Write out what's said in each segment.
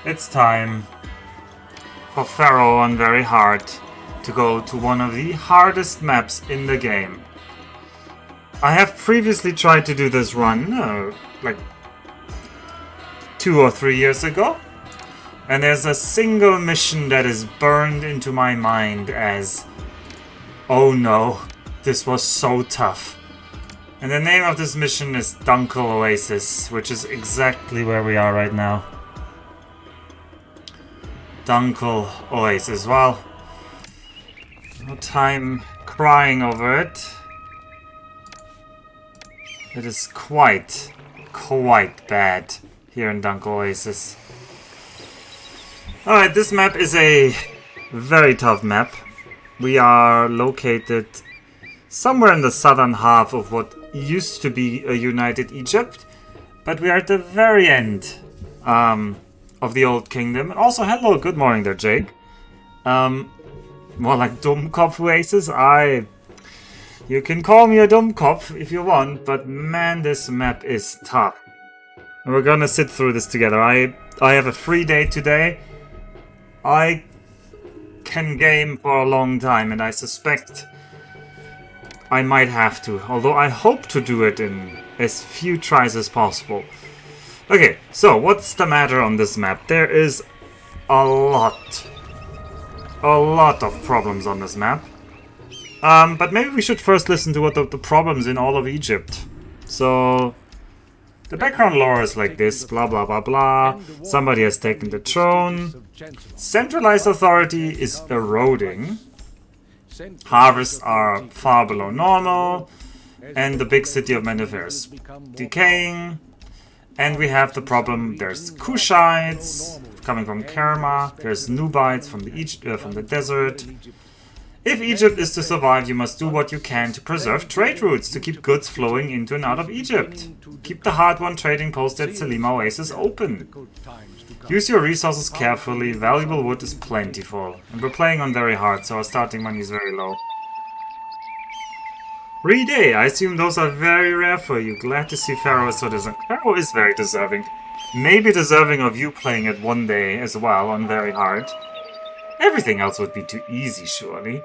It's time for Pharaoh on very hard to go to one of the hardest maps in the game. I have previously tried to do this run like 2 or 3 years ago, and there's a single mission that is burned into my mind as, oh no, this was so tough. And the name of this mission is Dunqul Oasis, which is exactly where we are right now. Dunqul Oasis. Well, no time crying over it. It is quite bad here in Dunqul Oasis. Alright, this map is a very tough map. We are located somewhere in the southern half of what used to be a united Egypt, but we are at the very end of the old kingdom. And also, hello, good morning there, Jake. More like Dummkopf Oasis. You can call me a Dummkopf if you want, but man, this map is tough. And we're gonna sit through this together. I have a free day today. I can game for a long time, and I suspect I might have to, although I hope to do it in as few tries as possible. Okay, so what's the matter on this map? There is a lot of problems on this map. But maybe we should first listen to what the problems in all of Egypt. So, the background lore is like this, blah blah blah blah. Somebody has taken the throne. Centralized authority is eroding. Harvests are far below normal. And the big city of Mennefer is decaying. And we have the problem, there's Kushites coming from Kerma. There's Nubites from the desert. If Egypt is to survive, you must do what you can to preserve trade routes to keep goods flowing into and out of Egypt. Keep the hard-won trading post at Selima Oasis open. Use your resources carefully, valuable wood is plentiful. And we're playing on very hard, so our starting money is very low. 3 day, I assume those are very rare for you. Glad to see Pharaoh is so deserving. Pharaoh is very deserving. Maybe deserving of you playing it 1 day as well on very hard. Everything else would be too easy, surely.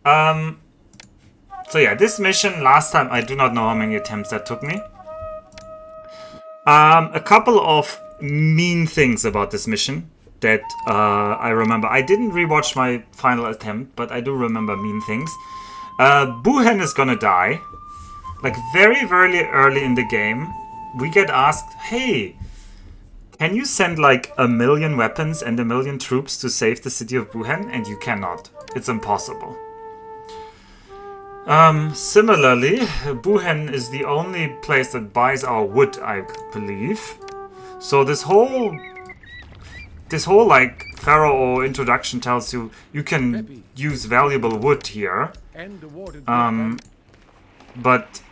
So yeah, this mission, last time, I do not know how many attempts that took me. A couple of mean things about this mission that I remember. I didn't rewatch my final attempt, but I do remember mean things. Buhen is gonna die. Like, very, very early in the game, we get asked, hey, can you send like 1 million weapons and 1 million troops to save the city of Buhen? And you cannot. It's impossible. Similarly, Buhen is the only place that buys our wood, I believe. So this whole like Pharaoh introduction tells you you can use valuable wood here. But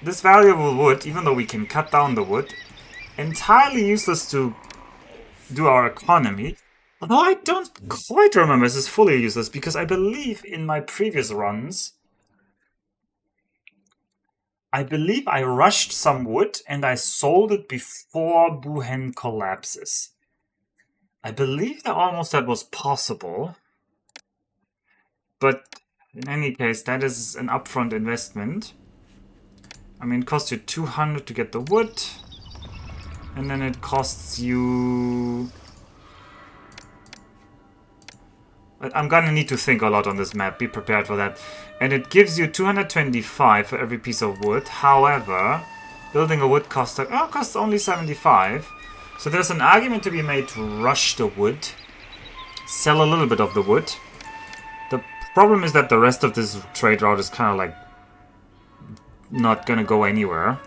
this valuable wood, even though we can cut down the wood, entirely useless to do our economy. Although I don't quite remember this is fully useless, because I believe in my previous runs, I believe I rushed some wood and I sold it before Buhen collapses. I believe that almost that was possible. But in any case, that is an upfront investment. I mean, it costs you 200 to get the wood. And then it costs you... I'm gonna need to think a lot on this map, be prepared for that. And it gives you 225 for every piece of wood. However, building a wood costs only 75. So there's an argument to be made to rush the wood. Sell a little bit of the wood. The problem is that the rest of this trade route is kind of like not gonna go anywhere.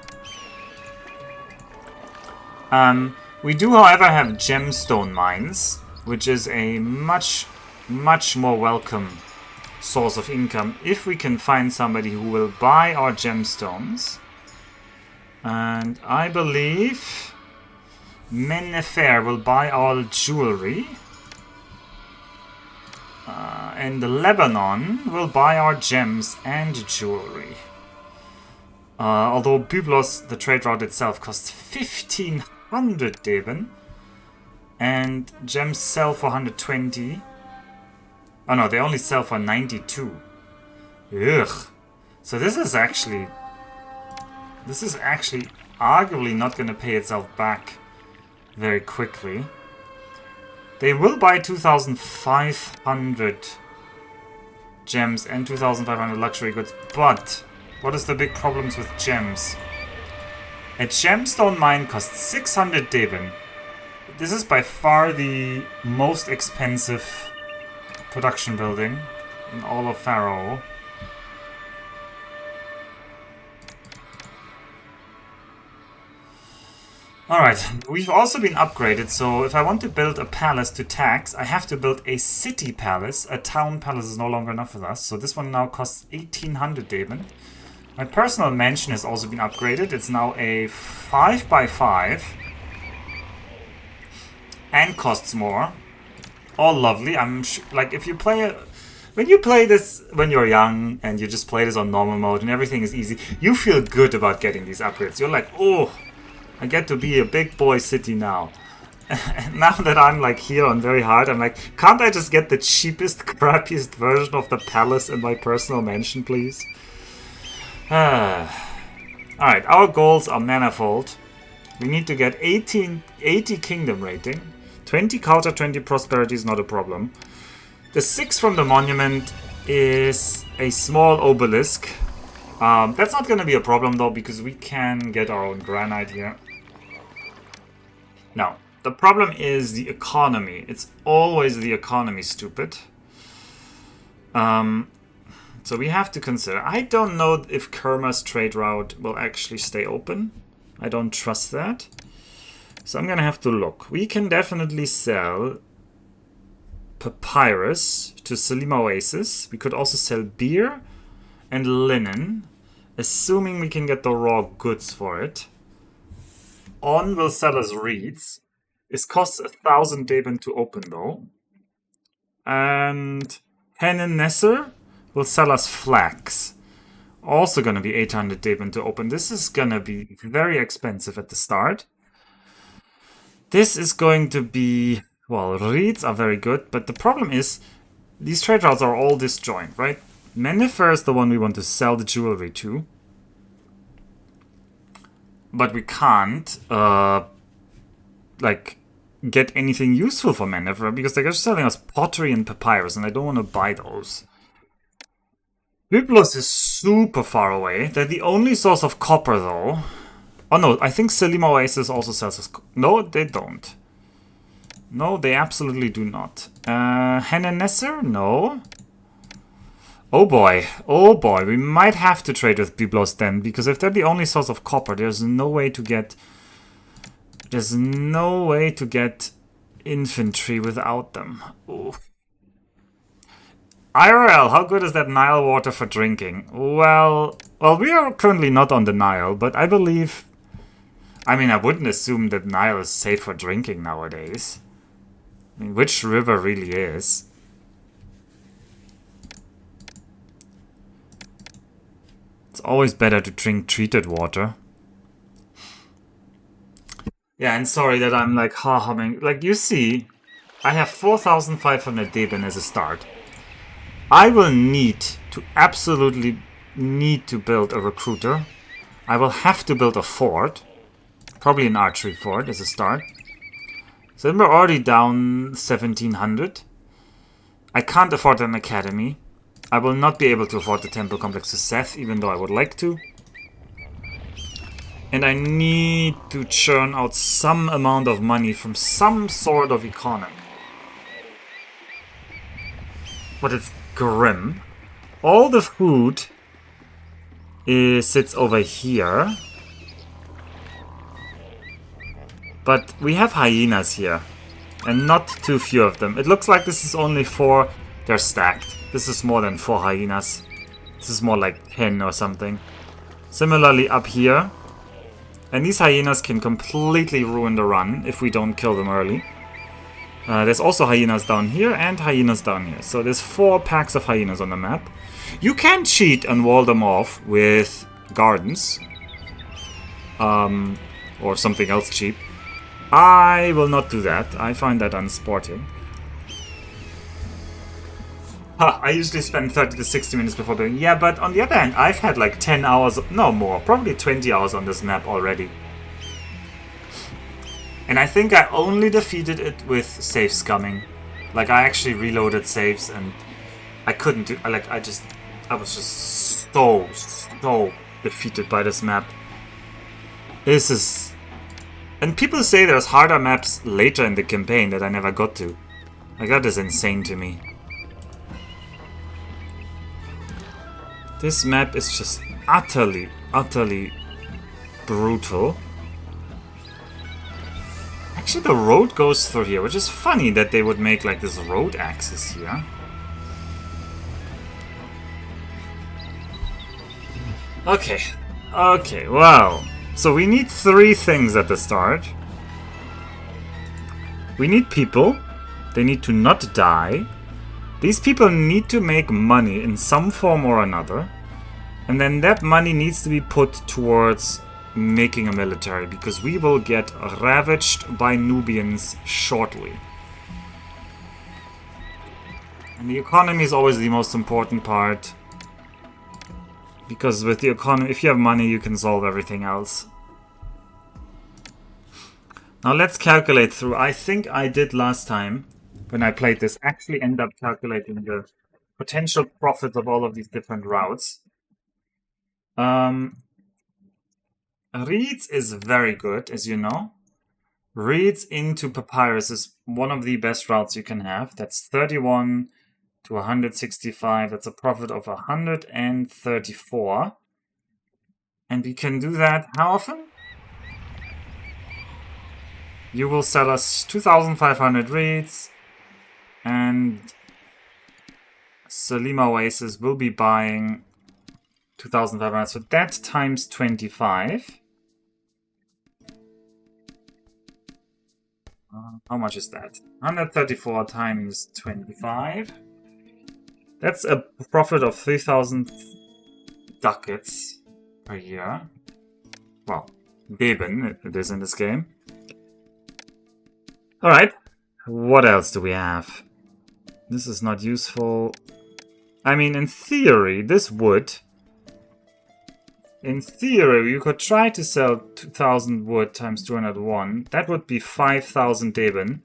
We do, however, have gemstone mines, which is a much more welcome source of income if we can find somebody who will buy our gemstones. And I believe Mennefer will buy all jewelry. And Lebanon will buy our gems and jewelry. Although Byblos, the trade route itself, costs 1500 Devon. And gems sell for 120. Oh no, they only sell for 92. Ugh. So this is actually arguably not going to pay itself back very quickly. They will buy 2,500 gems and 2,500 luxury goods, but what is the big problems with gems? A gemstone mine costs 600 Deben. This is by far the most expensive production building in all of Pharaoh. Alright, we've also been upgraded, so if I want to build a palace to tax, I have to build a city palace. A town palace is no longer enough for us, so this one now costs 1,800 Deben. My personal mansion has also been upgraded. It's now a 5x5 and costs more. All lovely. I'm like, if you play when you play this when you're young and you just play this on normal mode and everything is easy, you feel good about getting these upgrades. You're like, oh, I get to be a big boy city now. And now that I'm like here on very hard, I'm like, can't I just get the cheapest, crappiest version of the palace in my personal mansion, please? Alright, our goals are manifold. We need to get 80 kingdom rating. 20 culture, 20 prosperity is not a problem. The 6 from the monument is a small obelisk. That's not going to be a problem though, because we can get our own granite here. Now, the problem is the economy. It's always the economy, stupid. So we have to consider. I don't know if Kerma's trade route will actually stay open. I don't trust that. So I'm going to have to look. We can definitely sell papyrus to Dunqul Oasis. We could also sell beer and linen, assuming we can get the raw goods for it. On will sell us reeds. It costs 1,000 Deben to open though. And Hennen Nesser will sell us flax. Also going to be 800 Deben to open. This is going to be very expensive at the start. This is going to be... Well, reeds are very good, but the problem is these trade routes are all disjoint, right? Mennefer is the one we want to sell the jewelry to. But we can't, like, get anything useful for Mennefer because they're just selling us pottery and papyrus, and I don't want to buy those. Byblos is super far away. They're the only source of copper, though. Oh, no, I think Dunqul Oasis also sells us... No, they don't. No, they absolutely do not. Hennen Nesser? No. Oh boy, we might have to trade with Byblos then, because if they're the only source of copper, there's no way to get... There's no way to get infantry without them. Ooh. IRL, how good is that Nile water for drinking? Well, we are currently not on the Nile, but I believe... I mean, I wouldn't assume that Nile is safe for drinking nowadays. I mean, which river really is? It's always better to drink treated water. Yeah, and sorry that I'm like ha-humming. Like, you see, I have 4,500 Deben as a start. I will absolutely need to build a recruiter. I will have to build a fort. Probably an archery fort as a start. So then we're already down 1,700. I can't afford an academy. I will not be able to afford the temple complex to Seth, even though I would like to. And I need to churn out some amount of money from some sort of economy. But it's grim. All the food sits over here. But we have hyenas here. And not too few of them. It looks like this is only 4. They're stacked. This is more than 4 hyenas. This is more like 10 or something. Similarly up here. And these hyenas can completely ruin the run if we don't kill them early. There's also hyenas down here and hyenas down here. So there's 4 packs of hyenas on the map. You can cheat and wall them off with gardens. Or something else cheap. I will not do that. I find that unsporting. I usually spend 30 to 60 minutes before doing... Yeah, but on the other hand, I've had like 10 hours... No, more. Probably 20 hours on this map already. And I think I only defeated it with save scumming. Like, I actually reloaded saves and I couldn't do... Like, I was just so defeated by this map. This is... And people say there's harder maps later in the campaign that I never got to. Like, that is insane to me. This map is just utterly brutal. Actually, the road goes through here, which is funny that they would make like this road axis here. Okay, well. So we need 3 things at the start. We need people. They need to not die. These people need to make money in some form or another. And then that money needs to be put towards making a military, because we will get ravaged by Nubians shortly. And the economy is always the most important part. Because with the economy, if you have money, you can solve everything else. Now let's calculate through. I think I did last time, when I played this, actually end up calculating the potential profits of all of these different routes. Reeds is very good, as you know. Reeds into Papyrus is one of the best routes you can have. That's 31 to 165. That's a profit of 134. And we can do that how often? You will sell us 2,500 reeds. And Dunqul Oasis will be buying 2,500. So that times 25. How much is that? 134 times 25. That's a profit of 3,000 ducats per year. Well, Deben it is in this game. Alright, what else do we have? This is not useful. I mean, in theory, this wood... In theory, you could try to sell 2,000 wood times 201. That would be 5,000 Deben.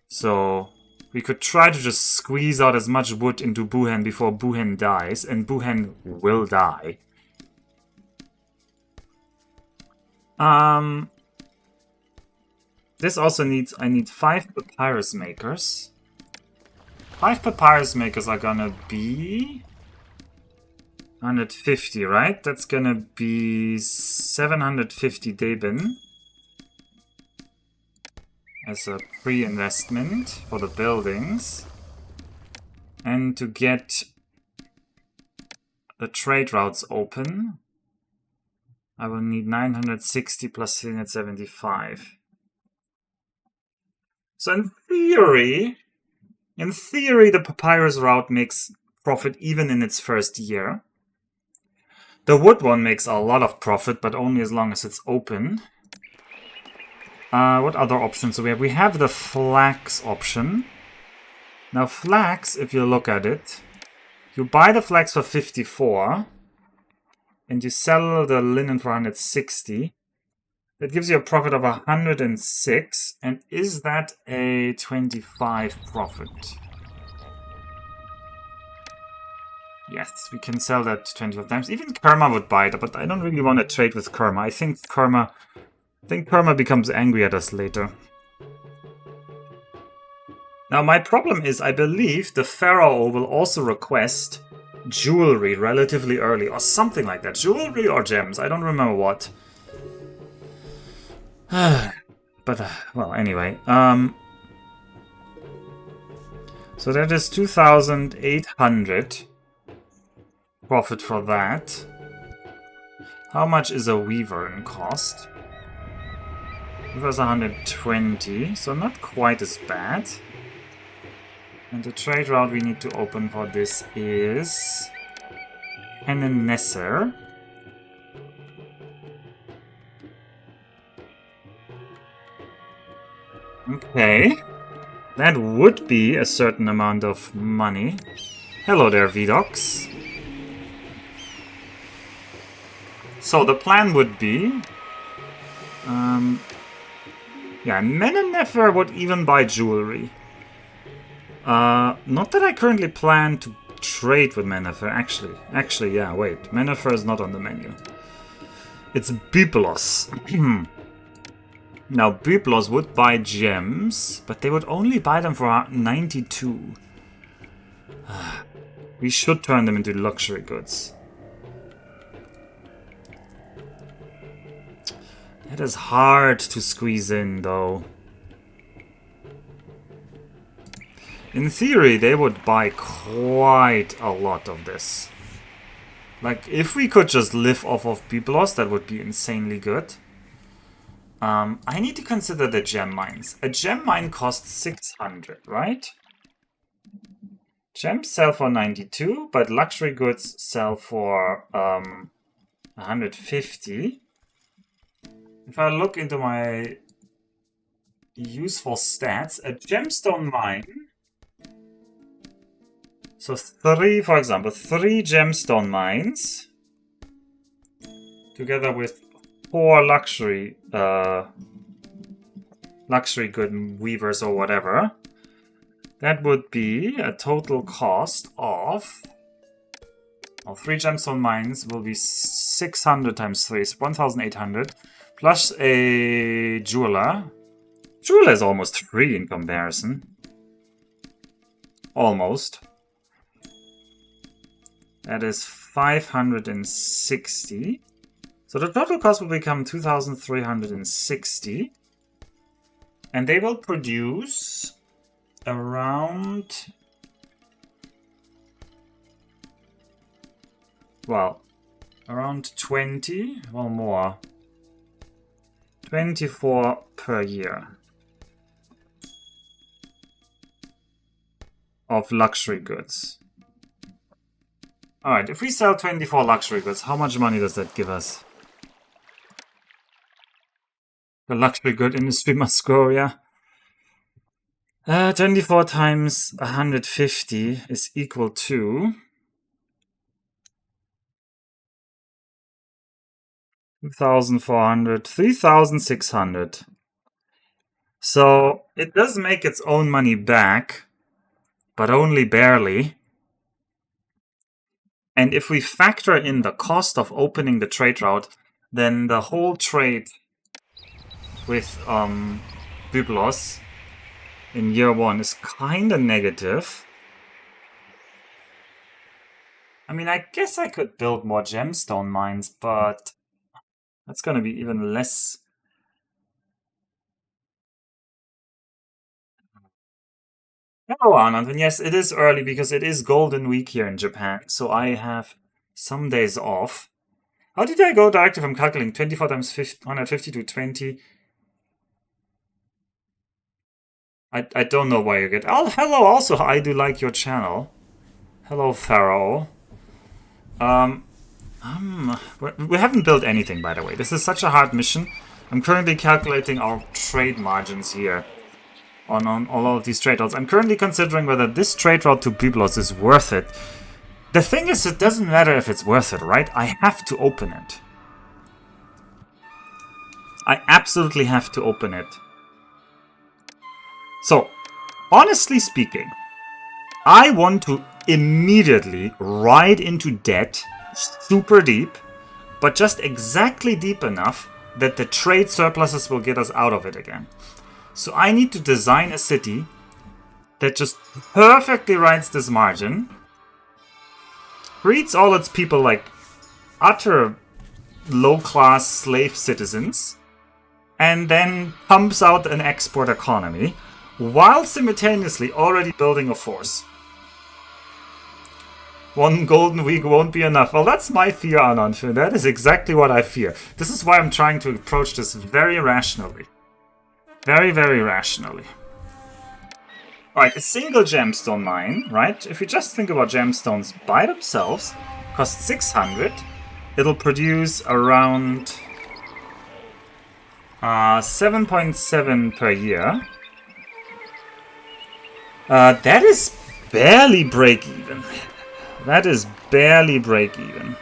So, we could try to just squeeze out as much wood into Buhen before Buhen dies. And Buhen will die. This also needs... I need 5 papyrus makers. 5 papyrus makers are gonna be... 150, right? That's gonna be 750 Deben. As a pre-investment for the buildings. And to get the trade routes open, I will need 960 plus 375. So in theory, the papyrus route makes profit even in its first year. The wood one makes a lot of profit, but only as long as it's open. What other options do we have? We have the flax option. Now flax, if you look at it, you buy the flax for 54, and you sell the linen for 160. That gives you a profit of 106, and is that a 25 profit? Yes, we can sell that 25 times. Even Kerma would buy it, but I don't really want to trade with Kerma. I think Kerma becomes angry at us later. Now my problem is, I believe the Pharaoh will also request jewelry relatively early, or something like that. Jewelry or gems, I don't remember what. But, well, anyway. So that is 2,800 profit for that. How much is a weaver in cost? Weaver's 120, so not quite as bad. And the trade route we need to open for this is Hennesser. Okay. That would be a certain amount of money. Hello there, Vidox. So the plan would be... yeah, Nefer would even buy jewelry. Not that I currently plan to trade with Nefer, actually. Actually, yeah, wait. Nefer is not on the menu. It's Byblos. Now, Byblos would buy gems, but they would only buy them for 92. We should turn them into luxury goods. It is hard to squeeze in, though. In theory, they would buy quite a lot of this. Like, if we could just live off of Byblos, that would be insanely good. I need to consider the gem mines. A gem mine costs 600, right? Gems sell for 92, but luxury goods sell for 150. If I look into my useful stats, a gemstone mine... So for example, 3 gemstone mines together with 4 luxury good weavers or whatever. That would be a total cost of... Well, 3 gemstone mines will be 600 times 3 is 1,800 plus a jeweler. Jeweler is almost free in comparison. Almost. That is 560. So the total cost will become 2,360. And they will produce around... Well, around 20 or more. 24 per year. Of luxury goods. Alright, if we sell 24 luxury goods, how much money does that give us? The luxury good industry must grow, yeah. 24 times 150 is equal to... 2,400, 3,600. So, it does make its own money back, but only barely. And if we factor in the cost of opening the trade route, then the whole trade with Byblos in year 1 is kinda negative. I mean, I guess I could build more gemstone mines, but that's gonna be even less. Hello, Anand. And yes, it is early because it is Golden Week here in Japan, so I have some days off. How did I go directly from calculating 24 times 150 to 20? I don't know why you get... Oh, hello, also, I do like your channel. Hello, Pharaoh. We haven't built anything, by the way. This is such a hard mission. I'm currently calculating our trade margins here on all of these trade routes. I'm currently considering whether this trade route to Byblos is worth it. The thing is, it doesn't matter if it's worth it, right? I have to open it. I absolutely have to open it. So, honestly speaking, I want to immediately ride into debt, super deep, but just exactly deep enough that the trade surpluses will get us out of it again. So I need to design a city that just perfectly rides this margin, treats all its people like utter low-class slave citizens, and then pumps out an export economy, while simultaneously already building a force. 1 golden week won't be enough. Well, that's my fear, Anand. That is exactly what I fear. This is why I'm trying to approach this very rationally. Very, very rationally. Alright, a single gemstone mine, right? If you just think about gemstones by themselves, cost 600. It'll produce around 7.7 per year. That is barely break even. That is barely break even.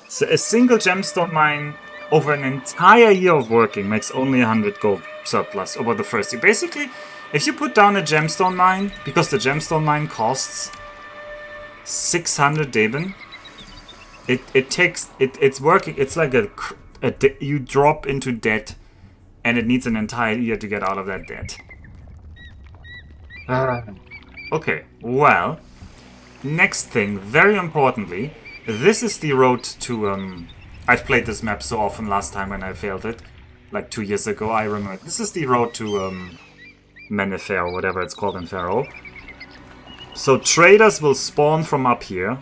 So a single gemstone mine over an entire year of working makes only 100 gold surplus over the first year. Basically, if you put down a gemstone mine, because the gemstone mine costs 600 Deben, it's working. It's like you drop into debt, and it needs an entire year to get out of that debt. Okay, well, next thing, very importantly, this is the road to, I've played this map so often last time when I failed it, like 2 years ago, I remember. This is the road to, Mennefer, or whatever it's called in Pharaoh. So traders will spawn from up here,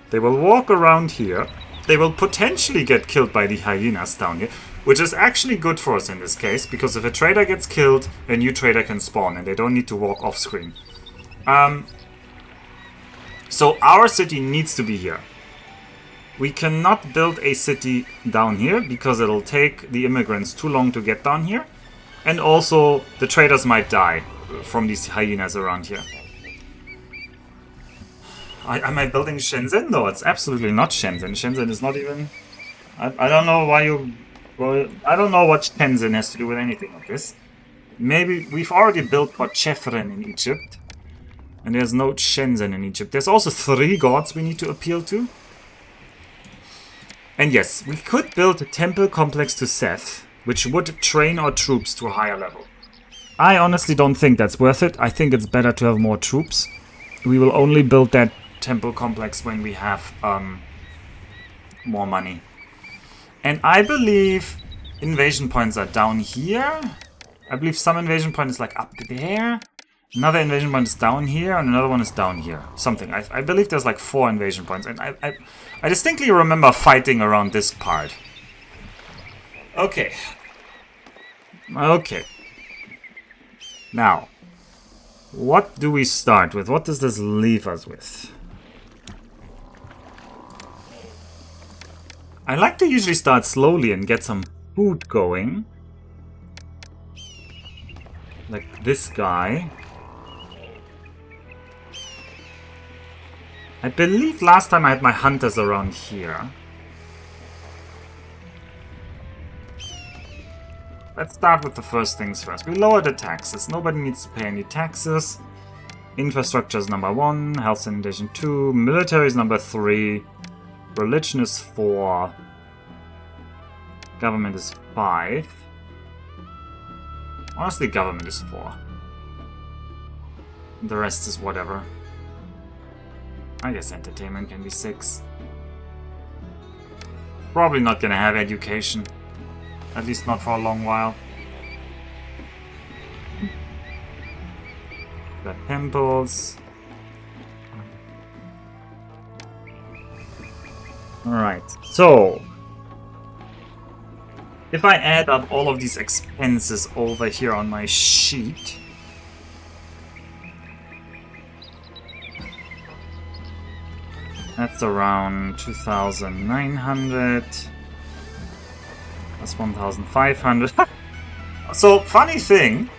they will walk around here, they will potentially get killed by the hyenas down here, which is actually good for us in this case, because if a trader gets killed, a new trader can spawn, and they don't need to walk off screen. So our city needs to be here. We cannot build a city down here, because it'll take the immigrants too long to get down here, and also the traders might die from these hyenas around here. Am I building Shenzhen? No, it's absolutely not Shenzhen. Shenzhen is not even... I don't know why you... Well, I don't know what Shenzhen has to do with anything of this. Maybe we've already built Chefren in Egypt. And there's no Shenzhen in Egypt. There's also 3 gods we need to appeal to. And yes, we could build a temple complex to Seth, which would train our troops to a higher level. I honestly don't think that's worth it. I think it's better to have more troops. We will only build that temple complex when we have more money. And I believe invasion points are down here. I believe some invasion point is like up there. Another invasion point is down here, and another one is down here. Something. I believe there's like 4 invasion points, and I distinctly remember fighting around this part. Okay. Okay. Now, what do we start with? What does this leave us with? I like to usually start slowly and get some food going. Like this guy. I believe last time I had my hunters around here. Let's start with the first things first. We lower the taxes. Nobody needs to pay any taxes. Infrastructure is number 1. Health sanitation 2. Military is number 3. Religion is 4. Government is 5. Honestly, government is 4. The rest is whatever. I guess entertainment can be 6. Probably not gonna have education. At least not for a long while. The temples. Alright, so if I add up all of these expenses over here on my sheet, that's around 2,900 plus 1,500. So, funny thing,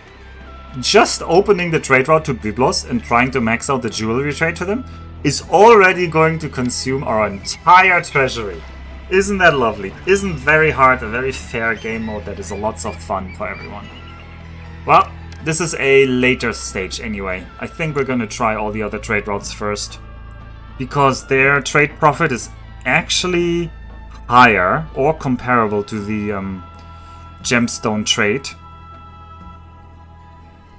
just opening the trade route to Byblos and trying to max out the jewelry trade for them is already going to consume our entire treasury. Isn't that lovely? Isn't very hard, a very fair game mode that is a lots of fun for everyone. Well, this is a later stage anyway. I think we're gonna try all the other trade routes first, because their trade profit is actually higher or comparable to the gemstone trade.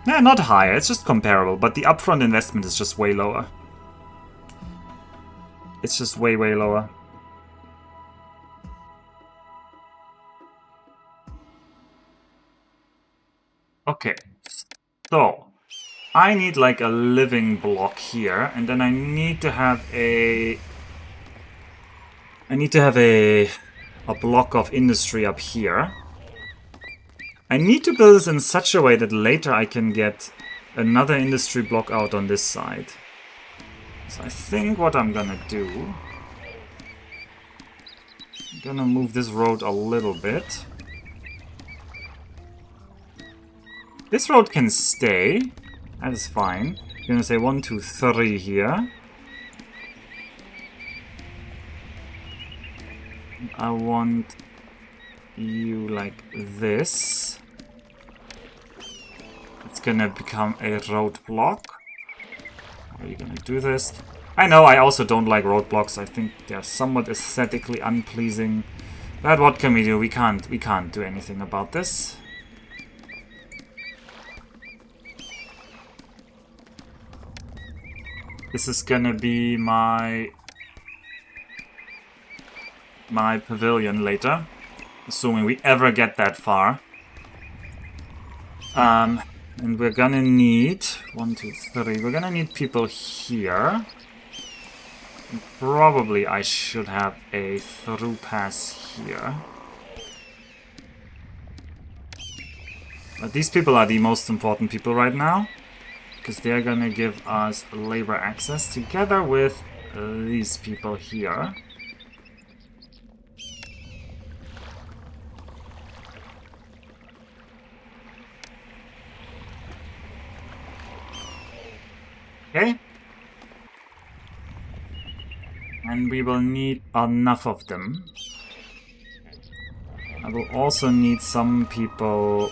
Yeah, not higher, it's just comparable, but the upfront investment is just way lower. It's just way, way lower. Okay, so I need like a living block here, and then I need to have a block of industry up here. I need to build this in such a way that later I can get another industry block out on this side. So I think what I'm gonna do, I'm gonna move this road a little bit. This road can stay. That is fine. You're gonna say 1, 2, 3 here. I want you like this. It's gonna become a roadblock. How are you gonna do this? I know I also don't like roadblocks. I think they're somewhat aesthetically unpleasing. But what can we do? We can't do anything about this. This is gonna be my pavilion later, assuming we ever get that far. And we're gonna need 1, 2, 3. We're gonna need people here. And probably I should have a through pass here. But these people are the most important people right now, because they're gonna give us labor access together with these people here. Okay. And we will need enough of them. I will also need some people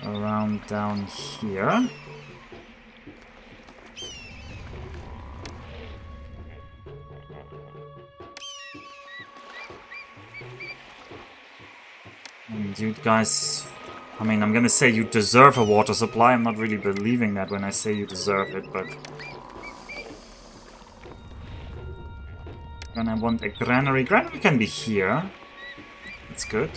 around down here. And you guys, I mean, I'm gonna say you deserve a water supply. I'm not really believing that when I say you deserve it, but... Then I want a granary. Granary can be here. That's good.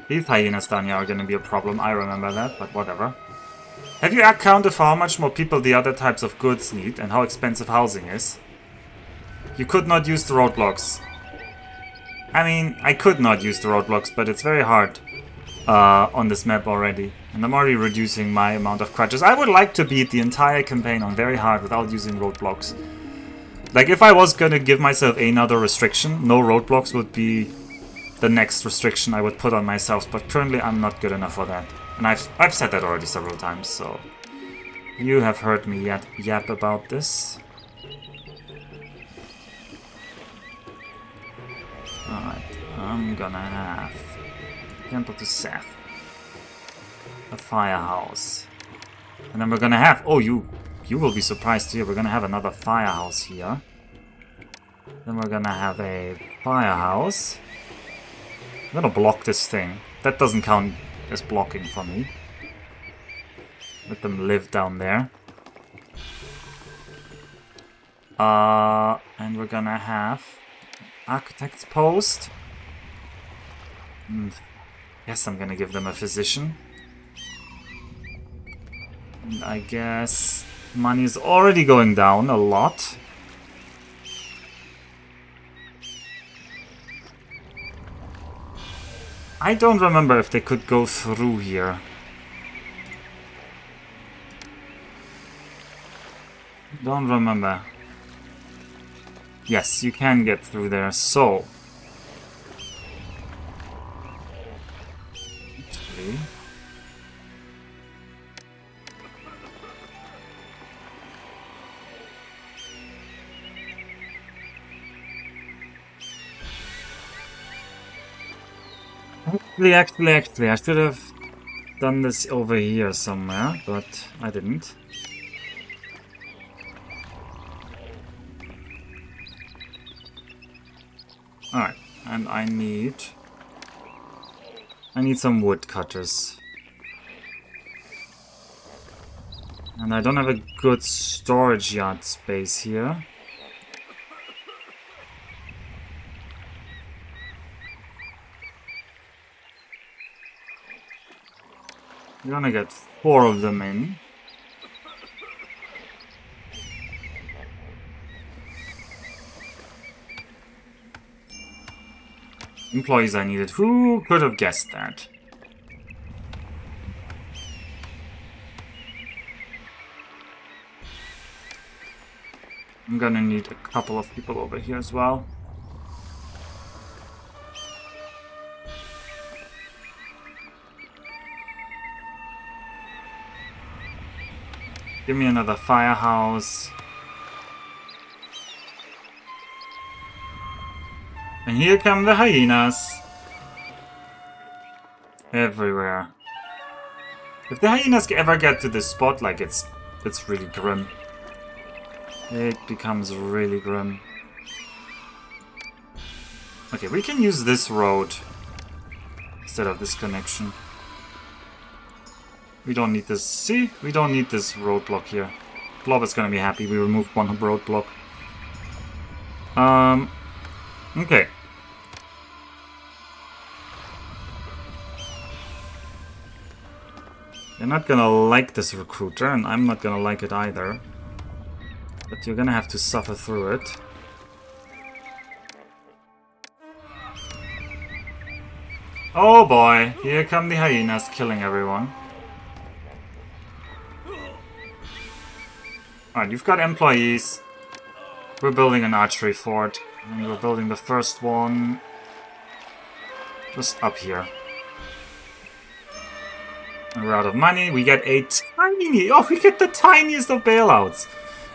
These hyenas down here are gonna be a problem. I remember that, but whatever. Have you accounted for how much more people the other types of goods need and how expensive housing is? You could not use the roadblocks. I mean, I could not use the roadblocks, but it's very hard on this map already. And I'm already reducing my amount of crutches. I would like to beat the entire campaign on very hard without using roadblocks. Like, if I was gonna give myself another restriction, no roadblocks would be the next restriction I would put on myself. But currently I'm not good enough for that. And I've said that already several times, so... You have heard me yap about this. Alright, I'm gonna have Temple to Seth, a firehouse, and then we're gonna have, oh, you will be surprised here, we're gonna have another firehouse here. Then we're gonna have a firehouse. I'm gonna block this thing. That doesn't count as blocking for me. Let them live down there. And we're gonna have Architect's Post. And yes, I'm gonna give them a physician. And I guess money is already going down a lot. I don't remember if they could go through here. Don't remember. Yes, you can get through there, so... Actually... Actually, I should have done this over here somewhere, but I didn't. Alright, and I need some woodcutters. And I don't have a good storage yard space here. I'm gonna get 4 of them in. Employees I needed. Who could have guessed that? I'm gonna need a couple of people over here as well. Give me another firehouse. And here come the hyenas. Everywhere. If the hyenas ever get to this spot, like it's really grim. It becomes really grim. Okay, we can use this road instead of this connection. We don't need this. See? We don't need this roadblock here. Blob is gonna be happy we removed one roadblock. Okay. You're not gonna like this recruiter, and I'm not gonna like it either. But you're gonna have to suffer through it. Oh boy, here come the hyenas killing everyone. Alright, you've got employees. We're building an archery fort. And we're building the first one just up here. And we're out of money. We get a tiny... Oh, we get the tiniest of bailouts.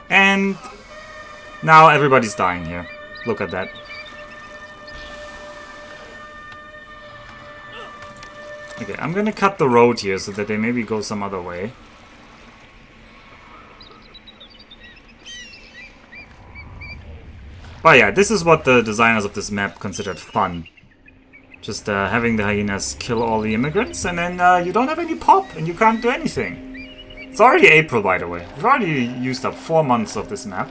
And now everybody's dying here. Look at that. Okay, I'm gonna cut the road here so that they maybe go some other way. But yeah, this is what the designers of this map considered fun. Just having the hyenas kill all the immigrants, and then you don't have any pop, and you can't do anything. It's already April, by the way. We've already used up 4 months of this map.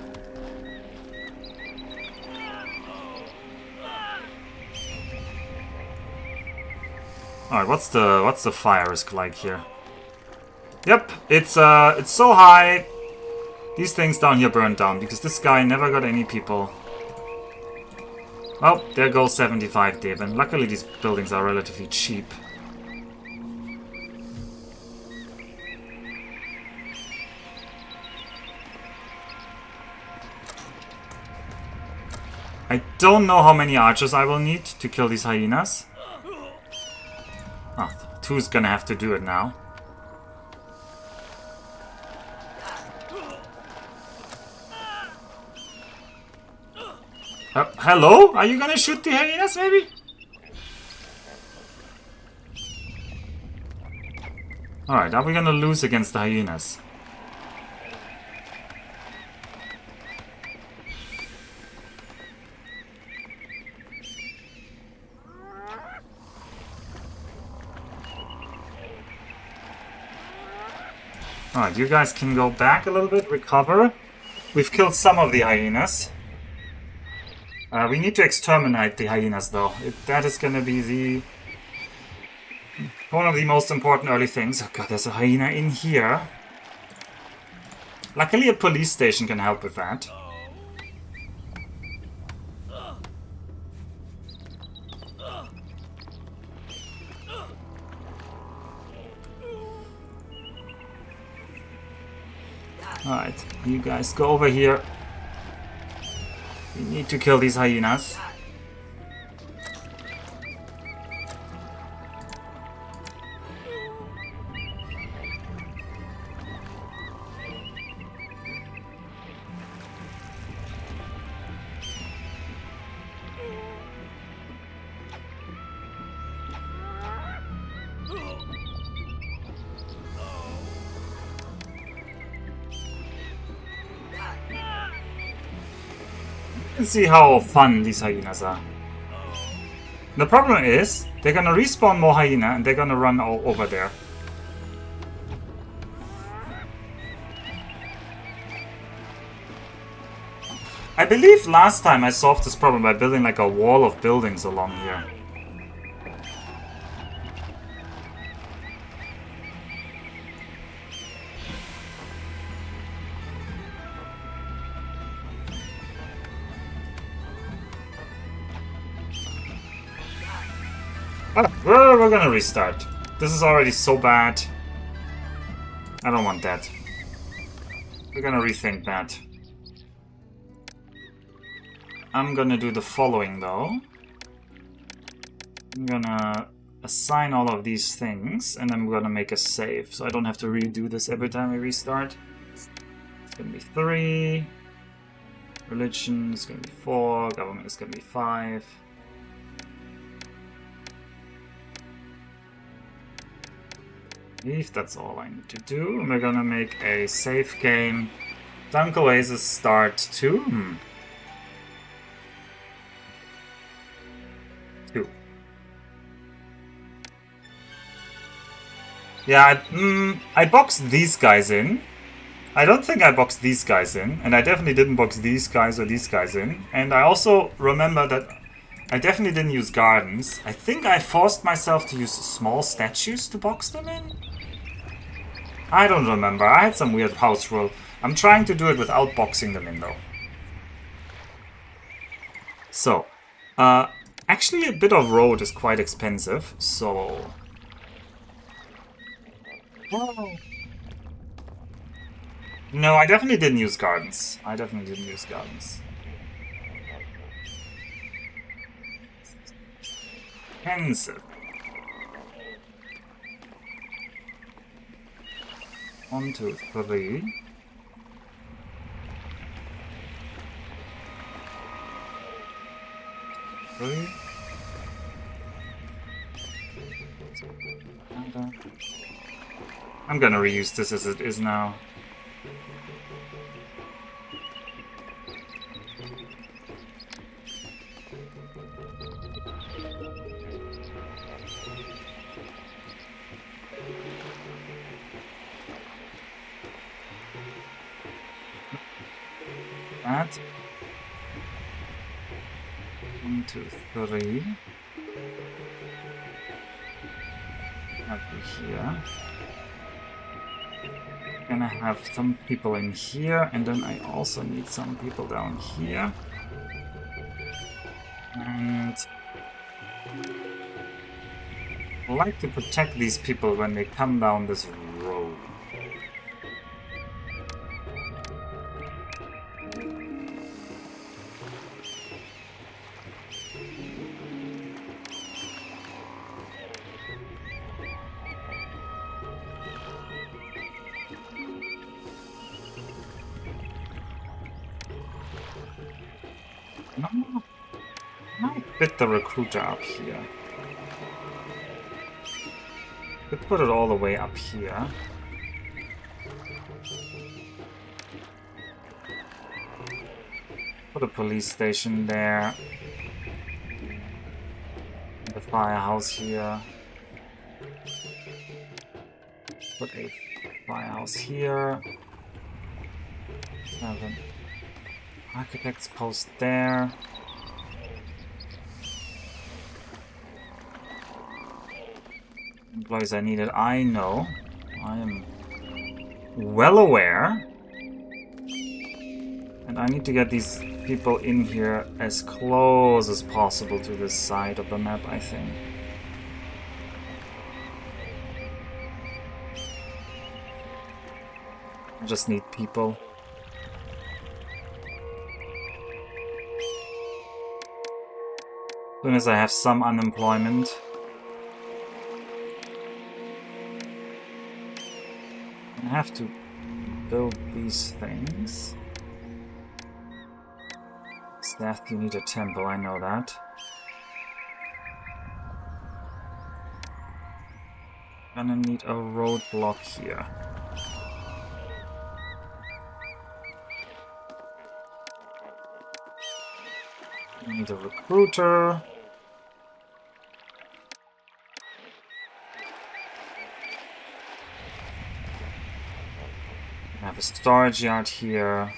Alright, what's the fire risk like here? Yep, it's so high. These things down here burned down because this guy never got any people. Well, there goes 75 Devon. Luckily these buildings are relatively cheap. I don't know how many archers I will need to kill these hyenas. Oh, 2's gonna have to do it now. Hello? Are you gonna shoot the hyenas, maybe? Alright, are we gonna lose against the hyenas? Alright, you guys can go back a little bit, recover. We've killed some of the hyenas. We need to exterminate the hyenas, though. That is going to be one of the most important early things. Oh god, there's a hyena in here. Luckily, a police station can help with that. Alright, you guys go over here. We need to kill these hyenas. See how fun these hyenas are. The problem is, they're gonna respawn more hyena and they're gonna run all over there. I believe last time I solved this problem by building like a wall of buildings along here. We're gonna restart. This is already so bad. I don't want that. We're gonna rethink that. I'm gonna do the following though. I'm gonna assign all of these things and I'm gonna make a save so I don't have to redo this every time we restart. gonna be 3. Religion is gonna be 4. Government is gonna be 5. I believe that's all I need to do. And we're gonna make a safe game. Dunqul Oasis start 2. 2. Yeah, I boxed these guys in. I don't think I boxed these guys in, and I definitely didn't box these guys or these guys in. And I also remember that I definitely didn't use gardens. I think I forced myself to use small statues to box them in. I don't remember. I had some weird house rule. I'm trying to do it without boxing them in, though. So, actually a bit of road is quite expensive, so... Whoa. No, I definitely didn't use gardens. Expensive. 1, 2, 3. I'm gonna reuse this as it is now. That. 1, 2, 3. Over here. Gonna have some people in here, and then I also need some people down here. And I like to protect these people when they come down this road. No, I fit the recruiter up here. Could put it all the way up here. Put a police station there. The firehouse here. Put a firehouse here. Have an architect's post there. Employees I needed, I know. I am well aware. And I need to get these people in here as close as possible to this side of the map, I think. I just need people. As soon as I have some unemployment. I have to build these things. Staff, you need a temple, I know that. Gonna need a roadblock here. I need a recruiter. I have a storage yard here.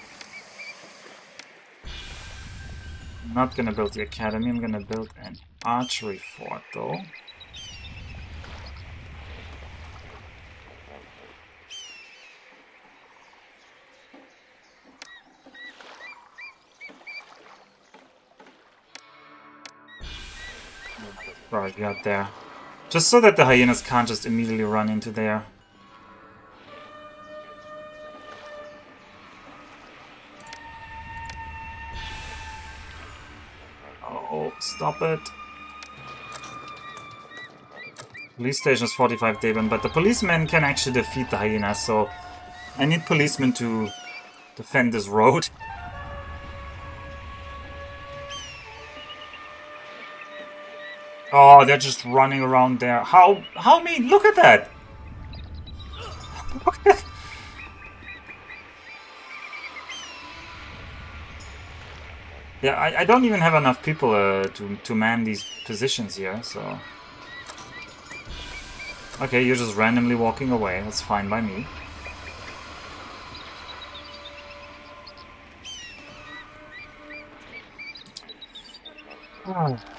I'm not gonna build the academy, I'm gonna build an archery fort though. Storage yard there. Just so that the hyenas can't just immediately run into there. Oh, stop it. Police station is 45 Deben, but the policemen can actually defeat the hyenas, so I need policemen to defend this road. Oh, they're just running around there. How mean? Look at that! Look at... Yeah, I don't even have enough people to man these positions here, so... Okay, you're just randomly walking away. That's fine by me.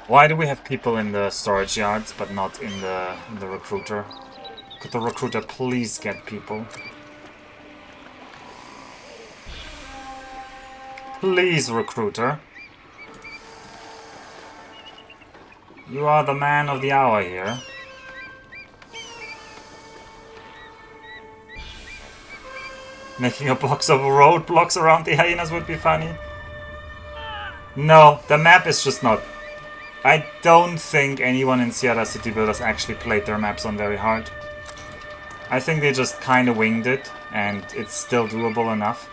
Why do we have people in the storage yards, but not in the recruiter? Could the recruiter please get people? Please, recruiter. You are the man of the hour here. Making a box of roadblocks around the hyenas would be funny. No, the map is just not... I don't think anyone in Sierra City Builders actually played their maps on very hard. I think they just kind of winged it, and it's still doable enough.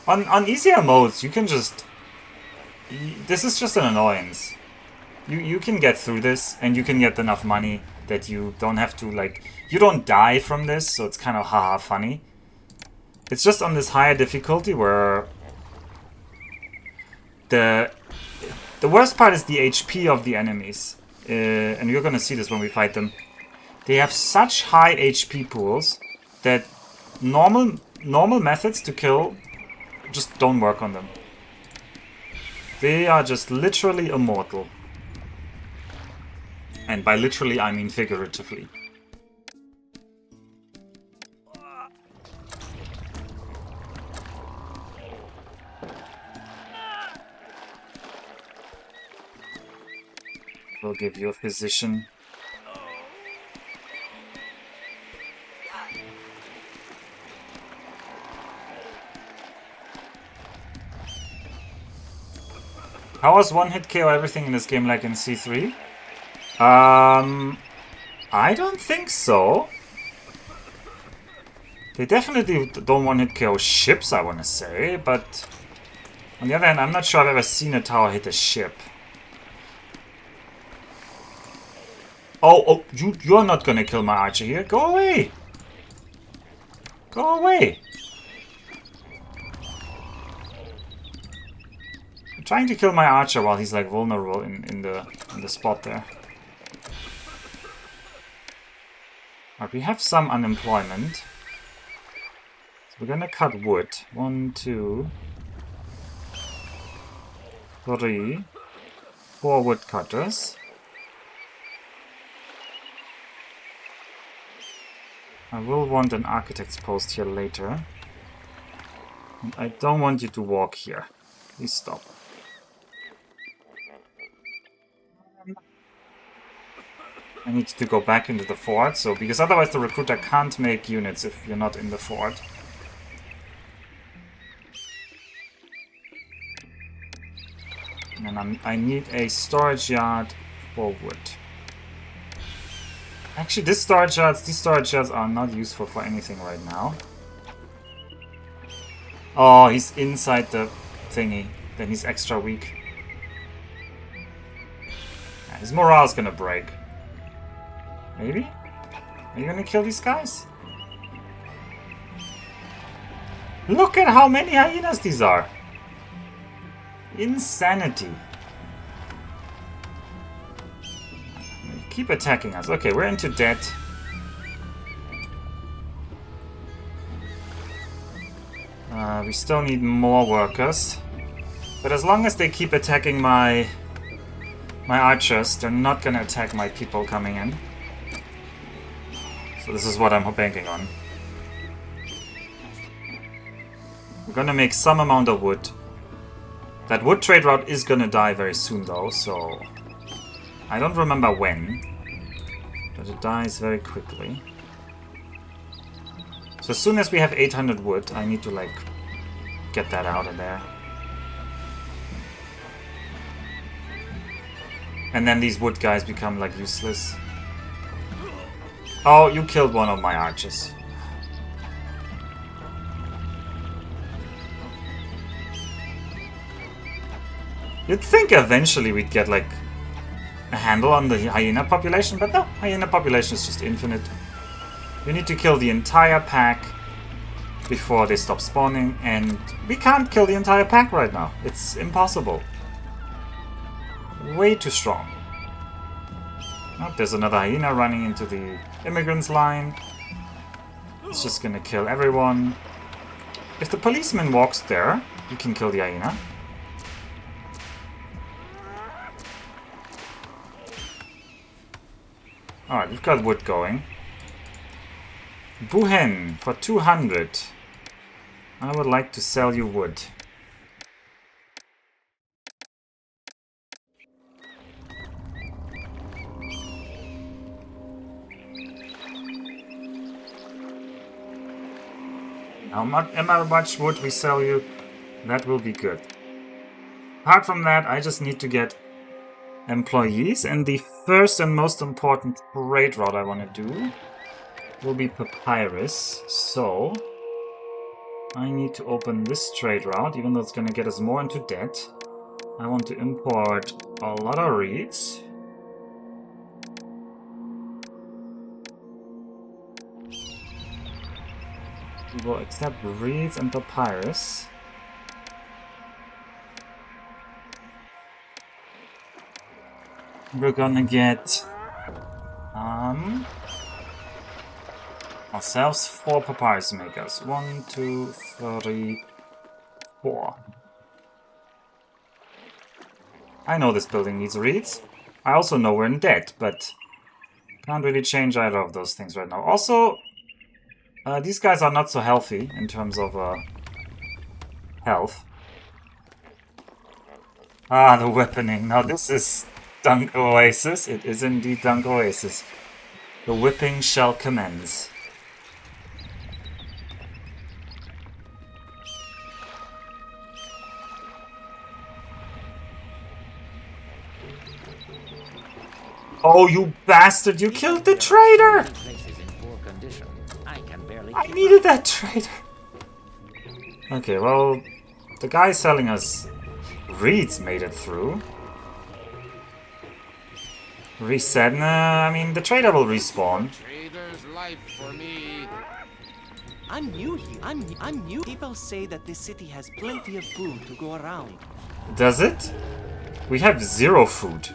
On easier modes, you can just... This is just an annoyance. You can get through this, and you can get enough money that you don't have to, like... You don't die from this, so it's kind of haha funny. It's just on this higher difficulty where... The worst part is the HP of the enemies. And you're gonna see this when we fight them. They have such high HP pools that normal methods to kill just don't work on them. They are just literally immortal. And by literally, I mean figuratively. We'll give you a physician. How was one-hit KO everything in this game like in C3? I don't think so. They definitely don't one-hit KO ships, I want to say, but on the other hand, I'm not sure I've ever seen a tower hit a ship. Oh, you're not gonna kill my archer here. Go away! Go away! I'm trying to kill my archer while he's like vulnerable in the spot there. Alright, we have some unemployment. So we're gonna cut wood. 1, 2, 3, 4 woodcutters. I will want an architect's post here later. And I don't want you to walk here. Please stop. I need to go back into the fort, so because otherwise the recruiter can't make units if you're not in the fort. And then I need a storage yard for wood. Actually, these storage yards are not useful for anything right now. Oh, he's inside the thingy. Then he's extra weak. Yeah, his morale's gonna break. Maybe? Are you gonna kill these guys? Look at how many hyenas these are! Insanity. Keep attacking us. Okay, we're into debt. We still need more workers. But as long as they keep attacking my archers, they're not gonna attack my people coming in. So this is what I'm banking on. We're gonna make some amount of wood. That wood trade route is gonna die very soon though, so... I don't remember when, but it dies very quickly. So as soon as we have 800 wood, I need to like get that out of there. And then these wood guys become like useless. Oh, you killed one of my archers. You'd think eventually we'd get like a handle on the hyena population, but no, hyena population is just infinite. You need to kill the entire pack before they stop spawning, and we can't kill the entire pack right now. It's impossible. Way too strong. Oh, there's another hyena running into the immigrants line. It's just gonna kill everyone. If the policeman walks there, you can kill the hyena. Alright, we've got wood going. Buhen for 200. I would like to sell you wood. How much wood we sell you, that will be good. Apart from that, I just need to get employees, and the first and most important trade route I want to do will be papyrus. So I need to open this trade route, even though it's going to get us more into debt. I want to import a lot of reeds. We will accept reeds and papyrus. We're gonna get ourselves 4 papyrus makers. 1, 2, 3, 4. I know this building needs reeds. I also know we're in debt, but can't really change either of those things right now. Also, these guys are not so healthy in terms of health. Ah, the weaponing. Now this is Dunqul Oasis. It is indeed Dunqul Oasis. The whipping shall commence. Oh, you bastard! You killed the trader! I needed that trader! Okay, well, the guy selling us reeds made it through. Reset? Nah, I mean, the trader will respawn. Trader's life for me. I'm new here. I'm new. People say that this city has plenty of food to go around. Does it? We have 0 food.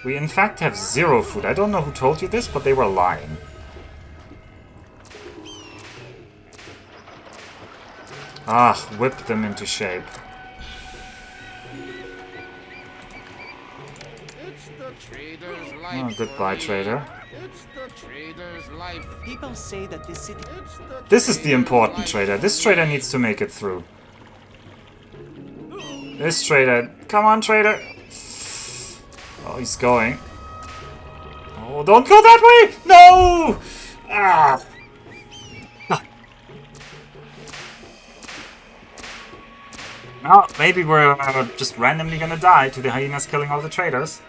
We in fact have 0 food. I don't know who told you this, but they were lying. Ah, whip them into shape. It's the trader's life. Oh, goodbye, trader. It's the trader's life. People say that this city. This is the important trader. This trader needs to make it through. This trader... Come on, trader! Oh, he's going. Oh, don't go that way! No! Ah! Well, maybe we're just randomly gonna die to the hyenas killing all the traders.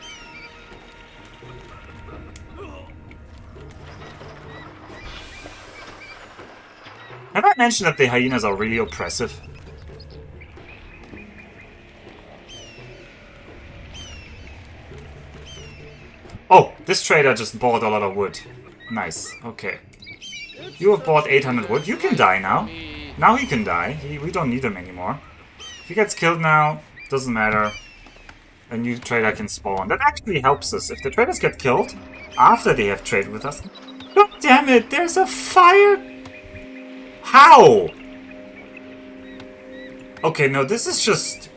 Have I mentioned that the hyenas are really oppressive? Oh, this trader just bought a lot of wood. Nice, okay. You have bought 800 wood. You can die now. Now he can die. We don't need him anymore. If he gets killed now, doesn't matter. A new trader can spawn. That actually helps us. If the traders get killed after they have traded with us... God damn it, there's a fire! How? Okay, no, this is just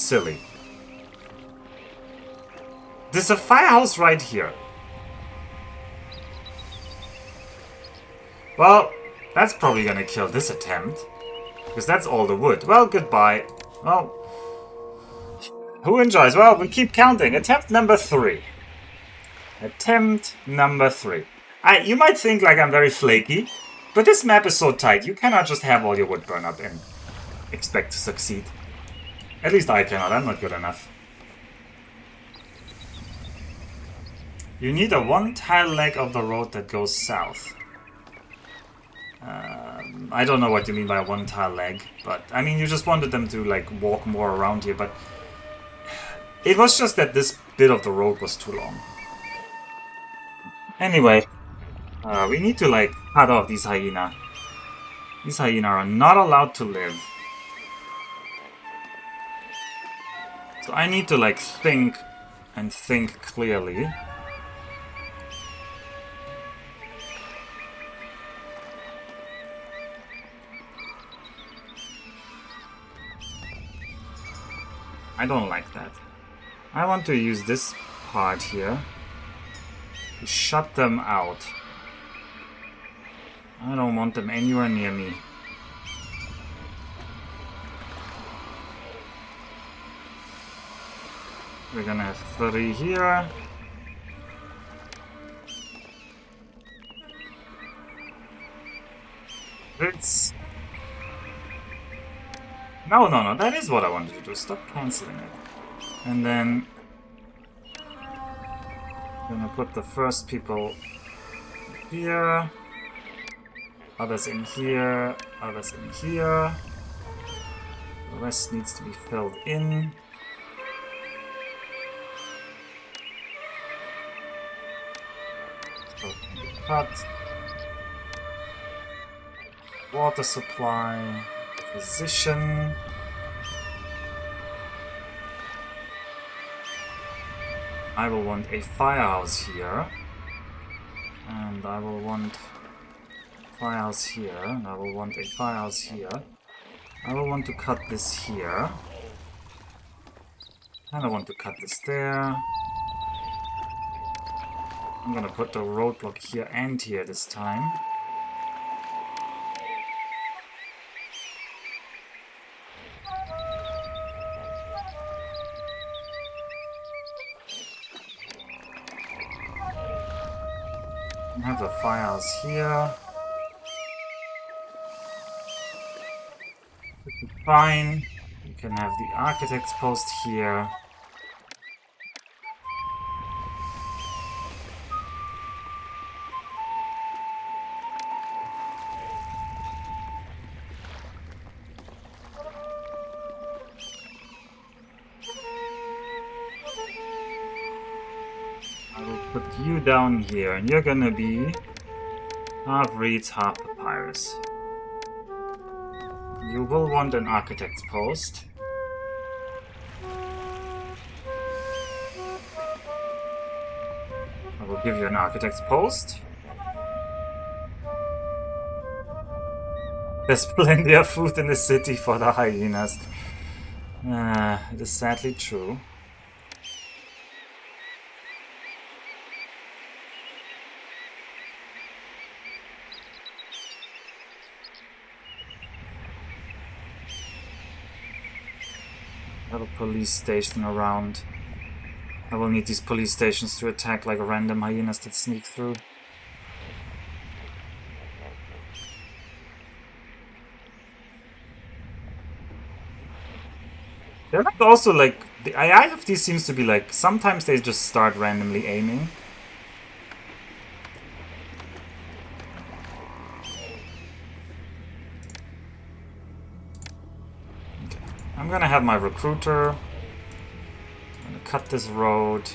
silly. There's a firehouse right here. Well, that's probably gonna kill this attempt. Because that's all the wood. Well, goodbye. Well, who enjoys? Well, we keep counting. Attempt number 3. Attempt number 3. You might think like I'm very flaky, but this map is so tight, you cannot just have all your wood burn up and expect to succeed. At least I cannot. I'm not good enough. You need a 1-tile leg of the road that goes south. I don't know what you mean by a 1-tile leg, but I mean you just wanted them to like walk more around here, but It was just that this bit of the road was too long. Anyway, we need to, like, cut off these hyena. These hyena are not allowed to live. So I need to, like, think and think clearly. I don't like that. I want to use this part here to shut them out. I don't want them anywhere near me. We're gonna have 3 here. It's... No, that is what I wanted to do. Stop canceling it. And then... I'm gonna put the first people here. Others in here. Others in here. The rest needs to be filled in. So it can be cut. Water supply. Position. I will want a firehouse here. And I will want a firehouse here. And I will want a firehouse here. I will want to cut this here. And I want to cut this there. I'm gonna put the roadblock here and here this time. Have the firehouse here. Fine. You can have the architect's post here. Put you down here, and you're gonna be half reeds, half papyrus. You will want an architect's post. I will give you an architect's post. There's plenty of food in the city for the hyenas. It is sadly true. A police station around. I will need these police stations to attack like random hyenas that sneak through. They're like also like the AI of these seems to be like sometimes they just start randomly aiming. I'm gonna have my recruiter. I'm gonna cut this road.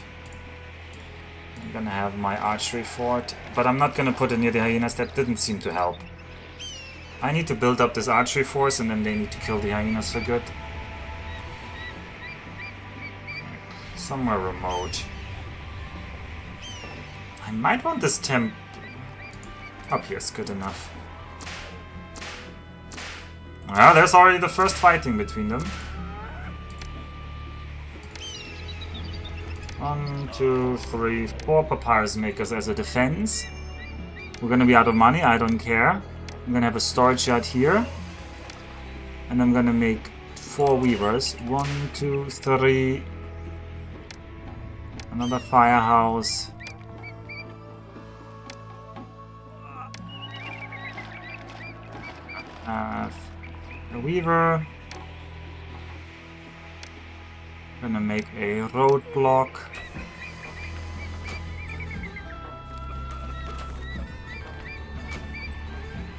I'm gonna have my archery fort, but I'm not gonna put it near the hyenas. That didn't seem to help. I need to build up this archery force, and then they need to kill the hyenas for good. Somewhere remote. I might want this temp up here is good enough. Well, there's already the first fighting between them. 1, 2, 3, 4 papyrus makers as a defense. We're gonna be out of money, I don't care. I'm gonna have a storage yard here. And I'm gonna make 4 weavers. 1, 2, 3. Another firehouse. A weaver. Gonna make a roadblock.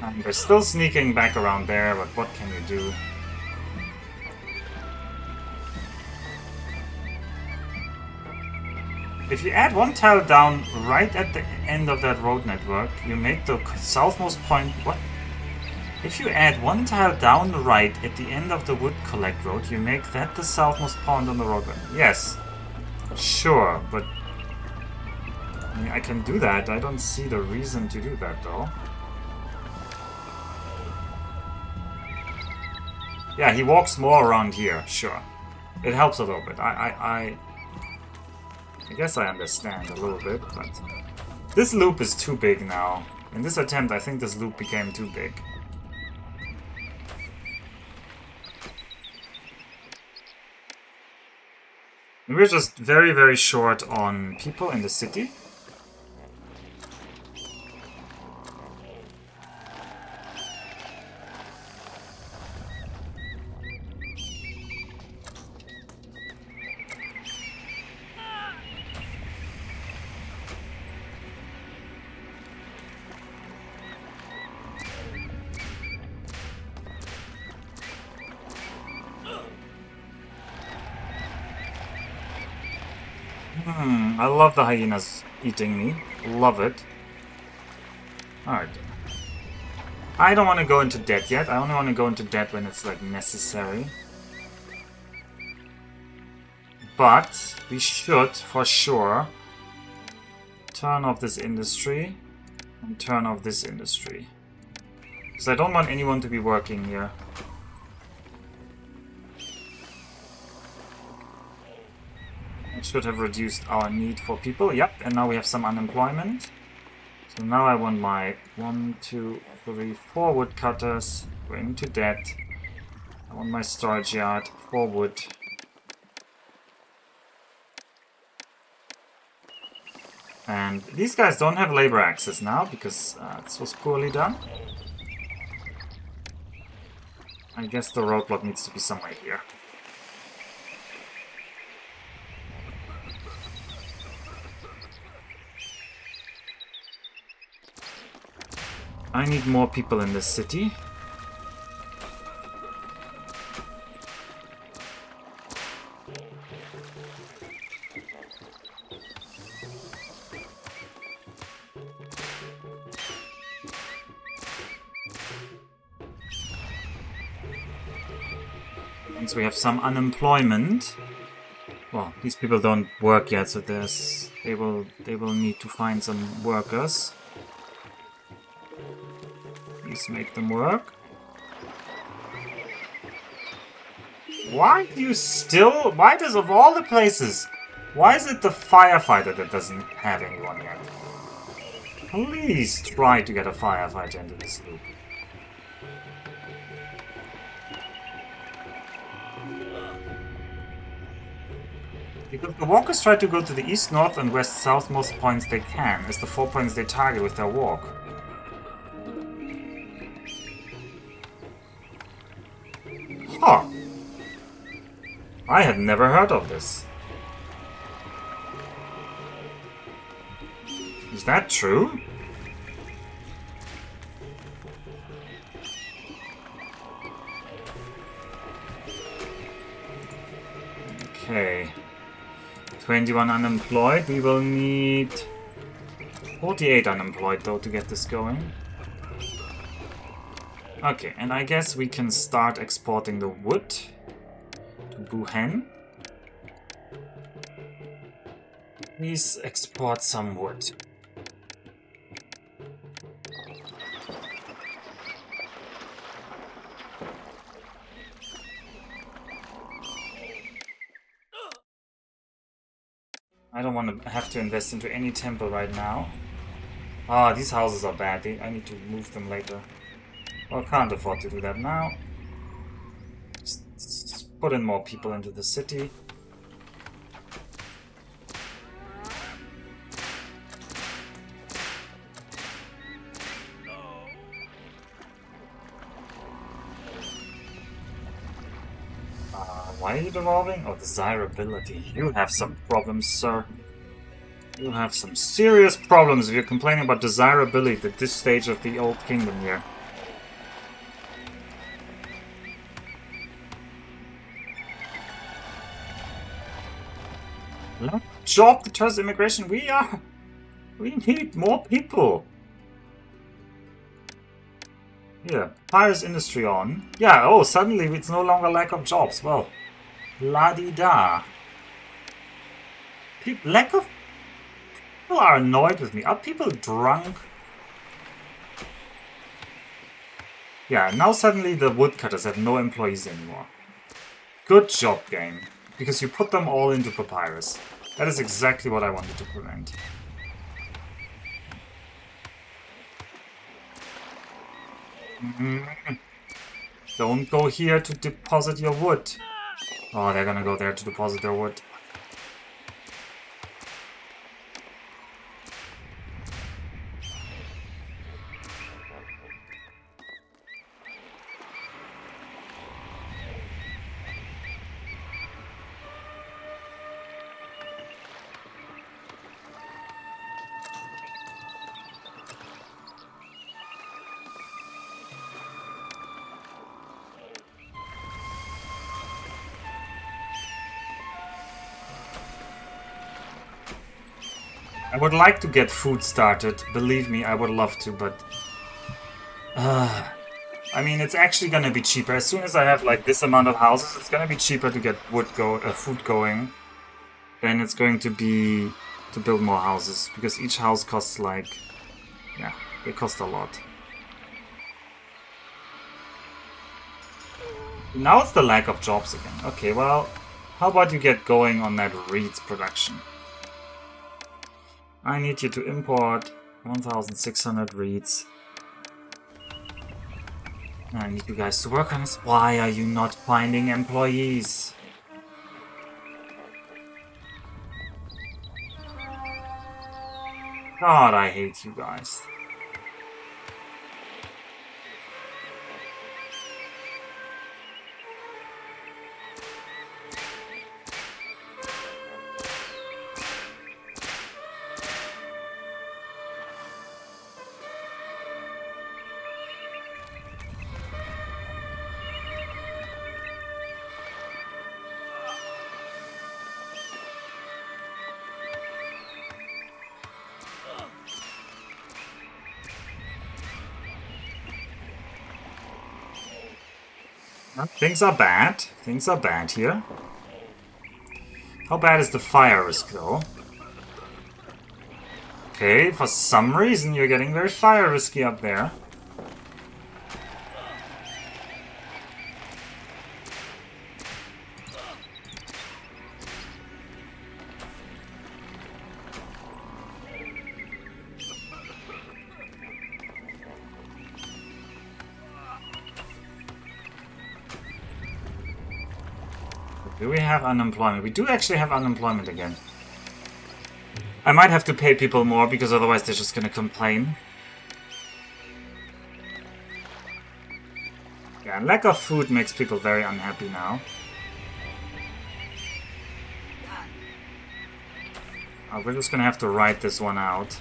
And they're still sneaking back around there, but what can you do? If you add one tile down right at the end of that road network, you make the southmost point... What? If you add one tile down the right at the end of the wood collect road, you make that the southmost point on the road. Yes. Sure, but... I mean, I can do that. I don't see the reason to do that, though. Yeah, he walks more around here, sure. It helps a little bit. I guess I understand a little bit, but... This loop is too big now. In this attempt, I think this loop became too big. We're just very, very short on people in the city. I love the hyenas eating me. Love it. Alright. I don't want to go into debt yet. I only want to go into debt when it's, like, necessary. But we should, for sure, turn off this industry and turn off this industry. Because I don't want anyone to be working here. Should have reduced our need for people. Yep, and now we have some unemployment. So now I want my 1, 2, 3, 4 woodcutters. We're into debt. I want my storage yard, 4 wood. And these guys don't have labor access now because this was poorly done. I guess the roadblock needs to be somewhere here. I need more people in this city. Once we have some unemployment. Well, these people don't work yet, so they will need to find some workers. Please make them work. Why do you still... Why does, of all the places, why is it the firefighter that doesn't have anyone yet? Please try to get a firefighter into this loop. Because the walkers try to go to the east, north, and west, southmost points they can, as the 4 points they target with their walk. Huh. I had never heard of this. Is that true? Okay. 21 unemployed. We will need 48 unemployed though to get this going. Okay, and I guess we can start exporting the wood to Wuhan. Please export some wood. I don't want to have to invest into any temple right now. Ah, these houses are bad. I need to move them later. Well, can't afford to do that now. Just put in more people into the city. Why are you devolving? Oh, desirability. You have some problems, sir. You have some serious problems if you're complaining about desirability at this stage of the old kingdom here. Job deters immigration. We need more people. Yeah, Paris industry on. Yeah, oh, suddenly it's no longer lack of jobs. Well, la-di-da. Lack of... People are annoyed with me. Are people drunk? Yeah, now suddenly the woodcutters have no employees anymore. Good job, game. Because you put them all into papyrus. That is exactly what I wanted to prevent. Don't go here to deposit your wood. Oh, they're gonna go there to deposit their wood. I would like to get food started. Believe me, I would love to, but... I mean, it's actually gonna be cheaper. As soon as I have, like, this amount of houses, it's gonna be cheaper to get food going. Then it's going to be to build more houses. Because each house costs, like... Yeah, they cost a lot. Now it's the lack of jobs again. Okay, well, how about you get going on that reeds production? I need you to import 1,600 reeds. I need you guys to work on this. Why are you not finding employees? God, I hate you guys. Things are bad. Things are bad here. How bad is the fire risk, though? Okay, for some reason you're getting very fire risky up there. Do we have unemployment? We do actually have unemployment again. I might have to pay people more because otherwise they're just gonna complain. Yeah, lack of food makes people very unhappy now. We're just gonna have to write this one out.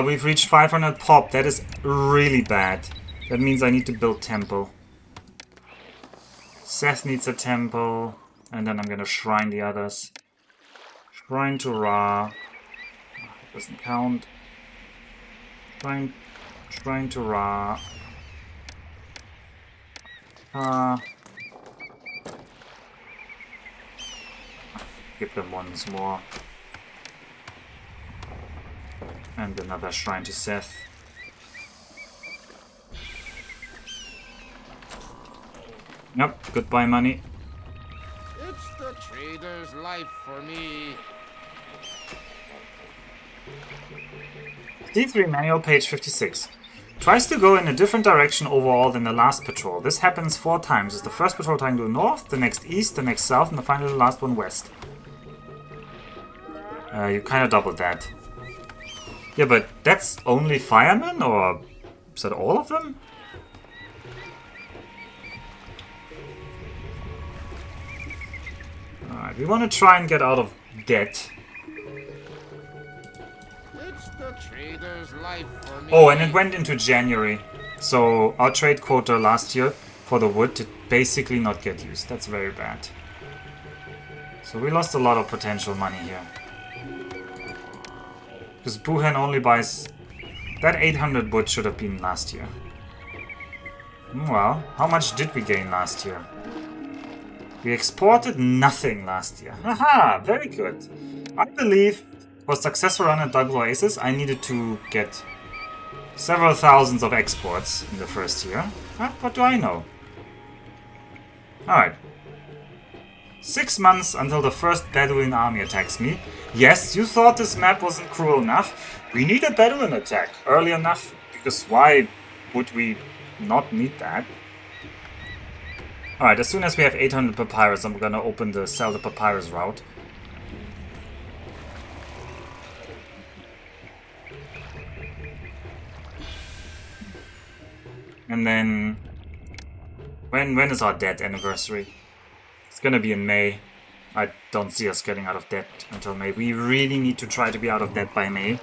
We've reached 500 pop. That is really bad. That means I need to build temple. Seth needs a temple. And then I'm gonna shrine the others. Shrine to Ra. Doesn't count. Shrine to Ra. Give them once more. And another shrine to Seth. Nope, goodbye money. It's the trader's life for me. D3 manual, page 56. Tries to go in a different direction overall than the last patrol. This happens 4 times. It's the first patrol trying to go north, the next east, the next south, and finally the last one west. You kind of doubled that. Yeah, but that's only firemen, or is that all of them? Alright, we want to try and get out of debt. It's the trader's life for me. Oh, and it went into January. So our trade quota last year for the wood to basically not get used. That's very bad. So we lost a lot of potential money here. Because Buhen only buys... That 800 wood should have been last year. Well, how much did we gain last year? We exported nothing last year. Haha, very good. I believe for a successful run at Dunqul Oasis, I needed to get several thousands of exports in the first year. Huh? What do I know? Alright. 6 months until the first Bedouin army attacks me. Yes, you thought this map wasn't cruel enough. We need a Bedouin attack early enough, because why would we not need that? Alright, as soon as we have 800 papyrus, I'm gonna open the sell the papyrus route. And then... When is our debt anniversary? It's gonna be in May. I don't see us getting out of debt until May. We really need to try to be out of debt by May.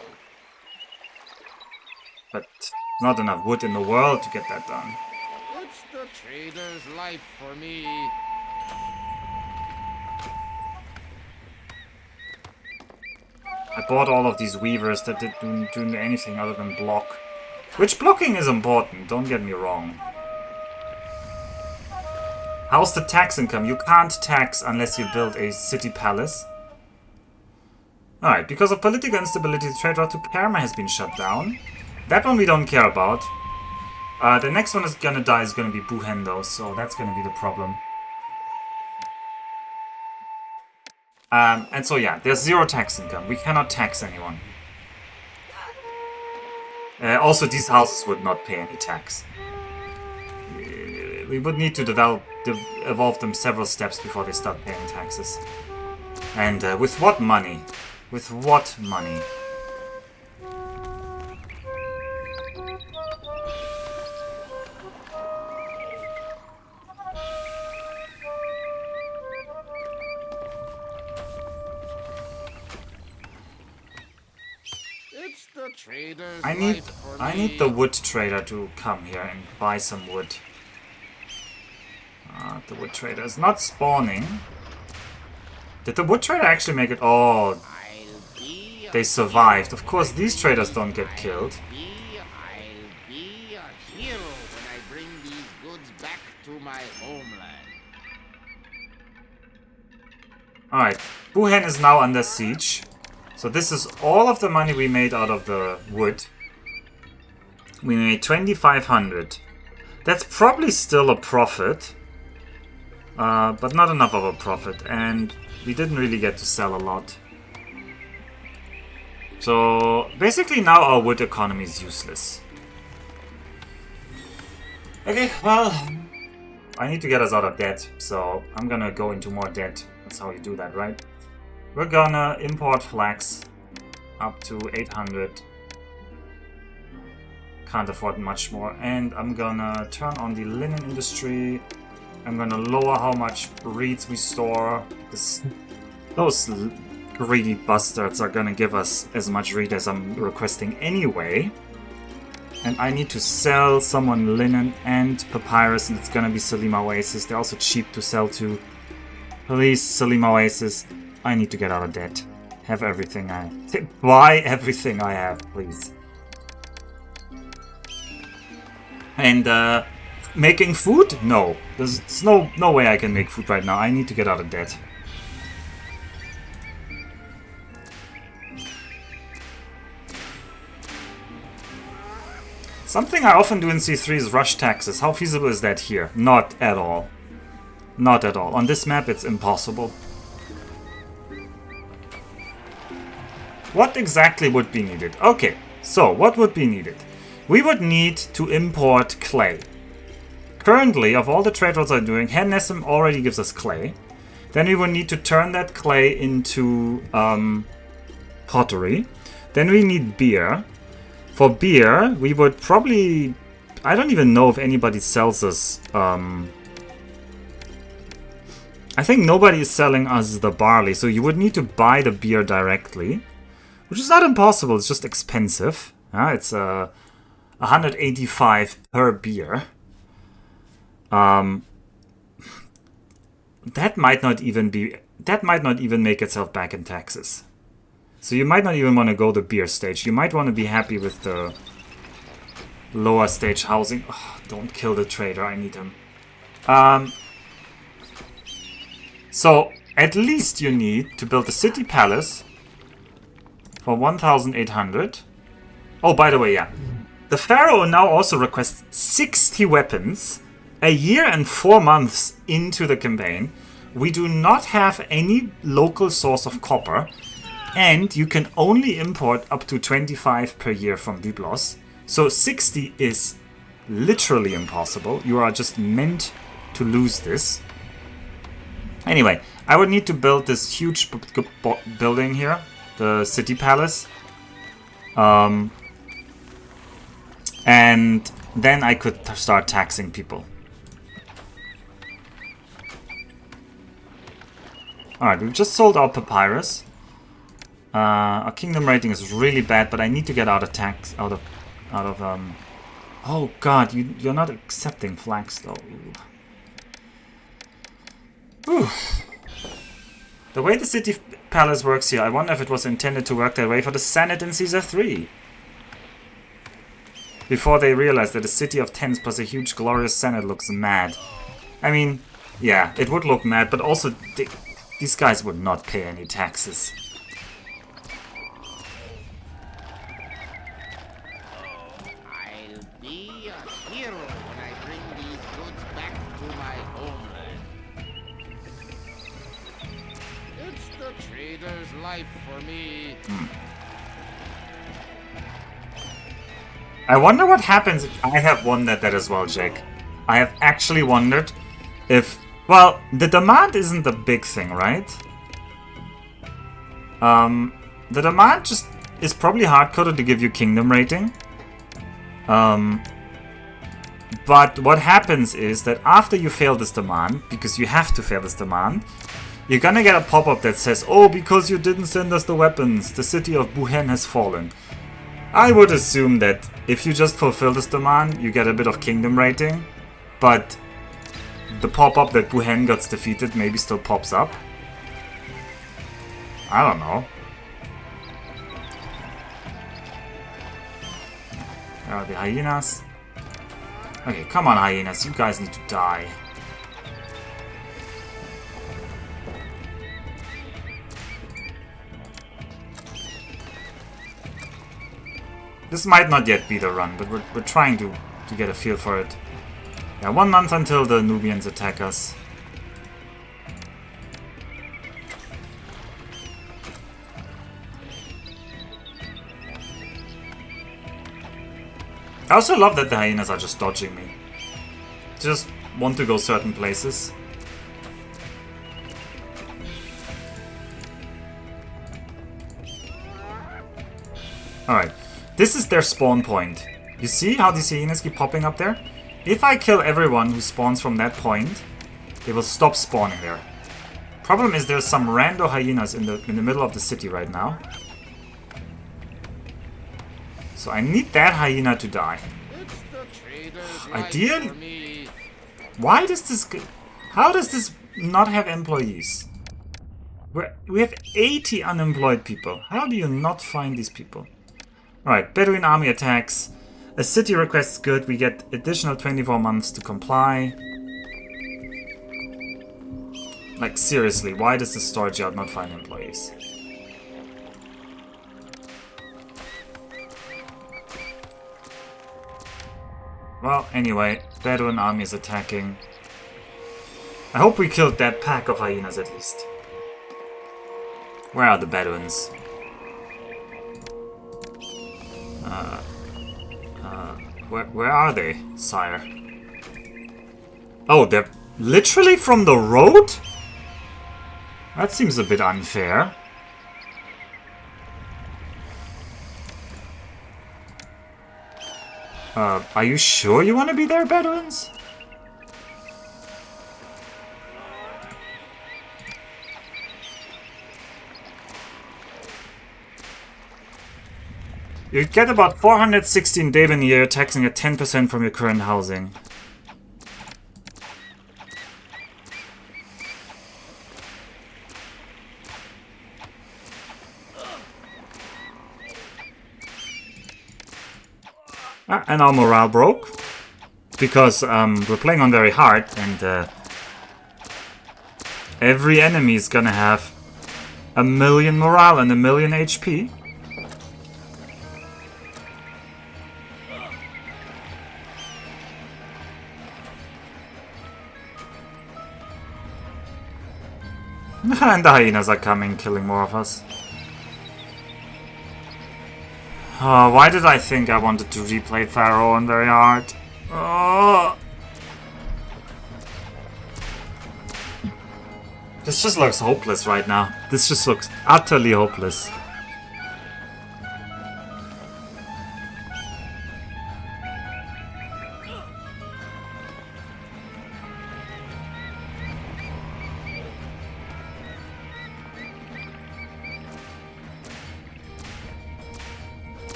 But not enough wood in the world to get that done. It's the trader's life for me. I bought all of these weavers that didn't do anything other than block. Which blocking is important, don't get me wrong. How's the tax income? You can't tax unless you build a city palace. Alright, because of political instability, the trade route to Karma has been shut down. That one we don't care about. The next one is gonna die is gonna be Buhen though, so that's gonna be the problem. And so yeah, there's 0 tax income. We cannot tax anyone. Also, these houses would not pay any tax. We would need to evolve them several steps before they start paying taxes. And with what money? With what money? It's the trader's I life for me. need the wood trader to come here and buy some wood. The wood trader is not spawning. Did the wood trader actually make it? Oh, they survived. Of course, these traders don't get killed. I'll be a hero when I bring these goods back to my homeland. Alright, Buhen is now under siege. So this is all of the money we made out of the wood. We made 2,500. That's probably still a profit. But not enough of a profit. And we didn't really get to sell a lot. So basically now our wood economy is useless. Okay, well, I need to get us out of debt. So I'm gonna go into more debt. That's how you do that, right? We're gonna import flax up to 800. Can't afford much more. And I'm gonna turn on the linen industry. I'm gonna lower how much reeds we store. Those greedy bastards are gonna give us as much reed as I'm requesting anyway. And I need to sell someone linen and papyrus, and it's gonna be Selima Oasis. They're also cheap to sell to. Please, Selima Oasis. I need to get out of debt. Have everything I... Buy everything I have, please. And, making food? No. There's no way I can make food right now. I need to get out of debt. Something I often do in C3 is rush taxes. How feasible is that here? Not at all. Not at all. On this map, it's impossible. What exactly would be needed? Okay, so what would be needed? We would need to import clay. Currently, of all the trade routes I'm doing, Hennesem already gives us clay. Then we would need to turn that clay into pottery. Then we need beer. For beer, we would probably... I don't even know if anybody sells us... I think nobody is selling us the barley, so you would need to buy the beer directly. Which is not impossible, it's just expensive. It's 185 per beer. That might not even make itself back in taxes. So you might not even want to go the beer stage. You might want to be happy with the lower stage housing. Oh, don't kill the trader, I need him. So at least you need to build a city palace for 1,800. Oh, by the way, yeah. The Pharaoh now also requests 60 weapons a year and 4 months into the campaign. We do not have any local source of copper, and you can only import up to 25 per year from Byblos. So 60 is literally impossible. You are just meant to lose this. Anyway, I would need to build this huge building here, the city palace. And then I could start taxing people. Alright, we've just sold our papyrus. Our kingdom rating is really bad, but I need to get out of tax, out of oh god, you're not accepting flags though. Whew. The way the city palace works here, I wonder if it was intended to work that way for the Senate in Caesar 3. Before they realized that a city of tens plus a huge glorious Senate looks mad. I mean, yeah, it would look mad, but also these guys would not pay any taxes. I'll be a hero when I bring these goods back to my homeland. It's the trader's life for me. I wonder what happens if I have wondered that as well, Jake. I have actually wondered if... Well, the demand isn't the big thing, right? The demand just is probably hard-coded to give you kingdom rating. But what happens is that after you fail this demand, because you have to fail this demand, you're gonna get a pop-up that says, oh, because you didn't send us the weapons, the city of Buhen has fallen. I would assume that if you just fulfill this demand, you get a bit of kingdom rating, but the pop-up that Buhen gets defeated maybe still pops up. I don't know. There are the hyenas. Okay, come on hyenas, you guys need to die. This might not yet be the run, but we're trying to get a feel for it. Yeah, 1 month until the Nubians attack us. I also love that the hyenas are just dodging me. Just want to go certain places. Alright. This is their spawn point. You see how these hyenas keep popping up there? If I kill everyone who spawns from that point, they will stop spawning there. Problem is there's some rando hyenas in the middle of the city right now. So I need that hyena to die. Ideally, why does this... How does this not have employees? We have 80 unemployed people. How do you not find these people? Alright, Bedouin army attacks. A city requests good. We get additional 24 months to comply. Like, seriously, why does the storage yard not find employees? Well, anyway, Bedouin army is attacking. I hope we killed that pack of hyenas at least. Where are the Bedouins? Where are they, sire? Oh, they're literally from the road? That seems a bit unfair. Are you sure you want to be there, Bedouins? You get about 416 Deben a year, taxing at 10% from your current housing. And our morale broke. Because we're playing on very hard, and every enemy is gonna have 1,000,000 morale and 1,000,000 HP. And the hyenas are coming, killing more of us. Oh, why did I think I wanted to replay Pharaoh on very hard? Oh. This just looks hopeless right now. This just looks utterly hopeless.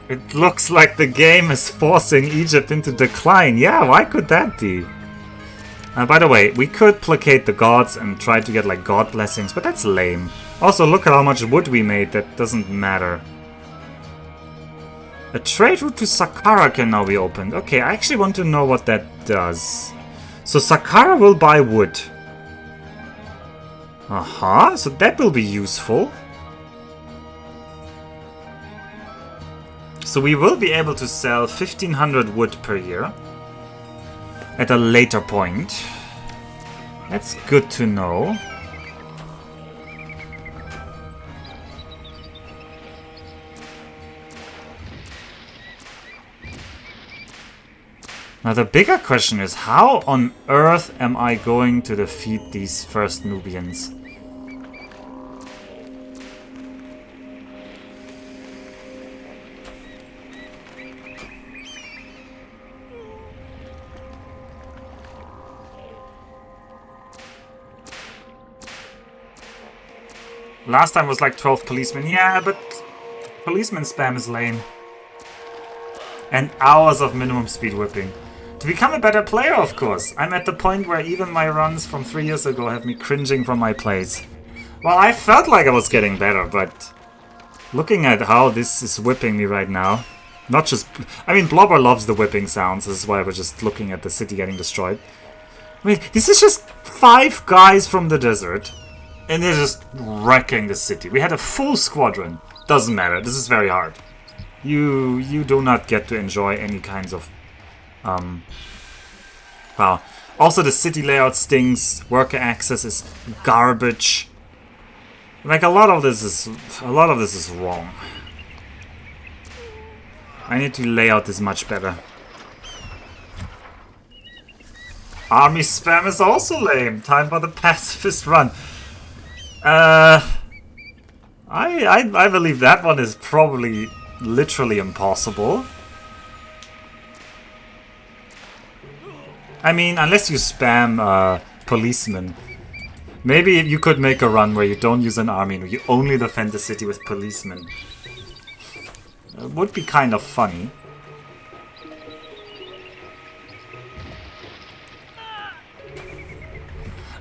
It looks like the game is forcing Egypt into decline. Yeah, why could that be? By the way, we could placate the gods and try to get like god blessings, but that's lame. Also, look at how much wood we made. That doesn't matter. A trade route to Saqqara can now be opened. Okay, I actually want to know what that does. So Saqqara will buy wood. Aha, so that will be useful. So we will be able to sell 1,500 wood per year at a later point. That's good to know. Now the bigger question is, how on earth am I going to defeat these first Nubians? Last time was like 12 policemen. Yeah, but policeman spam is lame. And hours of minimum speed whipping. To become a better player, of course. I'm at the point where even my runs from 3 years ago have me cringing from my plays. Well, I felt like I was getting better, but looking at how this is whipping me right now, not just... I mean, Blobber loves the whipping sounds. This is why we're just looking at the city getting destroyed. I mean, this is just 5 guys from the desert. And they're just wrecking the city. We had a full squadron. Doesn't matter. This is very hard. You do not get to enjoy any kinds of... Wow. Also, the city layout stinks. Worker access is garbage. Like, a lot of this is wrong. I need to lay out this much better. Army spam is also lame. Time for the pacifist run. I believe that one is probably literally impossible. I mean, unless you spam policemen. Maybe you could make a run where you don't use an army and you only defend the city with policemen. It would be kind of funny.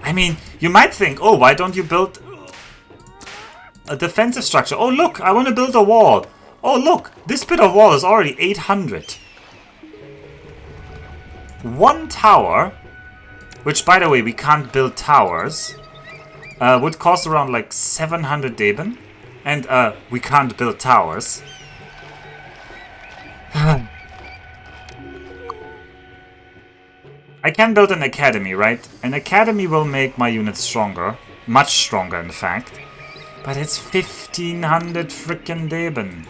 I mean, you might think, oh, why don't you build a defensive structure? Oh, look, I want to build a wall. Oh, look, this bit of wall is already 800. One tower, which, by the way, we can't build towers, would cost around like 700 Deben. And we can't build towers. I can build an academy, right? An academy will make my units stronger. Much stronger, in fact. But it's 1,500 frickin' Deben.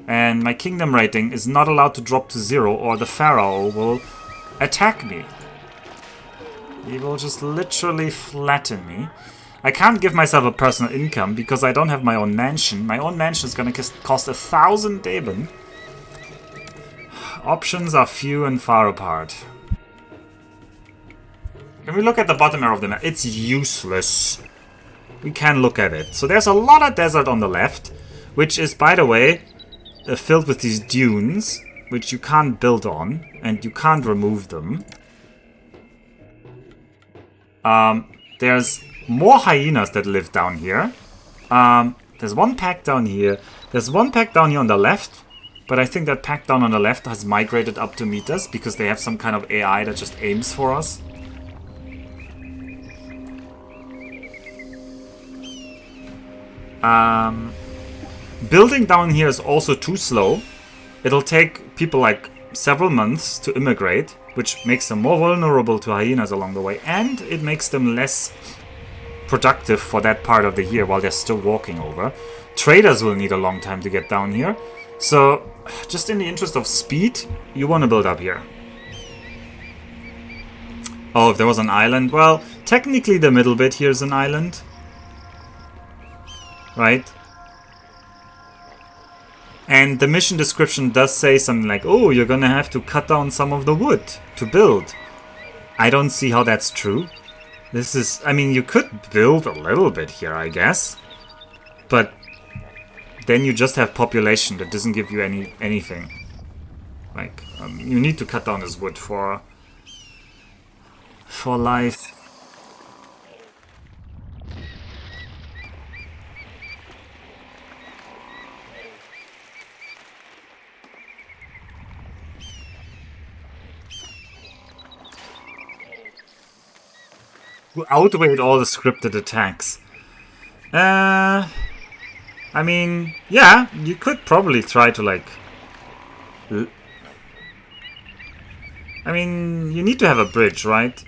And my kingdom rating is not allowed to drop to 0 or the Pharaoh will attack me. He will just literally flatten me. I can't give myself a personal income because I don't have my own mansion. My own mansion is gonna cost 1,000 Deben. Options are few and far apart. Can we look at the bottom area of the map? It's useless. We can look at it. So there's a lot of desert on the left, which is, by the way, filled with these dunes. which you can't build on, and you can't remove them. There's more hyenas that live down here. There's one pack down here. There's one pack down here on the left, but I think that pack down on the left has migrated up to meet us because they have some kind of AI that just aims for us. Building down here is also too slow. It'll take people like several months to immigrate, which makes them more vulnerable to hyenas along the way, and it makes them less productive for that part of the year while they're still walking over. Traders will need a long time to get down here, so just in the interest of speed, you want to build up here. Oh, if there was an island, well, technically the middle bit here is an island, right? And the mission description does say something like, oh, you're gonna have to cut down some of the wood to build. I don't see how that's true. This is, I mean, you could build a little bit here, I guess. But then you just have population that doesn't give you anything. Like, you need to cut down this wood for life. Who outweighed all the scripted attacks. I mean, yeah, you could probably try to like... I mean, you need to have a bridge, right?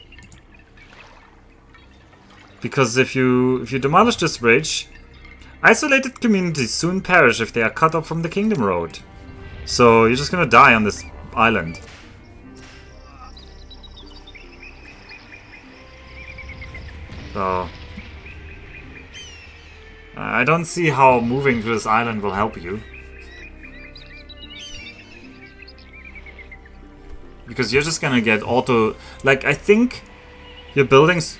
Because if you demolish this bridge, isolated communities soon perish if they are cut off from the Kingdom Road. So you're just gonna die on this island. So I don't see how moving to this island will help you. Because you're just gonna get auto... Like, I think your buildings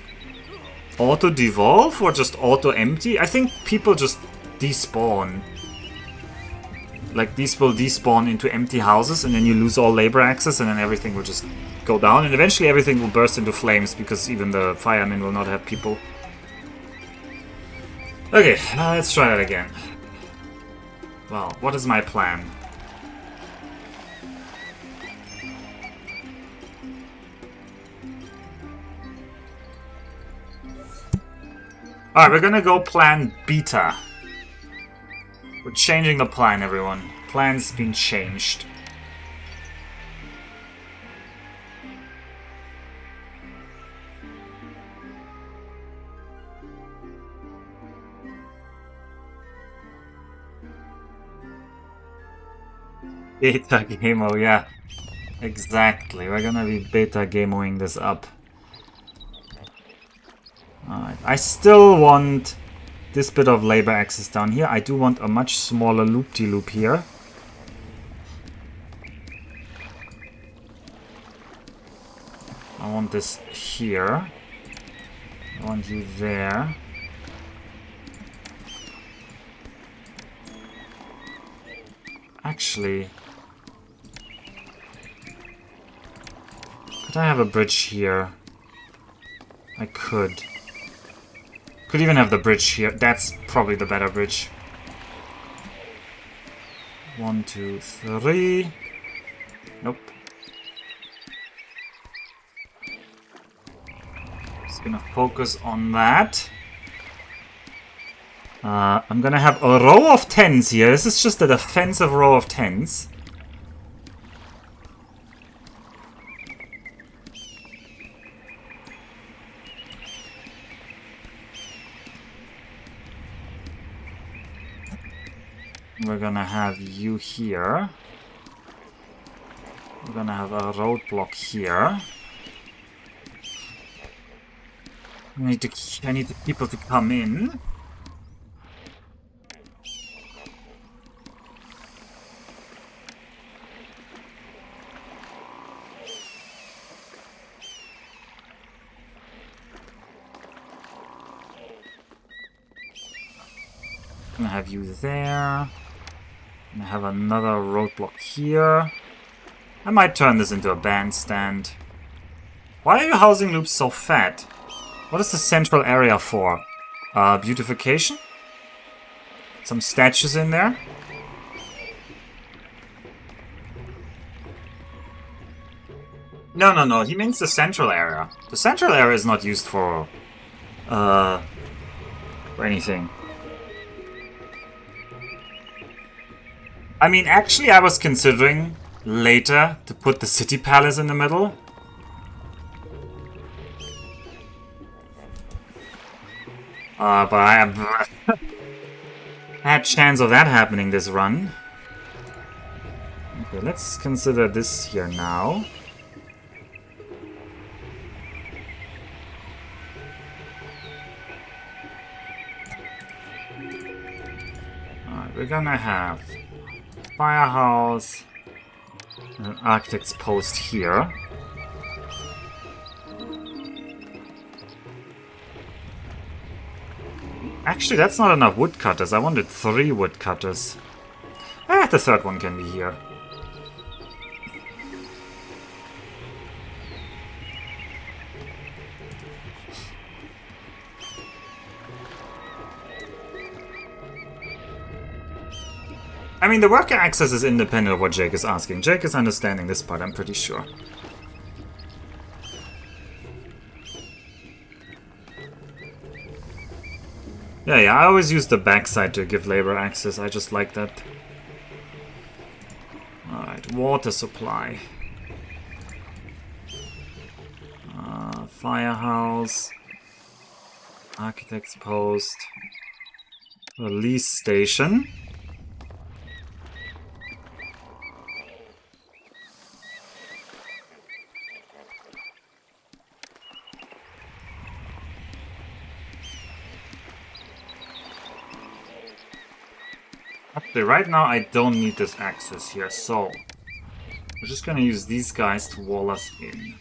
auto-devolve or just auto-empty. I think people just despawn. Like, these will despawn into empty houses and then you lose all labor access and then everything will just go down. And eventually everything will burst into flames because even the firemen will not have people. Okay, let's try that again. Well, what is my plan? Alright, we're gonna go plan beta. We're changing the plan, everyone. Plan's been changed. Beta Gamo, yeah. Exactly. We're gonna be beta Gamoing this up. Alright. I still want this bit of labor access down here. I do want a much smaller loop-de-loop here. I want this here. I want you there. Actually, could I have a bridge here? I could. Could even have the bridge here. That's probably the better bridge. 1, 2, 3. Nope. Just gonna focus on that. I'm gonna have a row of 10s here. This is just a defensive row of 10s. We're gonna have you here. We're gonna have a roadblock here. I need the people to come in. I'm gonna have you there. I'm gonna have another roadblock here. I might turn this into a bandstand. Why are your housing loops so fat? What is the central area for? Beautification? Some statues in there? No, he means the central area. The central area is not used for anything. I mean, actually, I was considering later to put the city palace in the middle. But I have had chance of that happening this run. Okay, let's consider this here now. Alright, we're gonna have firehouse and an architect's post here. Actually, that's not enough woodcutters. I wanted 3 woodcutters. The third one can be here. I mean, the worker access is independent of what Jake is asking. Jake is understanding this part, I'm pretty sure. Yeah, I always use the backside to give labor access. I just like that. Alright, water supply. Firehouse. Architect's post. Police station. Okay, right now I don't need this access here, so we're just gonna use these guys to wall us in.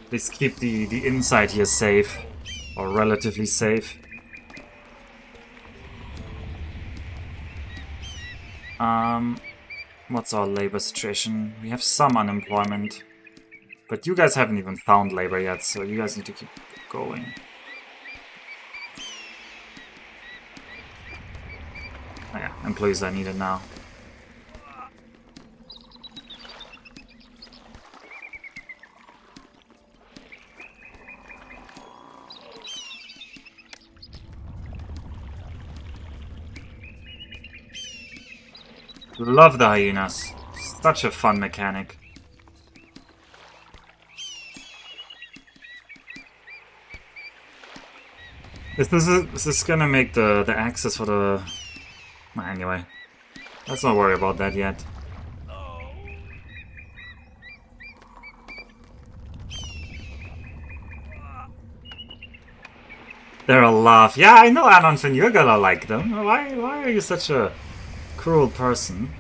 Please keep the inside here safe, or relatively safe. What's our labor situation? We have some unemployment. But you guys haven't even found labor yet, so you guys need to keep going. Oh yeah, employees are needed now. Love the hyenas. Such a fun mechanic. Is this gonna make the access for the... Anyway, let's not worry about that yet. They're a laugh. Yeah, I know, Anonfin, you're gonna like them. Why are you such a cruel person?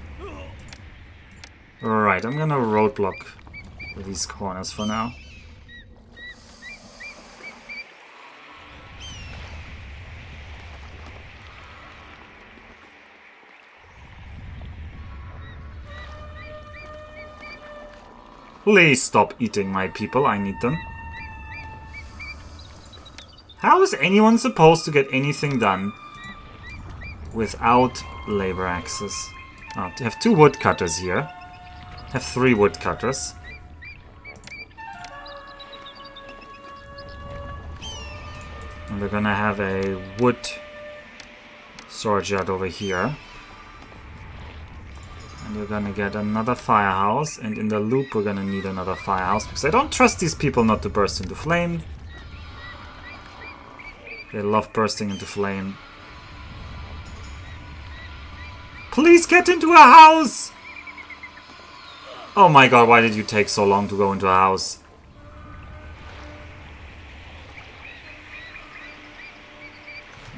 Right, I'm gonna roadblock these corners for now. Please stop eating my people, I need them. How is anyone supposed to get anything done without labor access? Oh, to have 2 woodcutters here. Have 3 woodcutters. And we're gonna have a wood storage yard over here. And we're gonna get another firehouse, and in the loop we're gonna need another firehouse, because I don't trust these people not to burst into flame. They love bursting into flame. Please get into a house! Oh my god, why did you take so long to go into a house?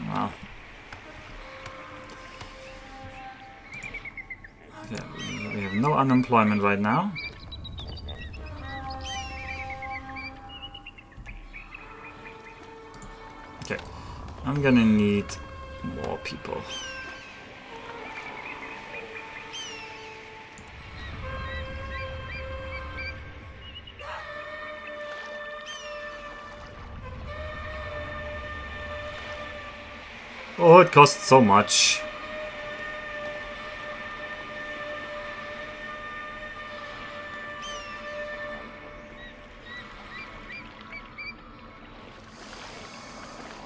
Wow. Okay, we have no unemployment right now. I'm gonna need more people. Oh, it costs so much.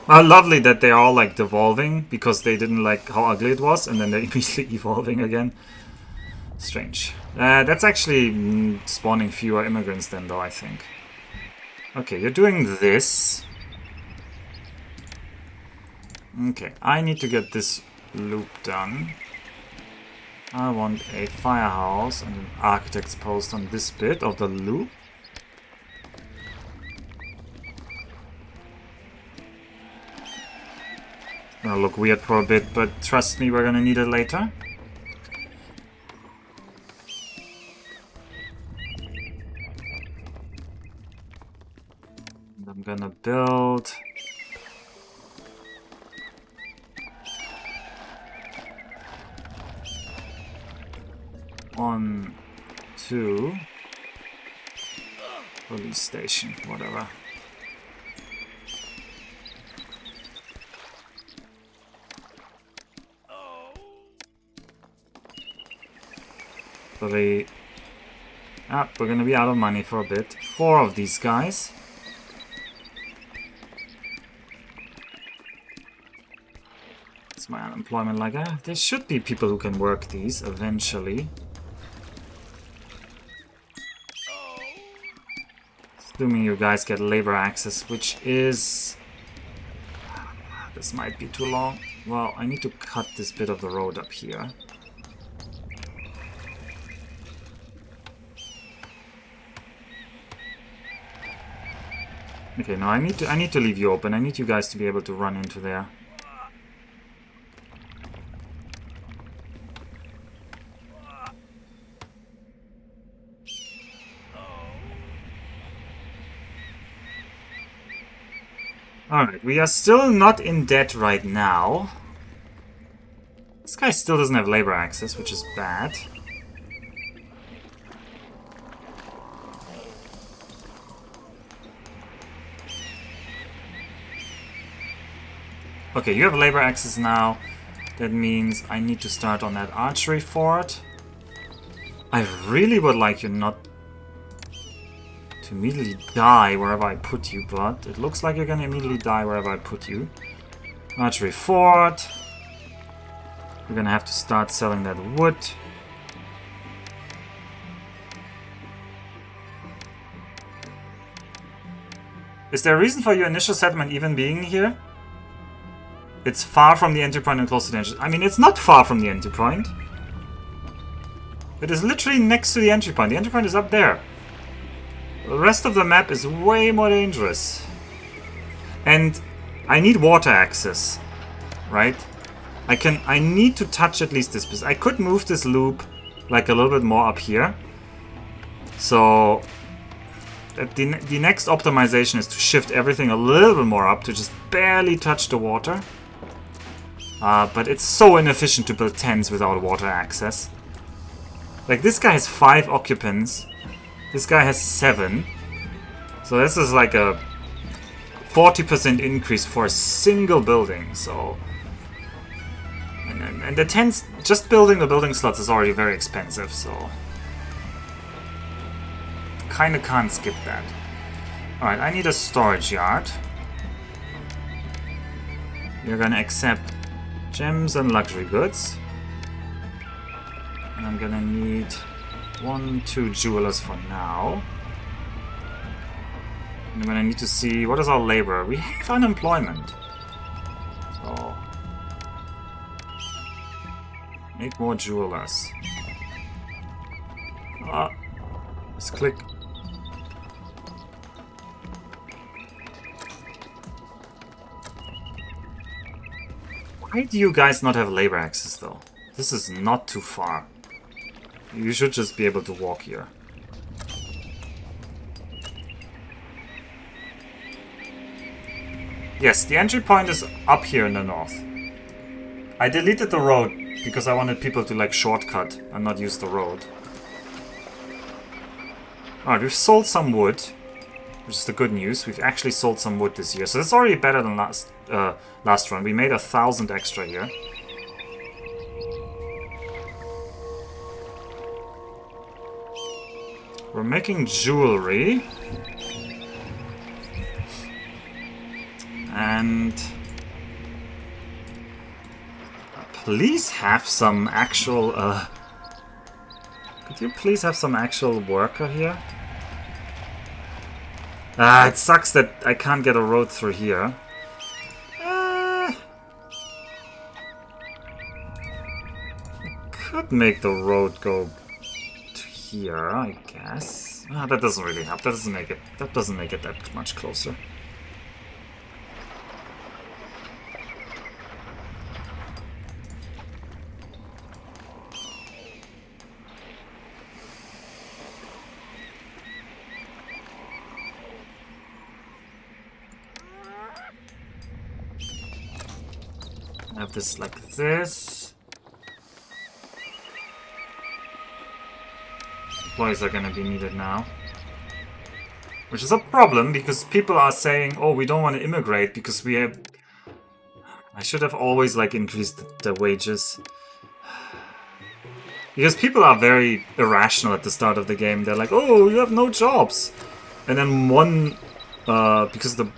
Lovely that they're all like devolving because they didn't like how ugly it was, and then they're immediately evolving again. Strange. That's actually spawning fewer immigrants then, though, I think. Okay, you're doing this. Okay, I need to get this loop done. I want a firehouse and an architect's post on this bit of the loop. Gonna look weird for a bit, but trust me, we're gonna need it later. And I'm gonna build... One, two... Police station, whatever. So they... we're gonna be out of money for a bit. 4 of these guys. That's my unemployment like, there should be people who can work these eventually. Assuming you guys get labor access, which is... This might be too long. Well, I need to cut this bit of the road up here. Okay, no, I need to leave you open. I need you guys to be able to run into there. Alright, we are still not in debt right now. This guy still doesn't have labor access, which is bad. Okay, you have labor access now. That means I need to start on that archery fort. I really would like you not to immediately die wherever I put you, but it looks like you're gonna immediately die wherever I put you. Archery fort. We're gonna have to start selling that wood. Is there a reason for your initial settlement even being here? It's far from the entry point and close to the entry. I mean, it's not far from the entry point. It is literally next to the entry point. The entry point is up there. The rest of the map is way more dangerous. And I need water access, right? I need to touch at least this piece. I could move this loop like a little bit more up here. So the next optimization is to shift everything a little bit more up to just barely touch the water. But it's so inefficient to build tents without water access. Like, this guy has 5 occupants. This guy has 7. So this is like a 40% increase for a single building. So, and the tents, just building the building slots is already very expensive. So, kind of can't skip that. All right, I need a storage yard. You're gonna accept gems and luxury goods. And I'm gonna need 1, 2 jewelers for now. And I'm gonna need to see what is our labor. We have unemployment. So make more jewelers. Let's click. Why do you guys not have labor access though? This is not too far. You should just be able to walk here. Yes, the entry point is up here in the north. I deleted the road because I wanted people to like shortcut and not use the road. Alright, we've sold some wood, which is the good news. We've actually sold some wood this year, so that's already better than last run. We made 1,000 extra here. We're making jewelry. And please have some actual could you please have some actual worker here? It sucks that I can't get a road through here. Could make the road go to here, I guess. That doesn't really help. That doesn't make it that much closer. I have this like this. Employees are gonna be needed now. Which is a problem because people are saying, oh, we don't want to immigrate because we have... I should have always like increased the wages. Because people are very irrational at the start of the game. They're like, oh, you have no jobs. And then one, because the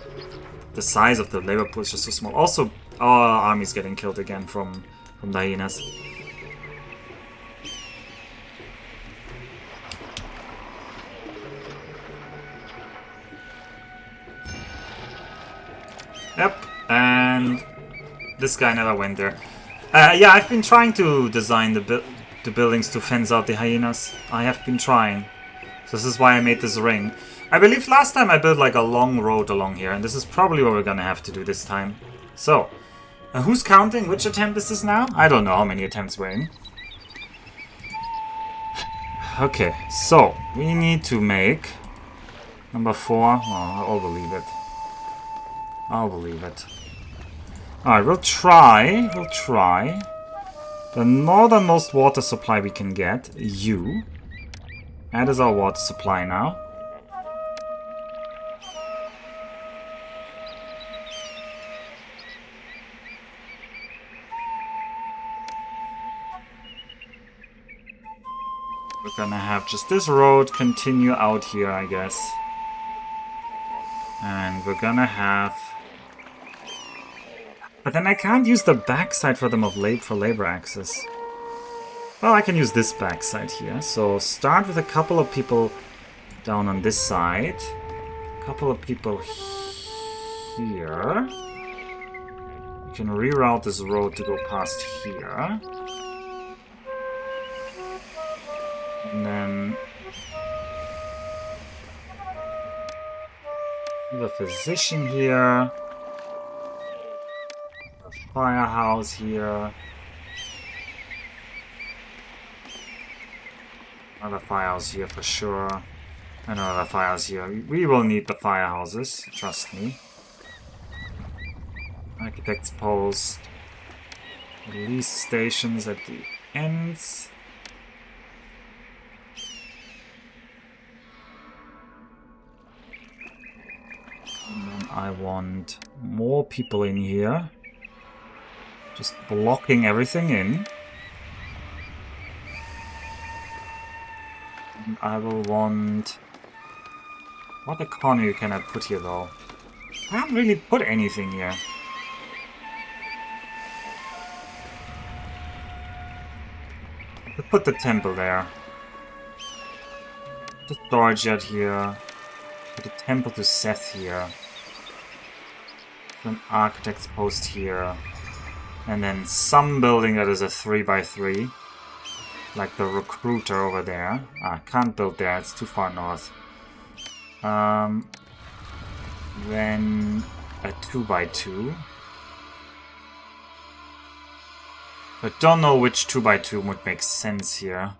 size of the labor pool is just so small. Also, our army's getting killed again from the hyenas. Yep, and this guy never went there. Yeah, I've been trying to design the buildings to fence out the hyenas. I have been trying. So this is why I made this ring. I believe last time I built like a long road along here, and this is probably what we're gonna have to do this time. So, who's counting? Which attempt is this now? I don't know how many attempts we're in. Okay, so we need to make number 4. Oh, I'll believe it. I'll believe it. Alright, we'll try. The northernmost water supply we can get, U. That is our water supply now. We're gonna have just this road continue out here, I guess. And we're gonna have... But then I can't use the backside for them for labor access. Well, I can use this backside here. So start with a couple of people down on this side. A couple of people here. You can reroute this road to go past here. And then... the physician here. Firehouse here. Another firehouse here for sure. Another firehouse here. We will need the firehouses, trust me. Architect's post. Police stations at the ends. And then I want more people in here. Just blocking everything in. And I will want... What economy can I put here though? I can't really put anything here. I could put the temple there. Put the storage yard here. Put the temple to Seth here. Put an architect's post here. And then some building that is a 3x3. Like the recruiter over there. Can't build there, it's too far north. Then a 2x2. But don't know which 2x2 would make sense here.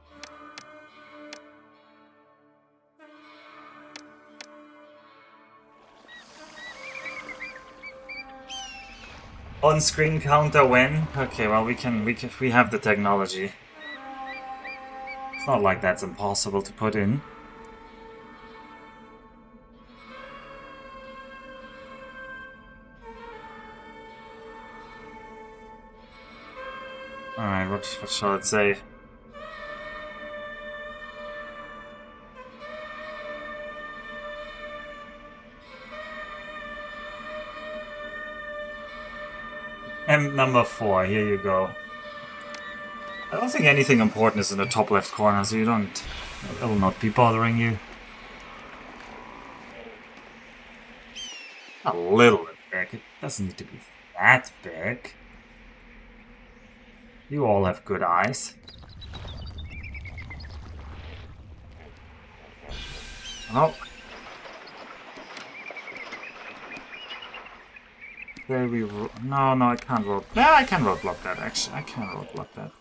On-screen counter when? Okay, well we have the technology. It's not like that's impossible to put in. Alright, what shall it say? And number 4, here you go. I don't think anything important is in the top left corner, so it will not be bothering you. A little bit big. It doesn't need to be that big. You all have good eyes. Oh. There we no, I can't road. Yeah, I can roadblock that actually. I can roadblock that.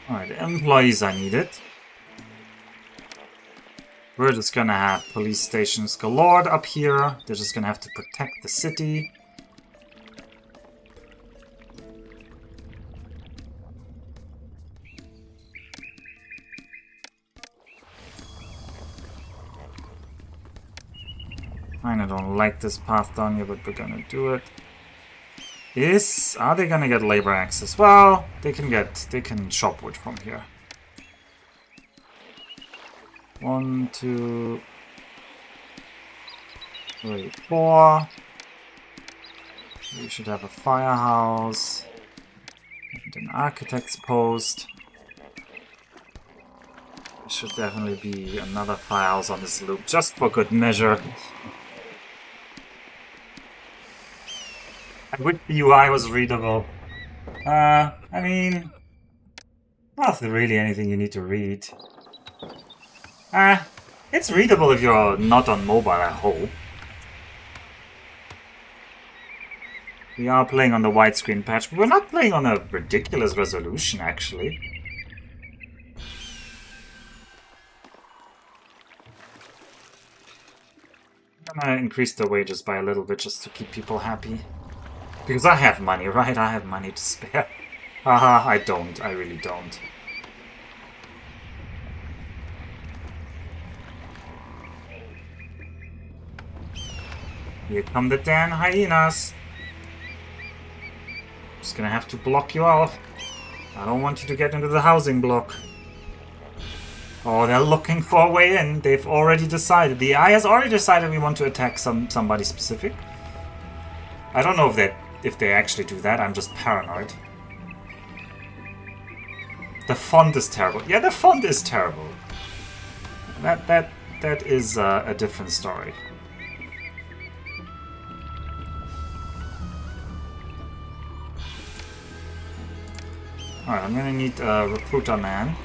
Alright, employees I needed. We're just gonna have police stations galore up here. They're just gonna have to protect the city. Kinda don't like this path down here, but we're gonna do it. Are they gonna get labor access? Well, they can shop wood from here. 1, 2, 3, 4. We should have a firehouse and an architect's post. There should definitely be another firehouse on this loop, just for good measure. I wish the UI was readable. I mean, not really anything you need to read. It's readable if you're not on mobile, I hope. We are playing on the widescreen patch, but we're not playing on a ridiculous resolution, actually. I'm gonna increase the wages by a little bit just to keep people happy. Because I have money, right? I have money to spare. Haha, I don't. I really don't. Here come the damn hyenas. Just gonna have to block you off. I don't want you to get into the housing block. Oh, they're looking for a way in. They've already decided. The AI has already decided we want to attack somebody specific. I don't know if they actually do that. I'm just paranoid. The font is terrible. Yeah, the font is terrible. That is a different story. Alright, I'm gonna need a recruiter man.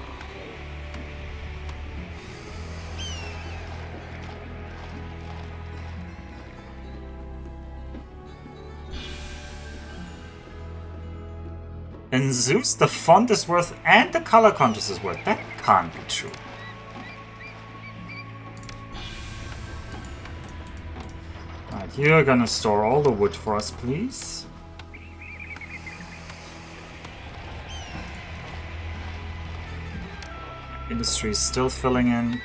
In Zeus, the font is worth and the color contrast is worth. That can't be true. Alright, you're gonna store all the wood for us, please. Industry is still filling in.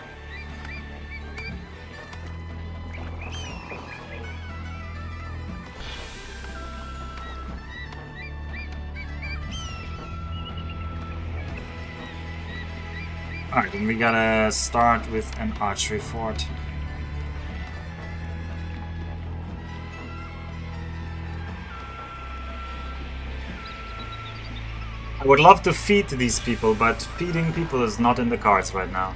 Alright, then we gotta start with an archery fort. I would love to feed these people, but feeding people is not in the cards right now.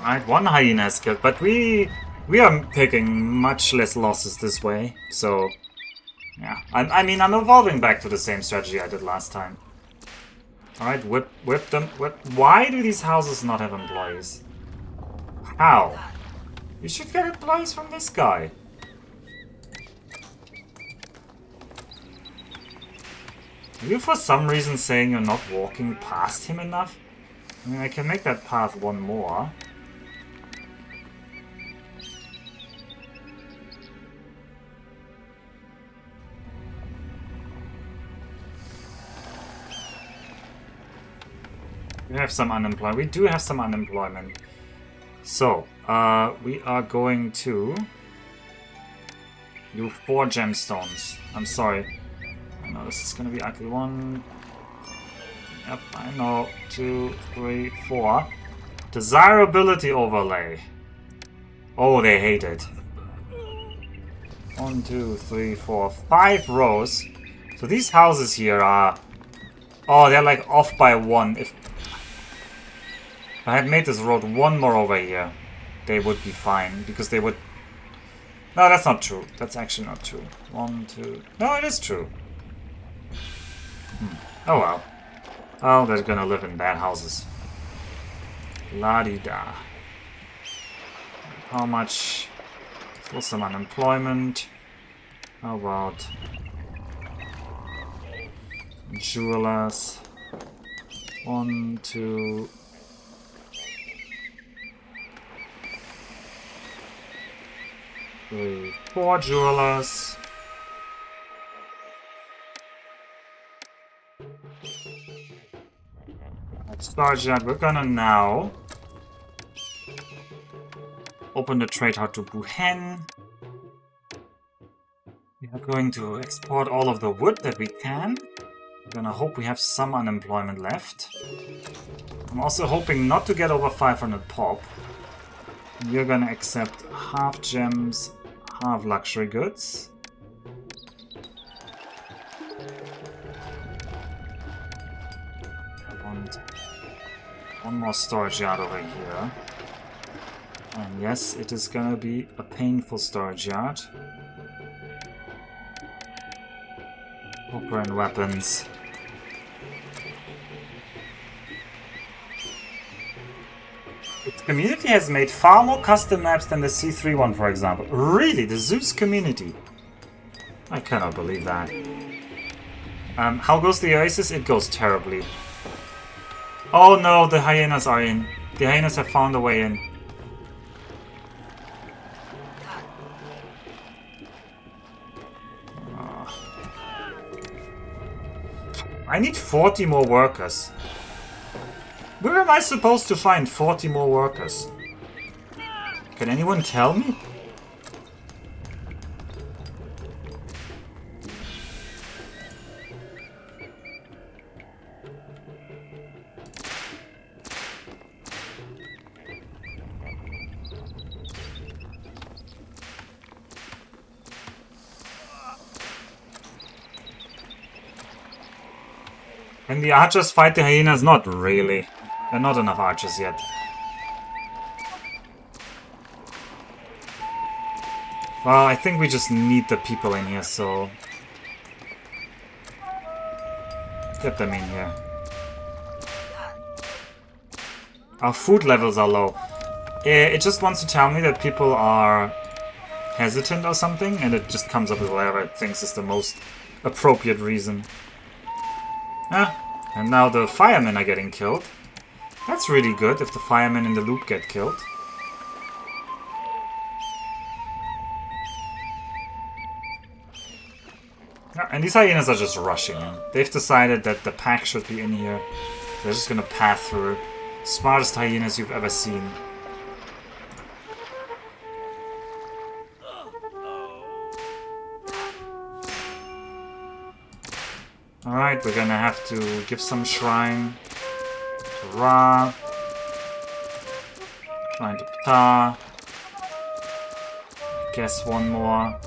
Alright, one hyena is killed, but we are taking much less losses this way, so Yeah, I mean, I'm evolving back to the same strategy I did last time. Alright, whip them. Why do these houses not have employees? How? You should get employees from this guy. Are you for some reason saying you're not walking past him enough? I mean, I can make that path one more. We have some unemployment. We do have some unemployment. So, we are going to do 4 gemstones. I'm sorry. I know this is gonna be ugly. 1. Yep, I know. 2, 3, 4. Desirability overlay. Oh, they hate it. 1, 2, 3, 4, 5 rows. So these houses here are... Oh, they're like off by 1. If I had made this road 1 more over here, they would be fine, because they would... No, that's not true. That's actually not true. 1, 2... No, it is true. Oh well. Oh, they're gonna live in bad houses. La-di-da. How much? For some unemployment. How about... jewelers? 1, 2... 3, 4 jewelers. Storage yard. We're gonna now open the trade hall to Buhen. We are going to export all of the wood that we can. We're gonna hope we have some unemployment left. I'm also hoping not to get over 500 pop. We're gonna accept half gems, half luxury goods. I want one more storage yard over here. And yes, it is gonna be a painful storage yard. Copper and weapons. Its community has made far more custom maps than the C3 one, for example. Really? The Zeus community? I cannot believe that. How goes the Oasis? It goes terribly. Oh no, the hyenas are in. The hyenas have found a way in. I need 40 more workers. Where am I supposed to find 40 more workers? Can anyone tell me? Can the archers fight the hyenas? Not really. There are not enough archers yet. Well, I think we just need the people in here, so... get them in here. Our food levels are low. It just wants to tell me that people are hesitant or something, and it just comes up with whatever it thinks is the most appropriate reason. Ah, and now the firemen are getting killed. That's really good if the firemen in the loop get killed. Yeah, and these hyenas are just rushing in. They've decided that the pack should be in here. They're just gonna path through. Smartest hyenas you've ever seen. Alright, we're gonna have to give some shrine to Ra. Shrine to Ptah. I guess one more.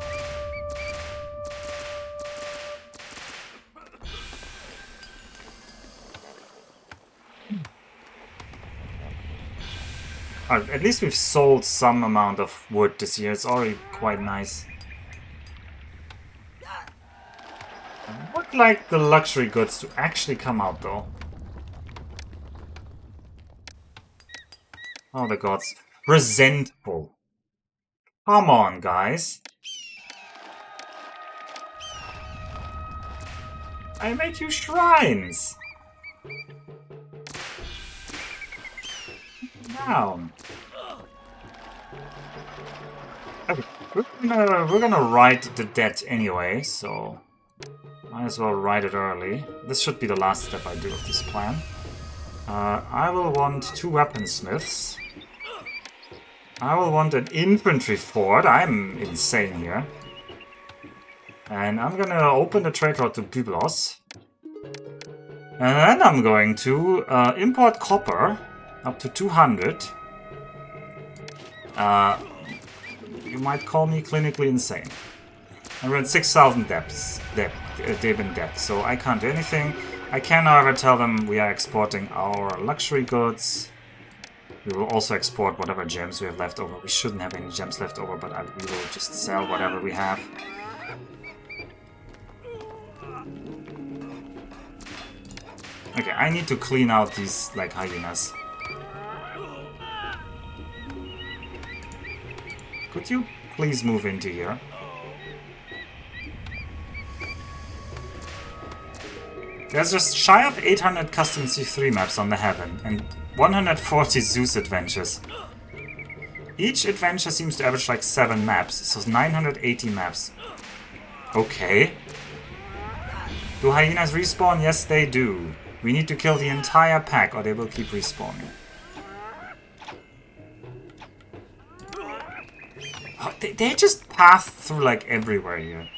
At least we've sold some amount of wood this year. It's already quite nice. like the luxury goods to actually come out, though. Oh, the gods. Resentful. Come on, guys. I made you shrines. Down. Okay, we're gonna ride the debt anyway, so might as well ride it early. This should be the last step I do of this plan. I will want 2 weaponsmiths. I will want an infantry fort. I'm insane here. And I'm gonna open the trade route to Byblos. And then I'm going to import copper up to 200. You might call me clinically insane. I run 6,000 deb in debt, so I can't do anything. I can, however, tell them we are exporting our luxury goods. We will also export whatever gems we have left over. We shouldn't have any gems left over, but we will just sell whatever we have. Okay, I need to clean out these, like, hyenas. Could you please move into here? There's just shy of 800 custom C3 maps on the Heaven, and 140 Zeus adventures. Each adventure seems to average like 7 maps, so 980 maps. Okay. Do hyenas respawn? Yes, they do. We need to kill the entire pack, or they will keep respawning. Oh, they just path through like everywhere here.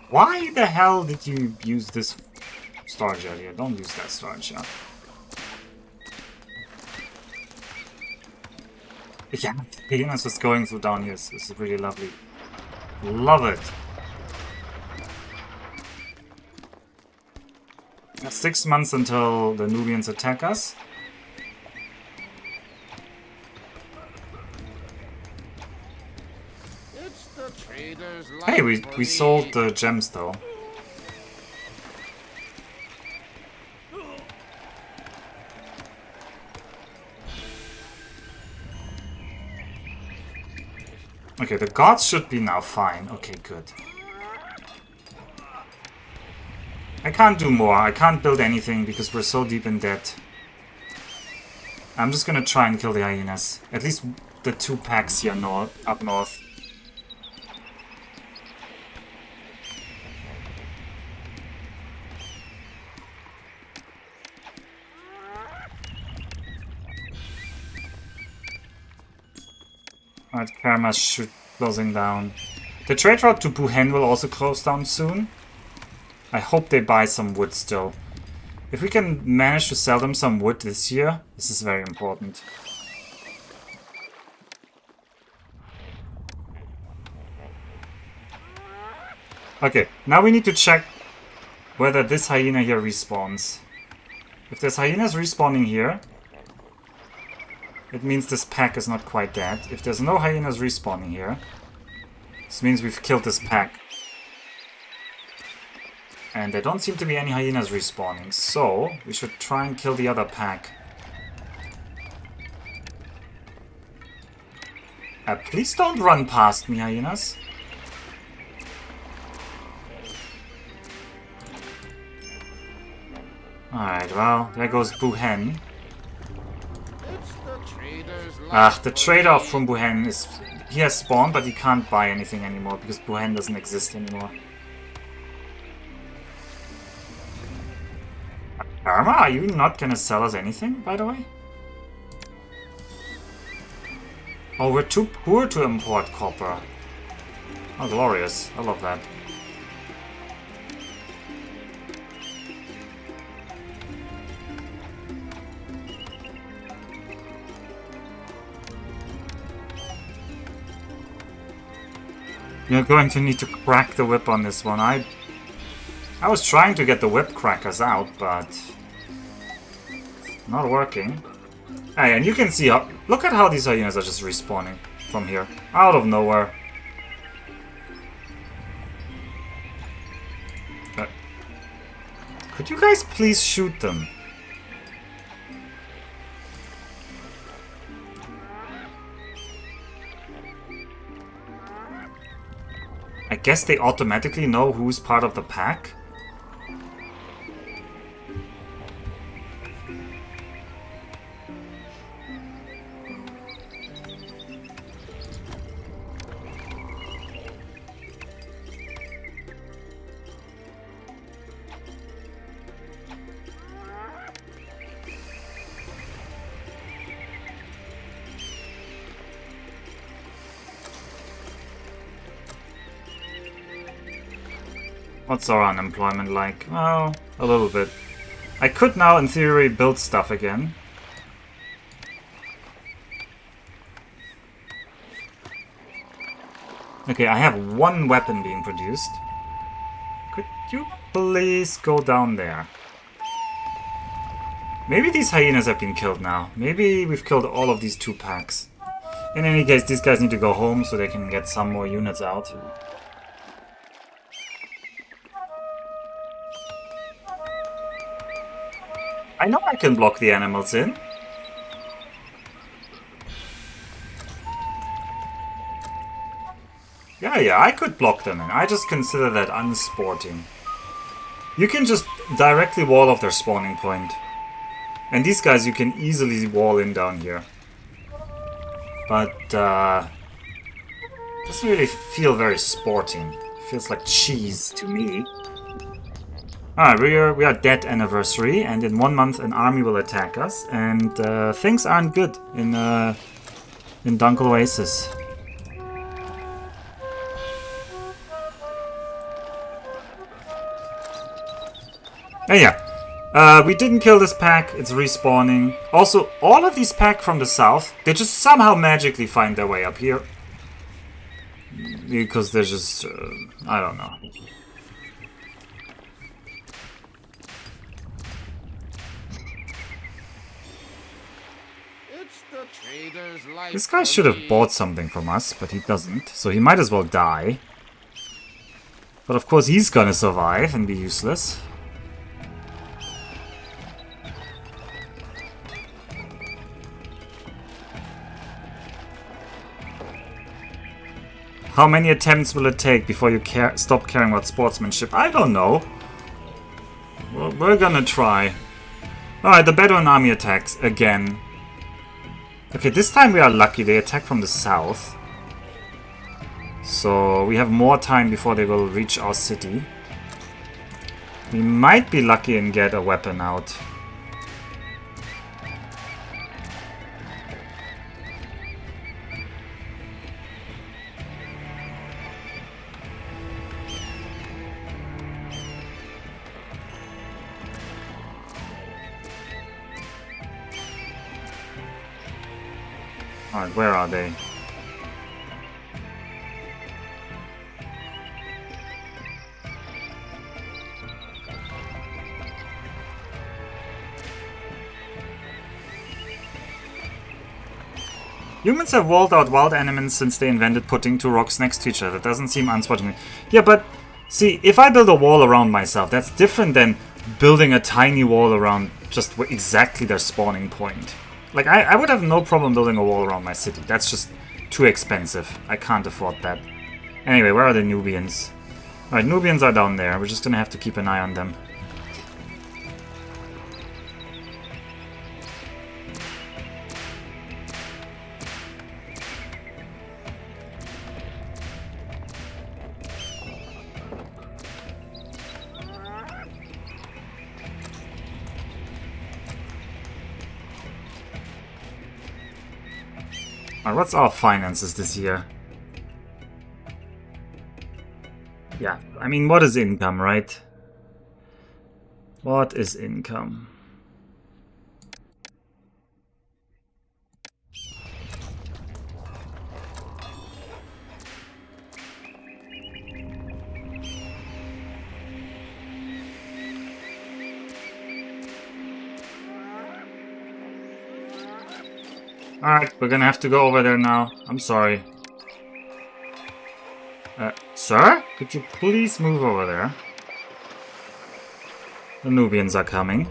Why the hell did you use this storage area? Don't use that storage area. Yeah, hyenas just going through down here. This is really lovely. Love it. 6 months until the Nubians attack us. It's the trader's Hey, life we sold the gems though. Okay, the gods should be now fine. Okay, good. I can't do more. I can't build anything because we're so deep in debt. I'm just gonna try and kill the hyenas. At least the 2 packs here up north. Alright, Karma's closing down. The trade route to Buhen will also close down soon. I hope they buy some wood still. If we can manage to sell them some wood this year, this is very important. Okay, now we need to check whether this hyena here respawns. If there's hyenas respawning here, it means this pack is not quite dead. If there's no hyenas respawning here, this means we've killed this pack. And there don't seem to be any hyenas respawning, so we should try and kill the other pack. Please don't run past me, hyenas. Alright, well, there goes Buhen. The trader from Buhen is... He has spawned, but he can't buy anything anymore because Buhen doesn't exist anymore. Karma, are you not gonna sell us anything, by the way? Oh, we're too poor to import copper. Oh, glorious. I love that. You're going to need to crack the whip on this one. I was trying to get the whip crackers out, but Not working. Hey, and you can see how... Look at how these hyenas are just respawning from here. Out of nowhere. Could you guys please shoot them? I guess they automatically know who's part of the pack? What's our unemployment like? Well, a little bit. I could now, in theory, build stuff again. Okay, I have one weapon being produced. Could you please go down there? Maybe these hyenas have been killed now. Maybe we've killed all of these 2 packs. In any case, these guys need to go home so they can get some more units out. I know I can block the animals in. Yeah, I could block them in. I just consider that unsporting. You can just directly wall off their spawning point. And these guys you can easily wall in down here. But, doesn't really feel very sporting. Feels like cheese to me. Alright, we are dead anniversary, and in 1 month an army will attack us, and things aren't good in Dunqul Oasis. And yeah, we didn't kill this pack, it's respawning. Also, all of these pack from the south, they just somehow magically find their way up here. Because they're just, I don't know. This guy should have bought something from us, but he doesn't, so he might as well die. But of course he's gonna survive and be useless. How many attempts will it take before you stop caring about sportsmanship? I don't know. Well, we're gonna try. Alright, the Bedouin army attacks again. Okay, this time we are lucky. They attack from the south. So we have more time before they will reach our city. We might be lucky and get a weapon out. Alright, where are they? Humans have walled out wild animals since they invented putting 2 rocks next to each other. That doesn't seem unsporting. Yeah, but see, if I build a wall around myself, that's different than building a tiny wall around just exactly their spawning point. Like, I would have no problem building a wall around my city. That's just too expensive. I can't afford that. Anyway, where are the Nubians? Alright, Nubians are down there. We're just gonna have to keep an eye on them. Alright, what's our finances this year? Yeah, I mean, what is income, right? What is income? Alright, we're gonna have to go over there now. I'm sorry. Sir? Could you please move over there? The Nubians are coming.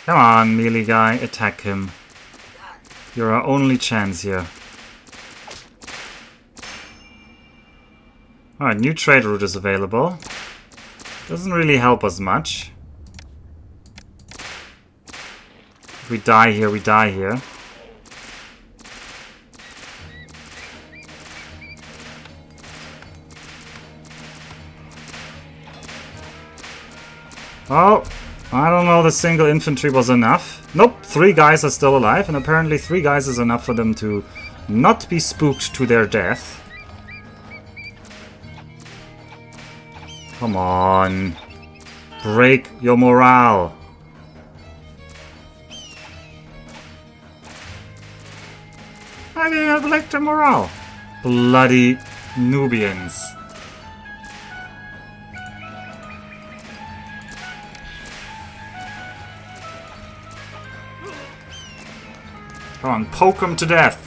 Come on, melee guy, attack him. You're our only chance here. Alright, new trade route is available. Doesn't really help us much. If we die here, we die here. Oh, I don't know, the single infantry was enough. Nope, 3 guys are still alive, and apparently 3 guys is enough for them to not be spooked to their death. Come on. Break your morale. I didn't neglect the morale. Bloody Nubians. Come on, poke them to death.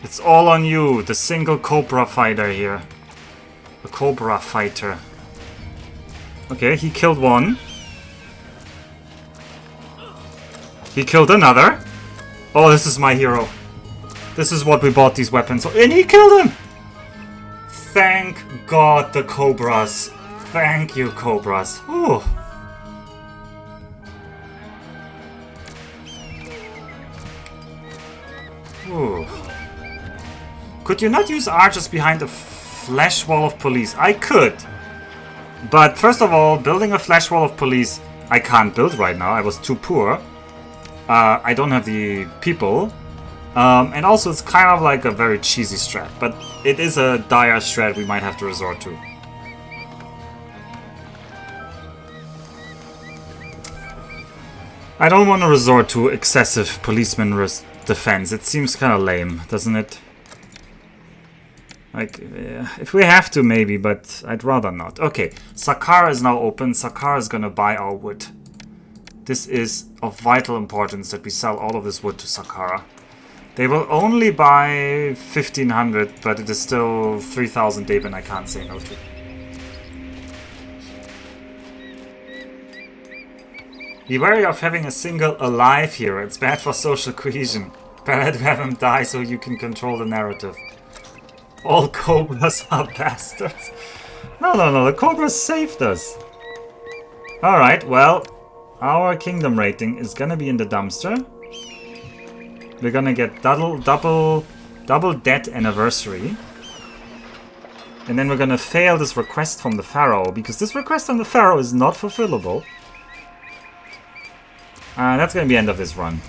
It's all on you, the single Cobra fighter here. The Cobra fighter. Okay, he killed one. He killed another. Oh, this is my hero. This is what we bought these weapons for. And he killed him! Thank God, the Cobras. Thank you, Cobras. Ooh. Ooh. Could you not use archers behind a flash wall of police? I could. But first of all, building a flash wall of police, I can't build right now. I was too poor. I don't have the people. And also it's kind of like a very cheesy strat. But it is a dire strat we might have to resort to. I don't want to resort to excessive policeman defense. It seems kind of lame, doesn't it? Like, if we have to, maybe, but I'd rather not. Okay, Saqqara is now open. Saqqara is gonna buy our wood. This is of vital importance that we sell all of this wood to Saqqara. They will only buy 1,500, but it is still 3,000 Deben I can't say no to. Be wary of having a single alive here. It's bad for social cohesion. Better to have him die so you can control the narrative. All Cobras are bastards. No, the Cobras saved us. Alright, well, our kingdom rating is gonna be in the dumpster. We're gonna get double debt anniversary. And then we're gonna fail this request from the Pharaoh, because this request from the Pharaoh is not fulfillable. That's gonna be the end of this run.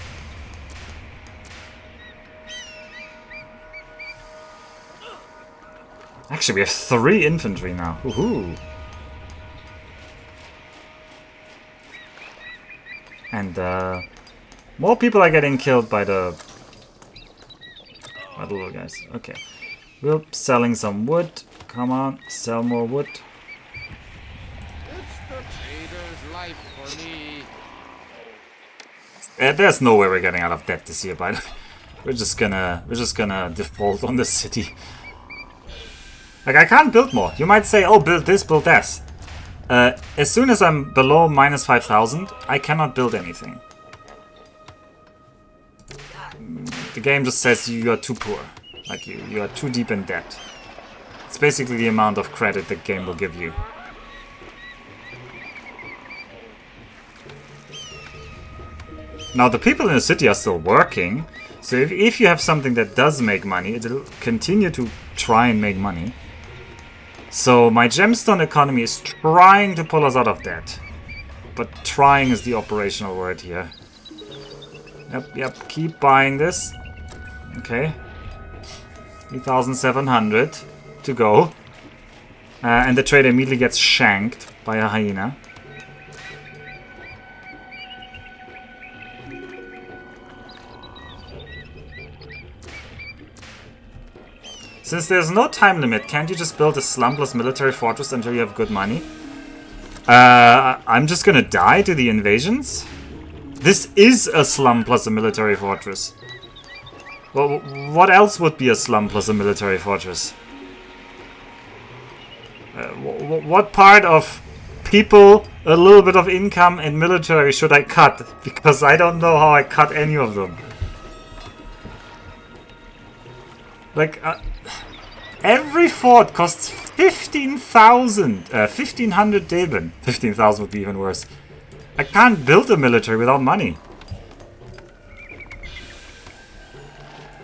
Actually, we have 3 infantry now. Woohoo! And more people are getting killed by the little guys. Okay, we're selling some wood. Come on, sell more wood. It's the trader's life for me. There's no way we're getting out of debt this year, by the way. We're just gonna default on the city. Like, I can't build more. You might say, oh, build this, build that. As soon as I'm below minus 5,000, I cannot build anything. The game just says you are too poor. Like, you are too deep in debt. It's basically the amount of credit the game will give you. Now the people in the city are still working, so if you have something that does make money, it'll continue to try and make money. So my gemstone economy is trying to pull us out of debt. But trying is the operational word here. Yep, keep buying this. Okay. 3,700 to go. And the trader immediately gets shanked by a hyena. Since there's no time limit, can't you just build a slumpless military fortress until you have good money? I'm just gonna die to the invasions? This is a slum plus a military fortress. Well, what else would be a slum plus a military fortress? What part of people, a little bit of income, and military should I cut? Because I don't know how I cut any of them. Like, every fort costs 1500 Deben. 15,000 would be even worse. I can't build a military without money.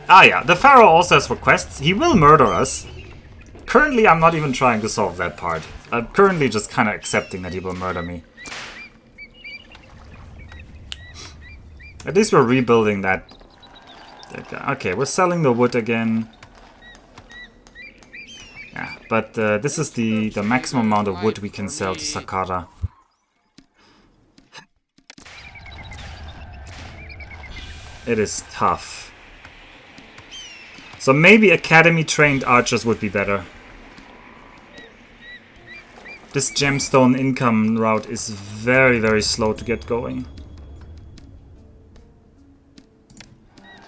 Ah yeah, the Pharaoh also has requests. He will murder us. Currently, I'm not even trying to solve that part. I'm currently just kind of accepting that he will murder me. At least we're rebuilding that. Okay, we're selling the wood again. Yeah, but this is the maximum amount of wood we can sell to Saqqara. It is tough. So maybe academy-trained archers would be better. This gemstone income route is very, very slow to get going.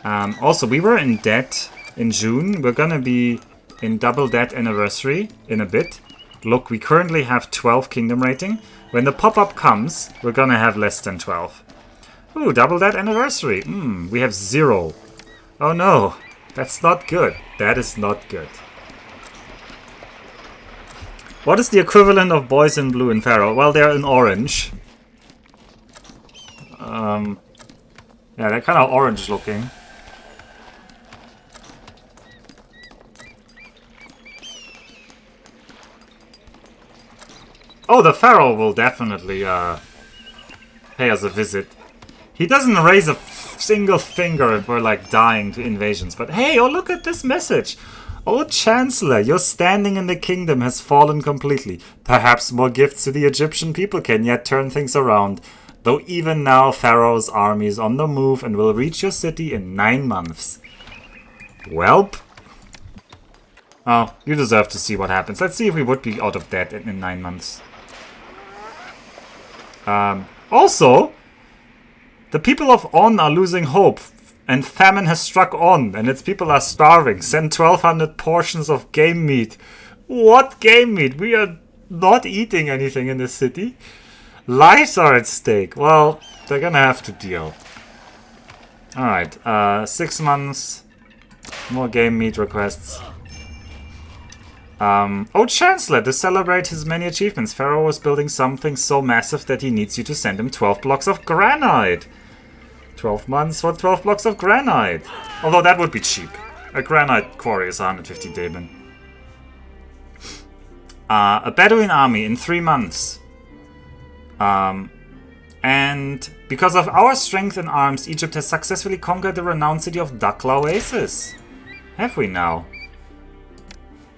Also, we were in debt in June. We're gonna be in double debt anniversary in a bit. Look, we currently have 12 kingdom rating. When the pop-up comes, we're gonna have less than 12. Ooh, double debt anniversary. We have 0. Oh no, that's not good. That is not good. What is the equivalent of boys in blue in Pharaoh? Well, they're in orange. Yeah, they're kind of orange looking. Oh, the Pharaoh will definitely pay us a visit. He doesn't raise a single finger if we're like dying to invasions. But hey, oh look at this message. Oh Chancellor, your standing in the kingdom has fallen completely. Perhaps more gifts to the Egyptian people can yet turn things around. Though even now Pharaoh's army is on the move and will reach your city in 9 months. Welp. Oh, you deserve to see what happens. Let's see if we would be out of debt in 9 months. Also, the people of On are losing hope, and famine has struck On, and its people are starving. Send 1,200 portions of game meat. What game meat? We are not eating anything in this city. Lives are at stake. Well, they're gonna have to deal. Alright, 6 months. More game meat requests. Oh, Chancellor, to celebrate his many achievements, Pharaoh was building something so massive that he needs you to send him 12 blocks of granite. 12 months for 12 blocks of granite. Although that would be cheap. A granite quarry is 150 Deben. A Bedouin army in 3 months. And because of our strength in arms, Egypt has successfully conquered the renowned city of Dunqul Oasis. Have we now?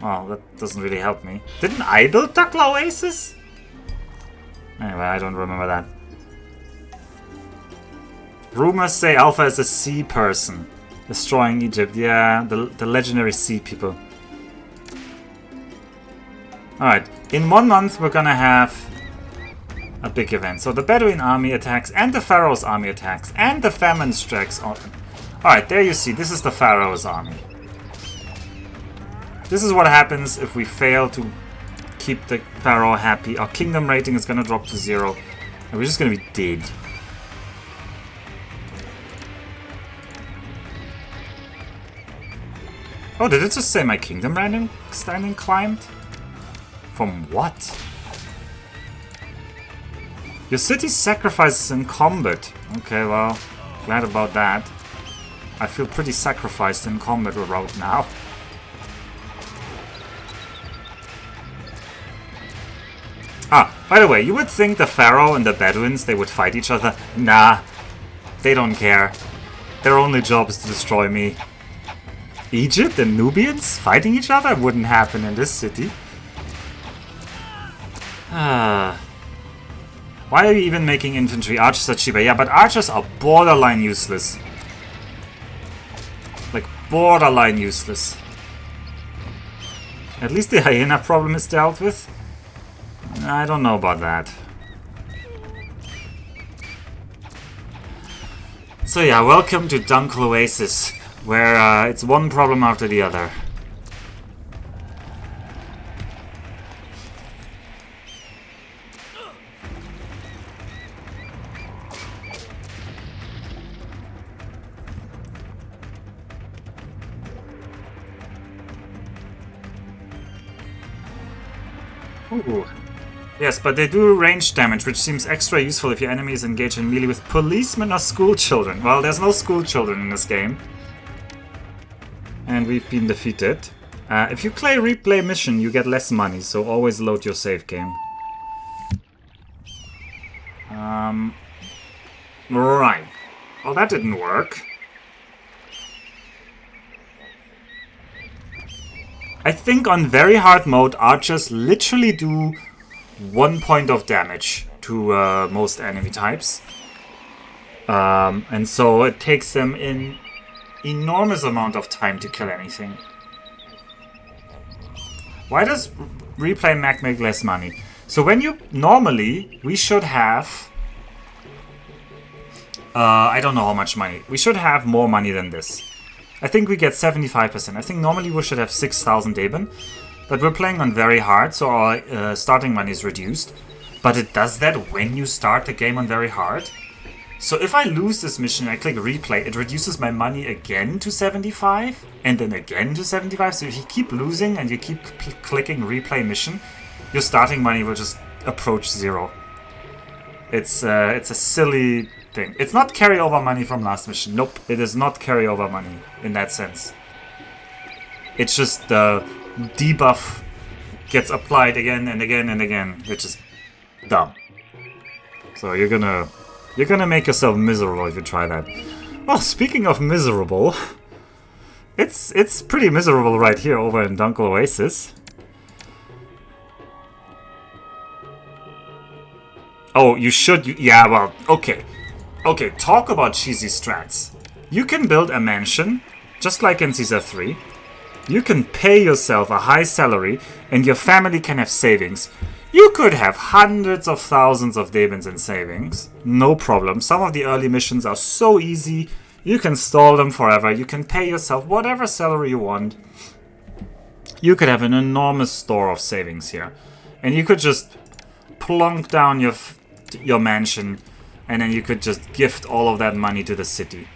Well, that doesn't really help me. Didn't I build Dunqul Oasis? Anyway, I don't remember that. Rumors say Alpha is a sea person. Destroying Egypt. Yeah, the legendary sea people. Alright, in 1 month we're gonna have a big event. So the Bedouin army attacks, and the Pharaoh's army attacks, and the famine strikes on. Alright, there you see, this is the Pharaoh's army. This is what happens if we fail to keep the Pharaoh happy. Our kingdom rating is gonna drop to 0. And we're just gonna be dead. Oh, did it just say my kingdom standing climbed? From what? Your city sacrifices in combat. Okay, well, Glad about that. I feel pretty sacrificed in combat route now. Ah, by the way, you would think the Pharaoh and the Bedouins, they would fight each other. Nah, they don't care. Their only job is to destroy me. Egypt and Nubians fighting each other? Wouldn't happen in this city. Ah. Why are you even making infantry? Archers are cheaper. Yeah, but archers are borderline useless. Like, borderline useless. At least the hyena problem is dealt with. I don't know about that. So yeah, welcome to Dunqul Oasis, where it's one problem after the other. Ooh. Yes, but they do range damage, which seems extra useful if your enemy is engaged in melee with policemen or school children. Well, there's no school children in this game. And we've been defeated. If you play replay mission, you get less money, so always load your save game. Right. Well, that didn't work. I think on very hard mode, archers literally do 1 point of damage to most enemy types. And so it takes them an enormous amount of time to kill anything. Why does replay mech make less money? So when you... Normally, we should have... I don't know how much money. We should have more money than this. I think we get 75%. I think normally we should have 6,000 Deben. But we're playing on very hard, so our starting money is reduced. But it does that when you start the game on very hard. So if I lose this mission and I click replay, it reduces my money again to 75. And then again to 75. So if you keep losing and you keep clicking replay mission, your starting money will just approach 0. It's a silly thing. It's not carryover money from last mission. Nope, it is not carryover money in that sense. It's just the debuff gets applied again and again and again, which is dumb. So you're gonna make yourself miserable if you try that. Well, speaking of miserable, it's pretty miserable right here over in Dunqul Oasis. Oh, you should... yeah, well, okay. Okay, talk about cheesy strats. You can build a mansion, just like in Caesar 3. You can pay yourself a high salary, and your family can have savings. You could have hundreds of thousands of Debens in savings. No problem. Some of the early missions are so easy. You can stall them forever. You can pay yourself whatever salary you want. You could have an enormous store of savings here. And you could just plonk down your mansion, and then you could just gift all of that money to the city.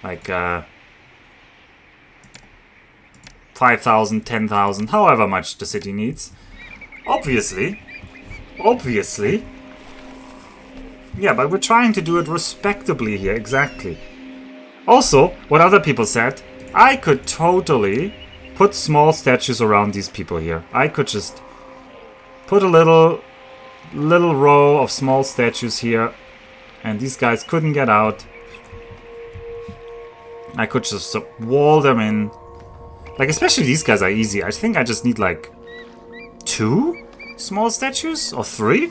Like, 5,000, 10,000, however much the city needs. Obviously. Yeah, but we're trying to do it respectably here, exactly. Also, what other people said, I could totally put small statues around these people here. I could just put a little row of small statues here, and these guys couldn't get out. I could just wall them in. Like, especially these guys are easy. I think I just need like 2 small statues or 3,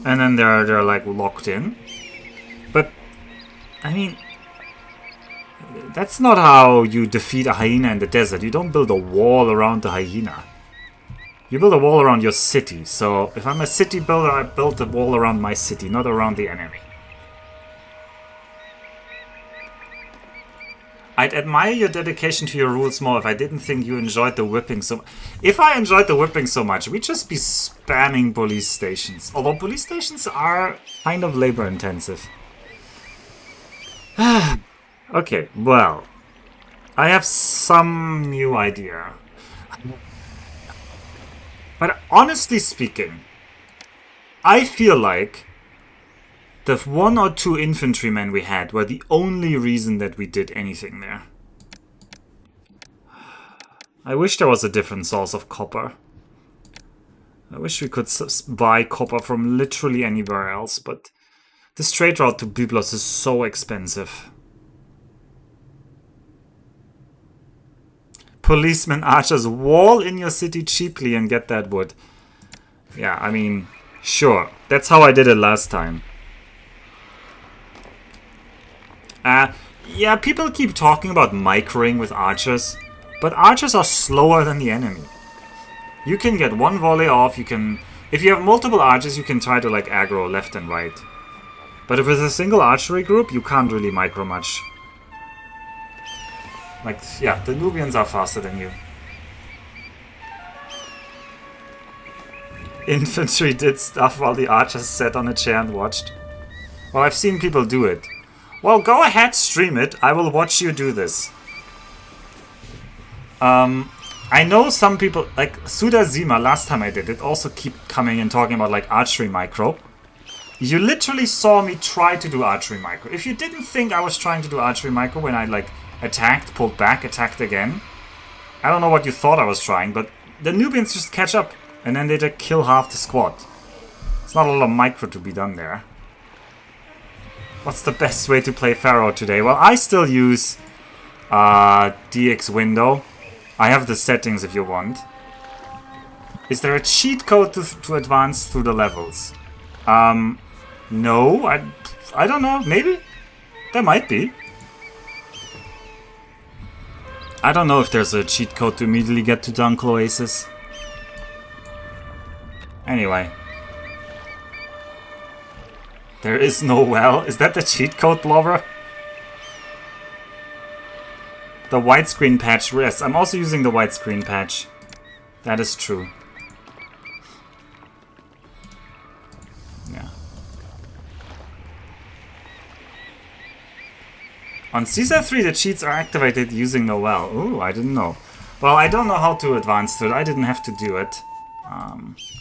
and then they're like locked in. But I mean, that's not how you defeat a hyena in the desert. You don't build a wall around the hyena. You build a wall around your city. So if I'm a city builder, I build a wall around my city, not around the enemy. I'd admire your dedication to your rules more if I didn't think you enjoyed the whipping so much. If I enjoyed the whipping so much, we'd just be spamming police stations. Although police stations are kind of labor intensive. Okay, well, I have some new idea. But honestly speaking, I feel like The 1 or 2 infantrymen we had were the only reason that we did anything there. I wish there was a different source of copper. I wish we could buy copper from literally anywhere else, but the straight route to Byblos is so expensive. Policemen, archers, wall in your city cheaply and get that wood. Yeah, I mean, sure. That's how I did it last time. Yeah, people keep talking about microing with archers, but archers are slower than the enemy. You can get one volley off, you can... If you have multiple archers, you can try to, like, aggro left and right. But if it's a single archery group, you can't really micro much. Like, yeah, the Nubians are faster than you. Infantry did stuff while the archers sat on a chair and watched. Well, I've seen people do it. Well, go ahead, stream it. I will watch you do this. I know some people, like Sudazima, last time I did it, also keep coming and talking about, like, archery micro. You literally saw me try to do archery micro. If you didn't think I was trying to do archery micro when I, like, attacked, pulled back, attacked again, I don't know what you thought I was trying, but the Nubians just catch up, and then they just kill half the squad. It's not a lot of micro to be done there. What's the best way to play Pharaoh today? Well, I still use DX window. I have the settings if you want. Is there a cheat code to advance through the levels? No, I don't know. Maybe? There might be. I don't know if there's a cheat code to immediately get to Dunqul Oasis. Anyway. There is no well. Is that the cheat code, Blobber? The widescreen patch. Yes, I'm also using the widescreen patch. That is true. Yeah. On Caesar 3, the cheats are activated using the well. Ooh, I didn't know. Well, I don't know how to advance to it. I didn't have to do it.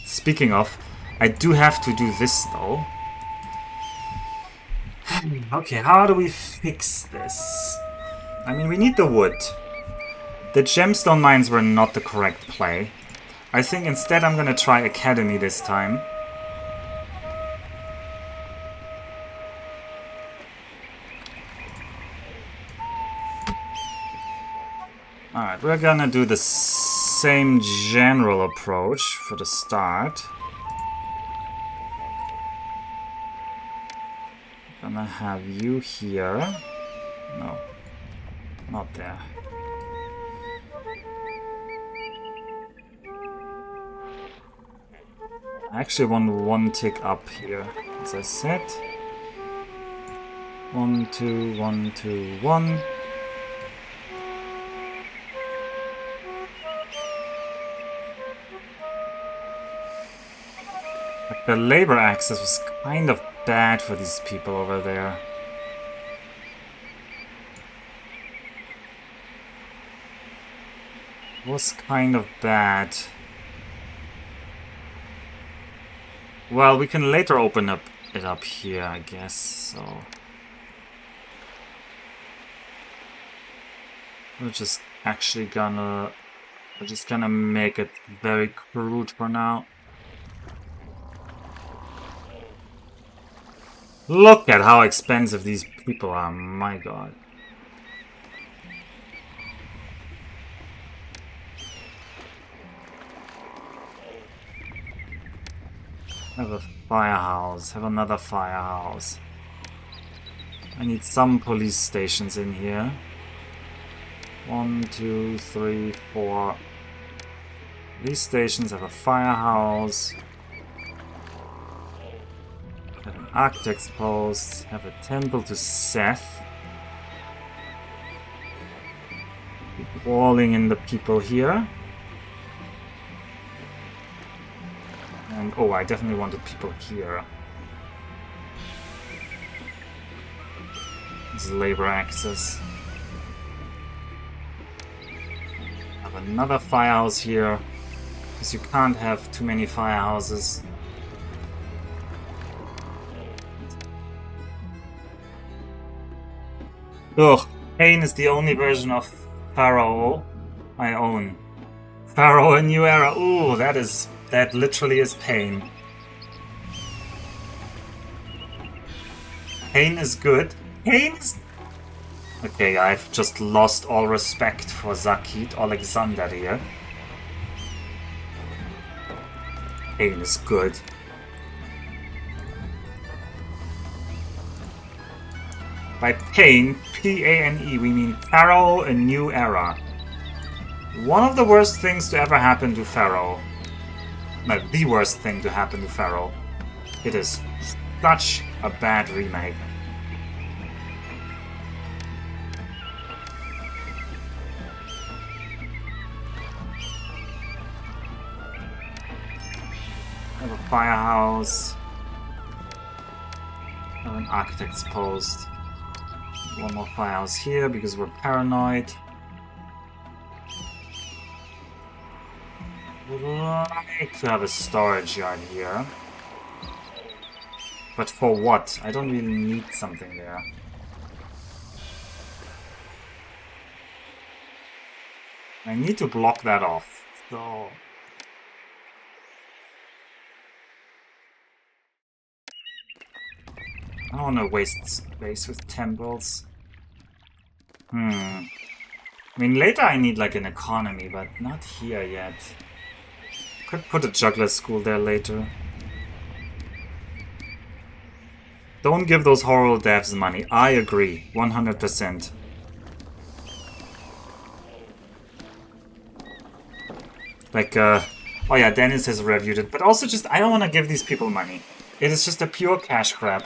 Speaking of, I do have to do this, though. Okay, how do we fix this? I mean, we need the wood. The gemstone mines were not the correct play. I think instead I'm gonna try Academy this time. Alright, we're gonna do the same general approach for the start. Gonna have you here. No, not there. I actually want one tick up here, as I said. 1, 2, 1, 2, 1. Like the labor access was kind of bad for these people over there. It was kind of bad. Well, we can later open it up here, I guess, so... We're just gonna make it very crude for now. Look at how expensive these people are, my god. Have a firehouse, have another firehouse. I need some police stations in here. 1, 2, 3, 4. These stations have a firehouse. Have an architect's post. Have a temple to Seth. Keep walling in the people here. And oh, I definitely wanted people here. This is labor access. Have another firehouse here, because you can't have too many firehouses. Ugh, Pain is the only version of Pharaoh I own. Pharaoh, a new era. Ooh, that literally is pain. Pain is good. Pain is... Okay, I've just lost all respect for Zakit Alexander here. Pain is good. By pain, P-A-N-E, we mean Pharaoh, a new era. One of the worst things to ever happen to Pharaoh. No, the worst thing to happen to Pharaoh. It is such a bad remake. I have a firehouse. I have an architect's post. One more firehouse here because we're paranoid. Would like to have a storage yard here. But for what? I don't really need something there. I need to block that off. So... I don't want to waste space with temples. I mean, later I need like an economy, but not here yet. Could put a juggler school there later. Don't give those horrible devs money. I agree, 100%. Like, oh yeah, Dennis has reviewed it, but also just, I don't want to give these people money. It is just a pure cash grab.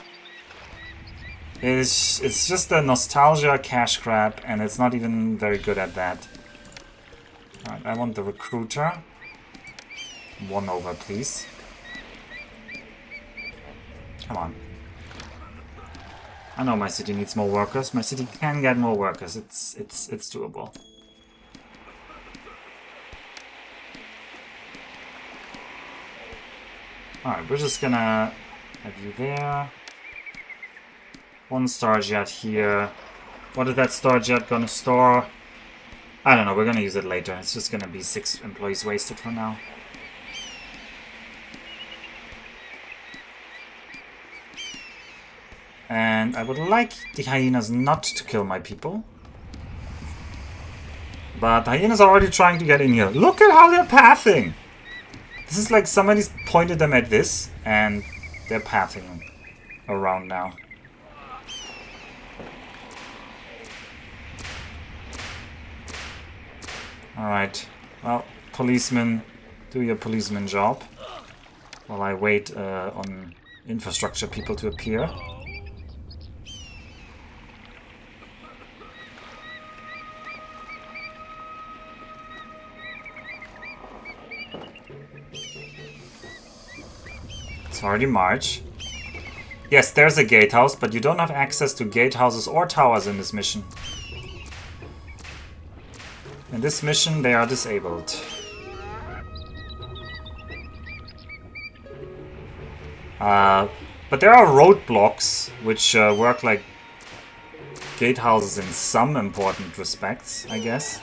It's just a nostalgia cash grab, and it's not even very good at that. Alright, I want the recruiter. 1 over, please. Come on. I know my city needs more workers. My city can get more workers. It's doable. Alright, we're just gonna have you there. 1 storage yard here. What is that storage yard gonna store? I don't know, we're gonna use it later. It's just gonna be 6 employees wasted for now. And I would like the hyenas not to kill my people. But the hyenas are already trying to get in here. Look at how they're pathing! This is like somebody's pointed them at this, and they're pathing around now. Alright, well, policemen, do your policeman job. While I wait on infrastructure people to appear. It's already March. Yes, there's a gatehouse, but you don't have access to gatehouses or towers in this mission. In this mission, they are disabled. But there are roadblocks, which work like gatehouses in some important respects, I guess.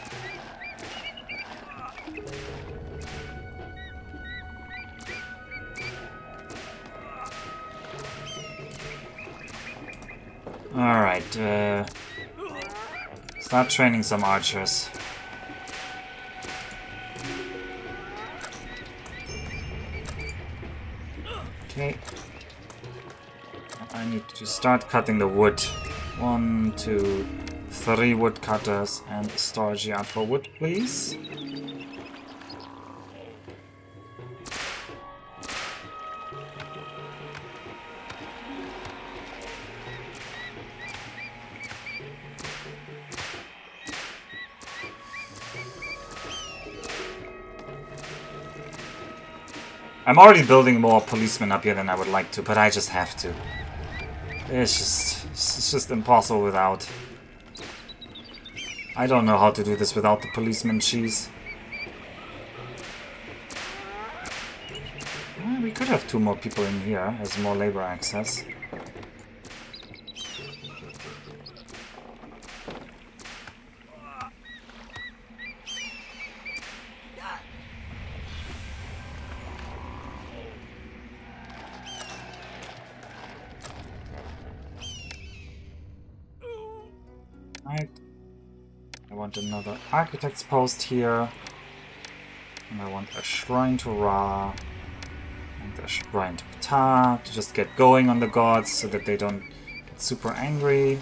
Alright, start training some archers. Okay. I need to start cutting the wood. 1, 2, 3 woodcutters and a storage yard for wood, please. I'm already building more policemen up here than I would like to, but I just have to. It's just impossible without. I don't know how to do this without the policeman cheese. Well, we could have 2 more people in here as more labor access. want another architect's post here. And I want a shrine to Ra. And a shrine to Ptah to just get going on the gods so that they don't get super angry.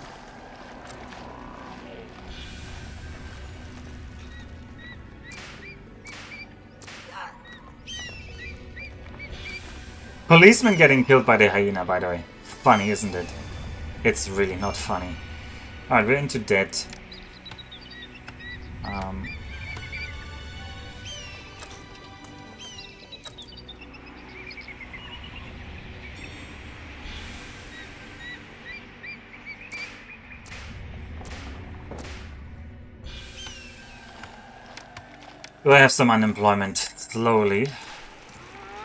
Policeman getting killed by the hyena, by the way. Funny, isn't it? It's really not funny. Alright, we're into debt. We'll have some unemployment slowly.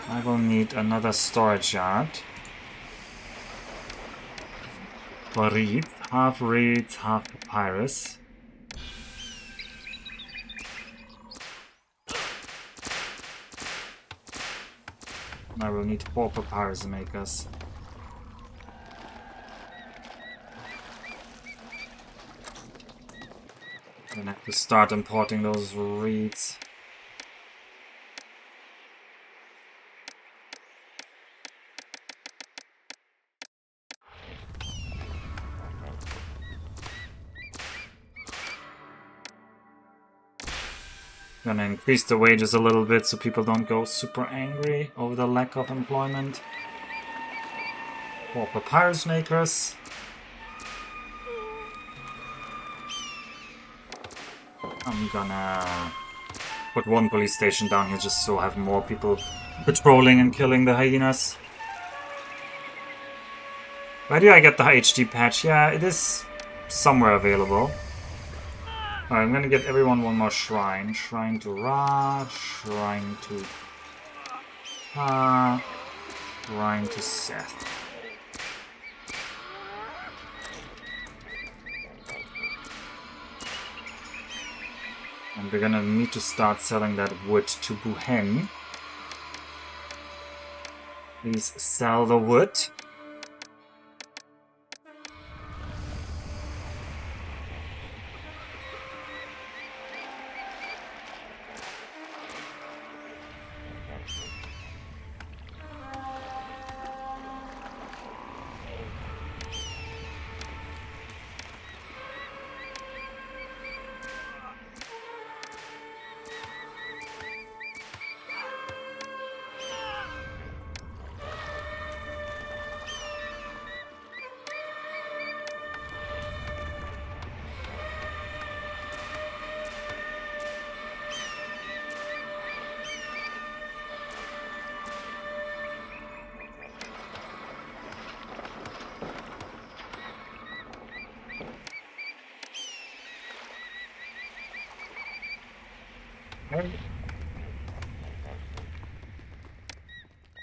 I will need another storage yard. For reeds, half papyrus. I will need 4 papyrus makers. Then I have to start importing those reeds. Gonna increase the wages a little bit so people don't go super angry over the lack of employment. 4 papyrus makers. I'm gonna put 1 police station down here just so I have more people patrolling and killing the hyenas. Where do I get the HD patch? Yeah, it is somewhere available. Alright, I'm gonna get everyone 1 more shrine. Shrine to Ra, shrine to Ha, shrine to Seth. And we're gonna need to start selling that wood to Buhen. Please sell the wood.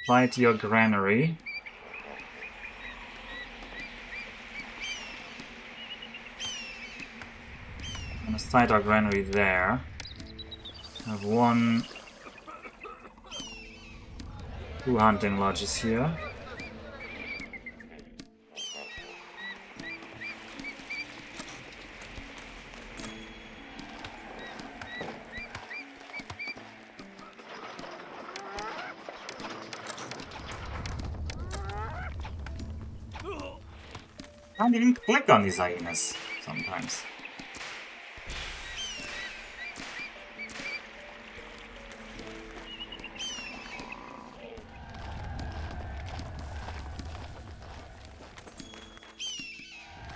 Apply to your granary. I'm gonna site our granary there. I have 2 hunting lodges here. I can't even click on these hyenas sometimes.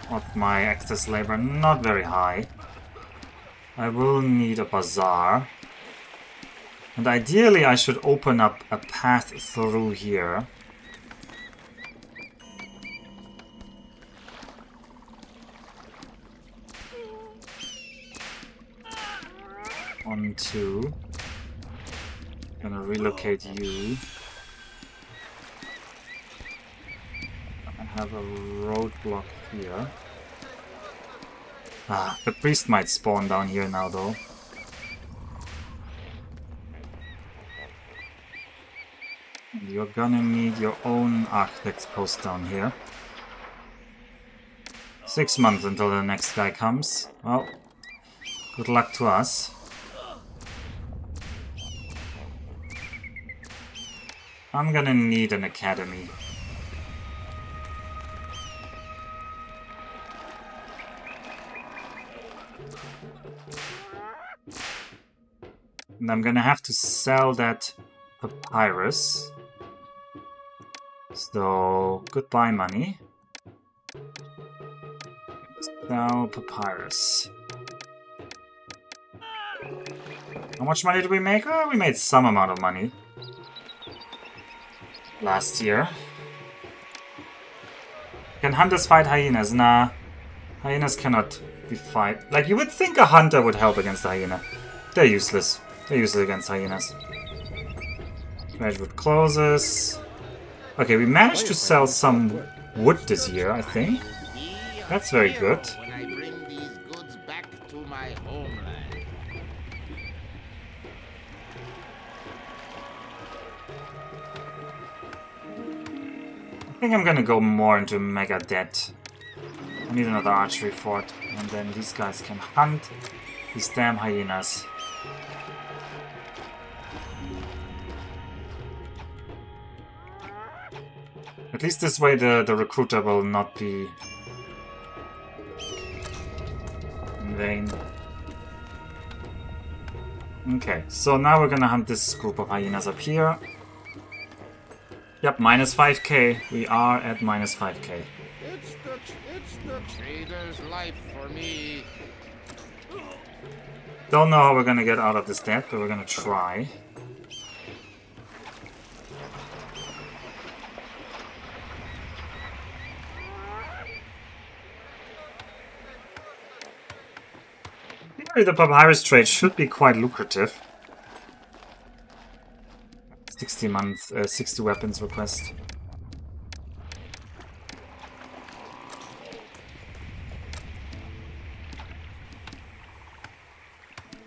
What's my excess labor? Not very high. I will need a bazaar. And ideally I should open up a path through here. 1, 2. Gonna relocate you. I have a roadblock here. Ah, the priest might spawn down here now though. And you're gonna need your own architect's post down here. 6 months until the next guy comes. Well, Good luck to us. I'm gonna need an academy. And I'm gonna have to sell that papyrus. So, goodbye money. Sell papyrus. How much money did we make? Oh, we made some amount of money. Last year. Can hunters fight hyenas? Nah. Hyenas cannot be fight. Like, you would think a hunter would help against a hyena. They're useless. They're useless against hyenas. Redwood closes. Okay, we managed to sell some wood this year, I think. That's very good. When I bring these goods back to my homeland. I think I'm gonna go more into Mega Debt. I need another archery fort, and then these guys can hunt these damn hyenas. At least this way the recruiter will not be in vain. Okay, so now we're gonna hunt this group of hyenas up here. Yep, minus 5k. We are at minus 5k. It's the trader's life for me. Don't know how we're gonna get out of this debt, but we're gonna try. The papyrus trade should be quite lucrative. 60 weapons request.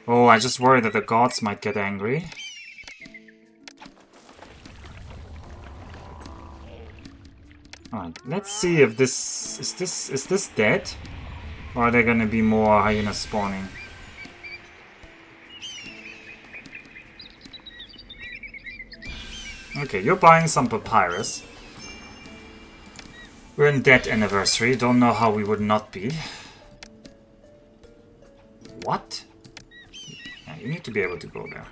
Oh, I just worry that the gods might get angry. Alright, let's see if this is this dead? Or are there gonna be more hyenas spawning? Okay, you're buying some papyrus. We're in debt anniversary. Don't know how we would not be. What? Yeah, you need to be able to go there.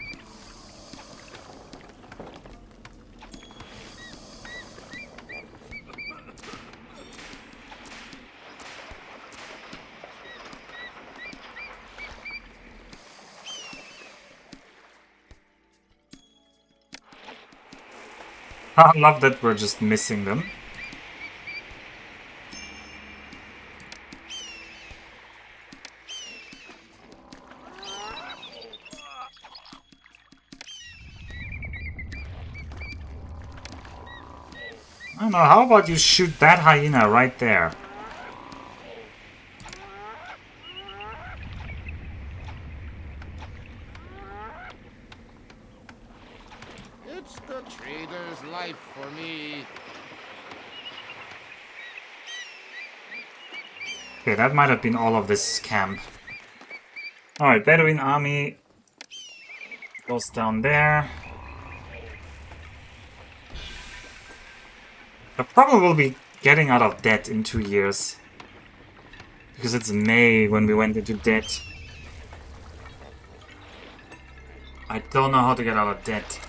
I love that we're just missing them. I don't know, how about you shoot that hyena right there? It's the trader's life for me. Okay, that might have been all of this camp. Alright, Bedouin army goes down there. I probably will be getting out of debt in 2 years. Because it's May when we went into debt. I don't know how to get out of debt.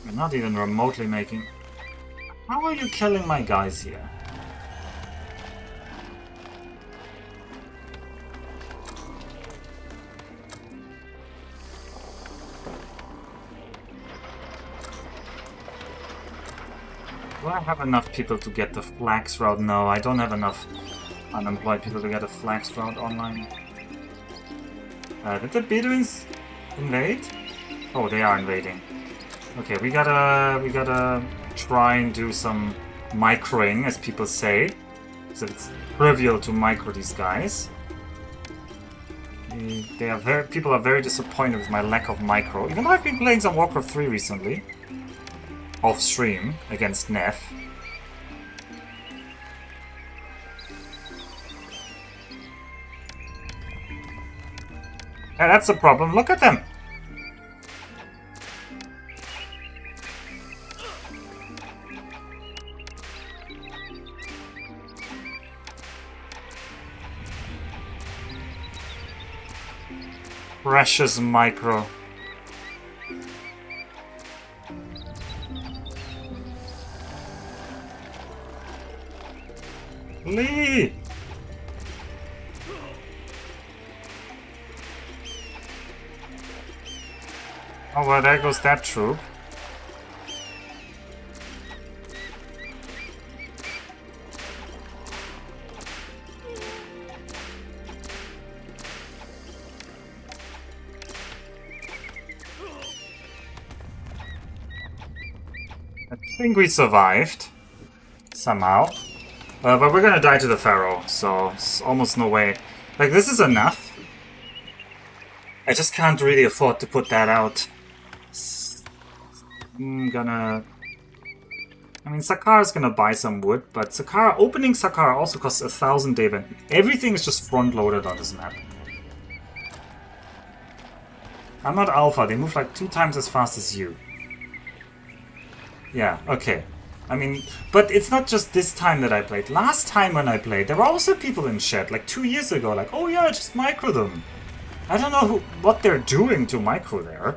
We're not even remotely making... How are you killing my guys here? Do I have enough people to get the flax route? No, I don't have enough unemployed people to get a flax route online. Did the Bedouins invade? Oh, they are invading. Okay, we gotta try and do some microing, as people say. So it's trivial to micro these guys. People are very disappointed with my lack of micro, even though I've been playing some Warcraft 3 recently. off stream against Neff. Yeah, that's the problem. Look at them. Precious micro. Lee! Oh, well, there goes that troop. I think we survived. Somehow. But we're gonna die to the Pharaoh, so it's almost no way. Like, this is enough. I just can't really afford to put that out. I'm gonna... I mean, Sakara's gonna buy some wood, but Sakara, opening Sakara also costs 1,000 Daven. Everything is just front-loaded on this map. I'm not Alpha, they move like 2 times as fast as you. Yeah, okay. I mean, but it's not just this time that I played. Last time when I played, there were also people in chat, like 2 years ago, like, oh yeah, just micro them. I don't know what they're doing to micro there.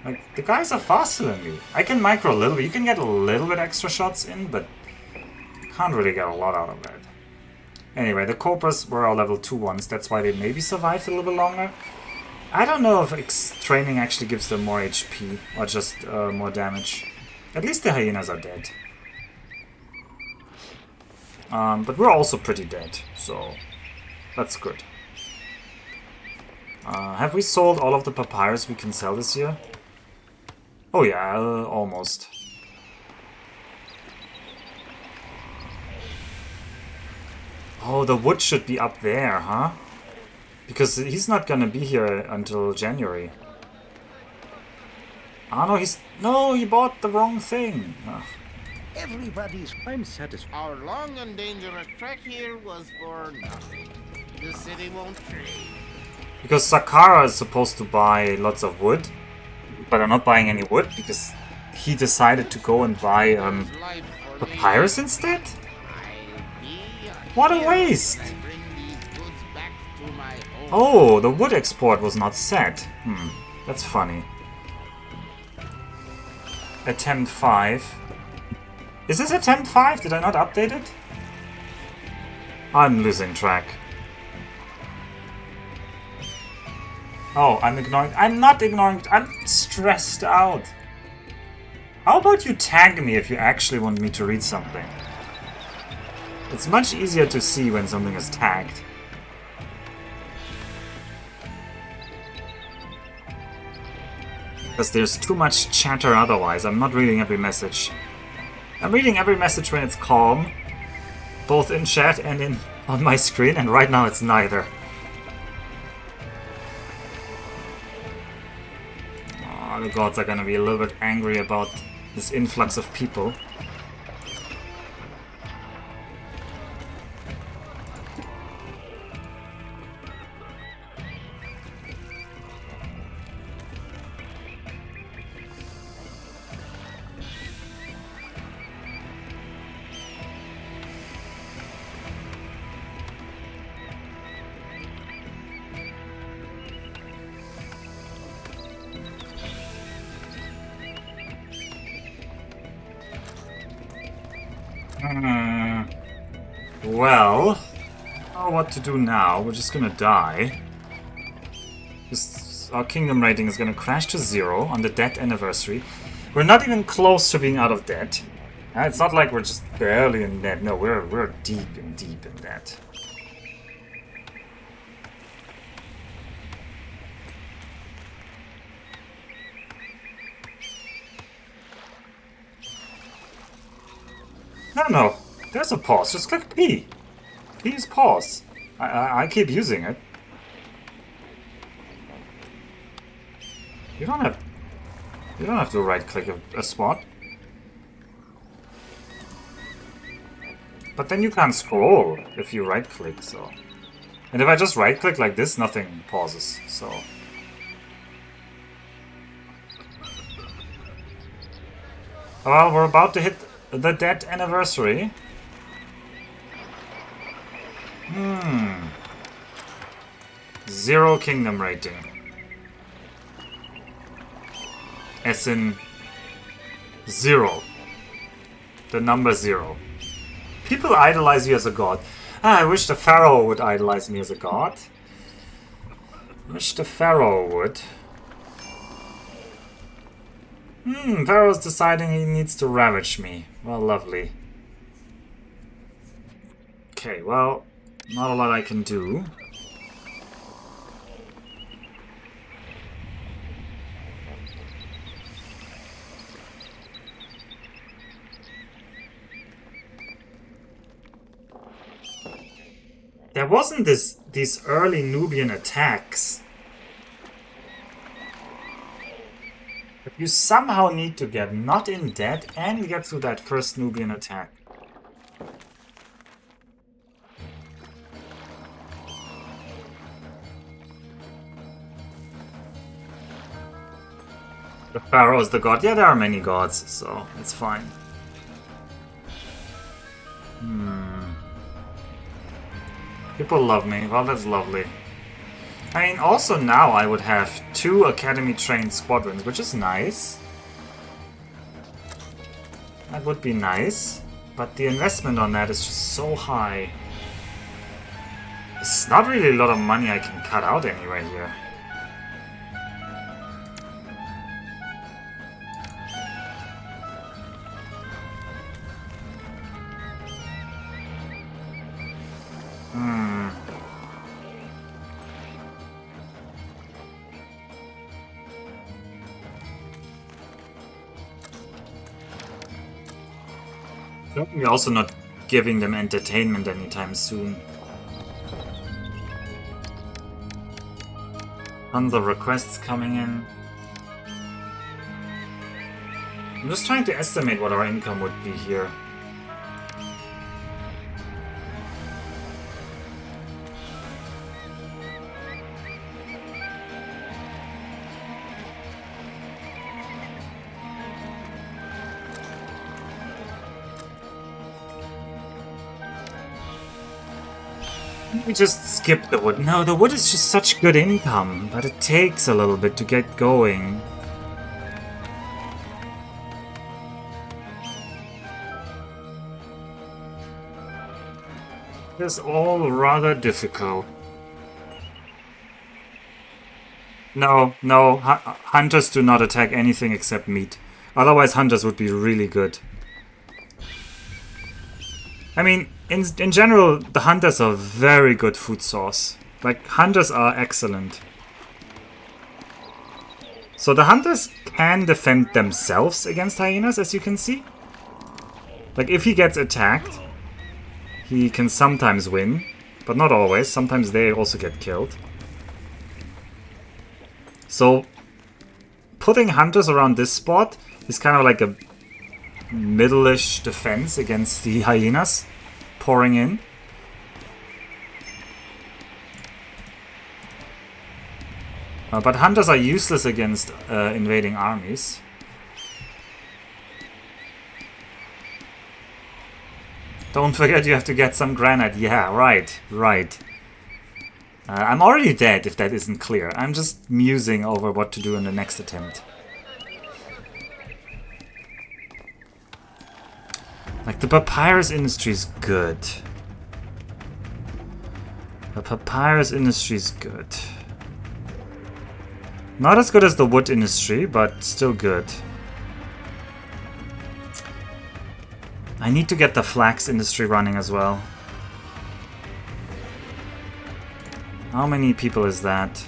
Like, the guys are faster than me. I can micro a little bit. You can get a little bit extra shots in, but you can't really get a lot out of that. Anyway, the Cobras were our level 2 ones. That's why they maybe survived a little bit longer. I don't know if training actually gives them more HP or just more damage. At least the hyenas are dead. But we're also pretty dead, so that's good. Have we sold all of the papyrus we can sell this year? Oh yeah, almost. Oh, the wood should be up there, huh? Because he's not gonna be here until January. Ah, no, no, he bought the wrong thing. Ugh. Everybody's... I'm satisfied. Our long and dangerous trek here was for nothing. The city won't trade. Because Sakara is supposed to buy lots of wood, but I'm not buying any wood because he decided to go and buy papyrus instead? What a waste! Oh, the wood export was not set. That's funny. Attempt 5. Is this attempt 5? Did I not update it? I'm losing track. Oh, I'm ignoring... I'm not ignoring... I'm stressed out. How about you tag me if you actually want me to read something? It's much easier to see when something is tagged. Because there's too much chatter otherwise. I'm not reading every message. I'm reading every message when it's calm. Both in chat and on my screen, and right now it's neither. Oh, the gods are gonna be a little bit angry about this influx of people. Well, I don't know what to do now. We're just gonna die. Our kingdom rating is gonna crash to 0 on the debt anniversary. We're not even close to being out of debt. It's not like we're just barely in debt. No, we're deep in debt. No. There's a pause. Just click P. P is pause. I keep using it. You don't have... You don't have to right-click a spot. But then you can't scroll if you right-click, so... And if I just right-click like this, nothing pauses, so... Well, we're about to hit the dead anniversary. 0 kingdom rating. As in 0. The number 0. People idolize you as a god. I wish the Pharaoh would idolize me as a god. Wish the Pharaoh would. Pharaoh's deciding he needs to ravage me. Well, lovely. Okay, well, not a lot I can do. There wasn't these early Nubian attacks. But you somehow need to get not in dead and get through that first Nubian attack. The Pharaoh is the god. Yeah, there are many gods, so it's fine. People love me. Well, that's lovely. I mean, also now I would have 2 academy-trained squadrons, which is nice. That would be nice. But the investment on that is just so high. It's not really a lot of money I can cut out anyway here. We're also not giving them entertainment anytime soon. Tons of requests coming in. I'm just trying to estimate what our income would be here. We just skip the wood. No, the wood is just such good income, but it takes a little bit to get going. It's all rather difficult. No, hunters do not attack anything except meat. Otherwise, hunters would be really good. I mean, in general, the hunters are very good food source. Like, hunters are excellent. So the hunters can defend themselves against hyenas, as you can see. Like, if he gets attacked, he can sometimes win, but not always. Sometimes they also get killed. So, putting hunters around this spot is kind of like a middle-ish defense against the hyenas pouring in. But hunters are useless against invading armies. Don't forget you have to get some granite. Yeah, right. I'm already dead, if that isn't clear. I'm just musing over what to do in the next attempt. Like, the papyrus industry is good. The papyrus industry is good. Not as good as the wood industry, but still good. I need to get the flax industry running as well. How many people is that?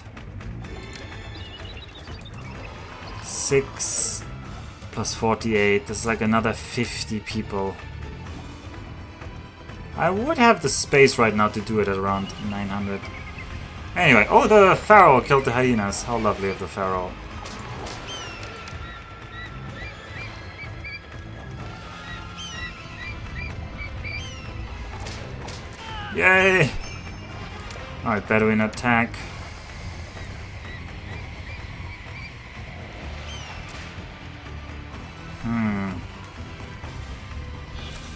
6 plus 48. That's like another 50 people. I would have the space right now to do it at around 900. Anyway, oh, the Pharaoh killed the hyenas. How lovely of the Pharaoh. Yay! Alright, Bedouin attack.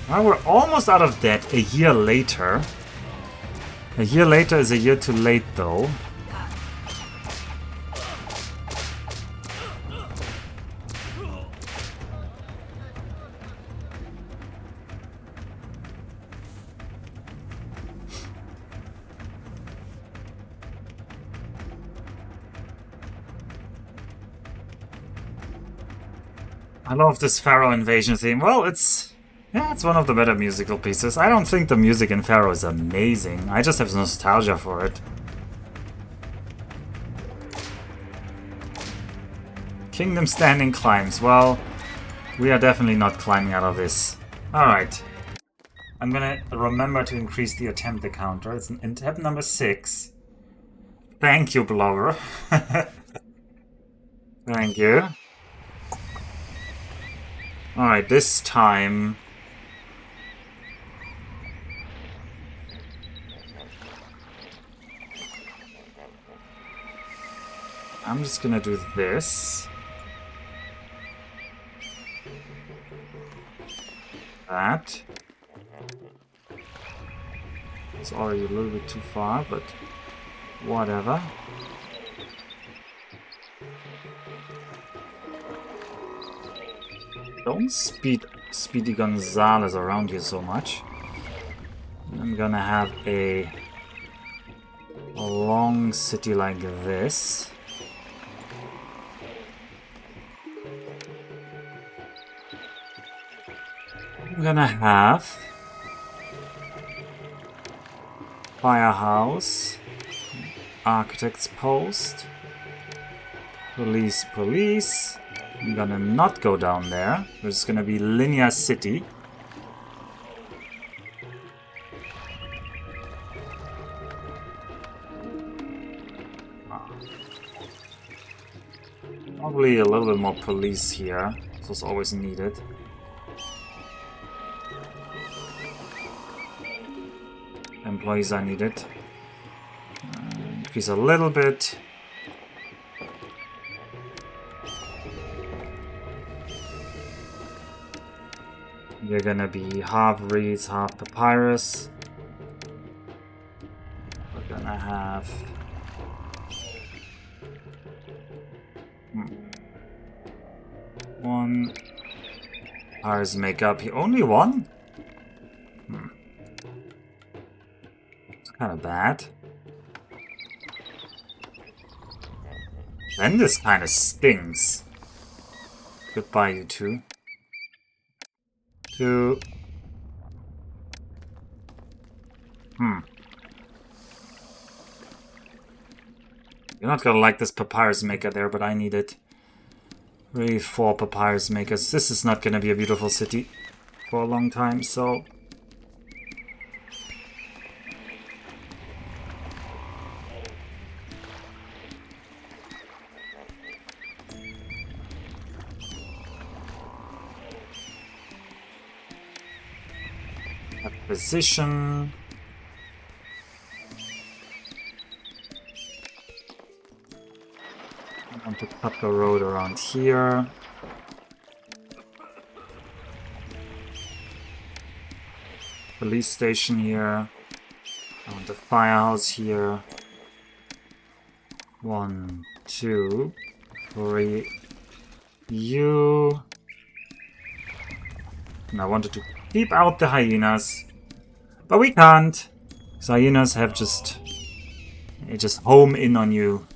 Well, we're almost out of debt a year later. A year later is a year too late, though. I love this Pharaoh invasion theme. Well, it's one of the better musical pieces. I don't think the music in Pharaoh is amazing. I just have nostalgia for it. Kingdom standing climbs. Well, we are definitely not climbing out of this. Alright. I'm gonna remember to increase the attempt counter. It's attempt number 6. Thank you, Blower. Thank you. Alright, this time... I'm just gonna do this. That. It's already a little bit too far, but whatever. Don't Speedy Gonzales around here so much. I'm gonna have a long city like this. I'm gonna have Firehouse, Architect's Post, Police. I'm gonna not go down there. There's gonna be Linear City. Probably a little bit more police here. This was always needed. Employees are needed. Increase a little bit. You're gonna be half reeds, half papyrus. We're gonna have... one. Papyrus makeup. Only one? It's kind of bad. Then this kind of stings. Goodbye, you two. You're not gonna like this papyrus maker there, but I need it. Really 4 papyrus makers. This is not gonna be a beautiful city for a long time, so... Position. I want to cut the road around here. Police station here. I want the firehouse here. 1, 2, 3. You. And I wanted to keep out the hyenas. But we can't. Because hyenas have they just home in on you.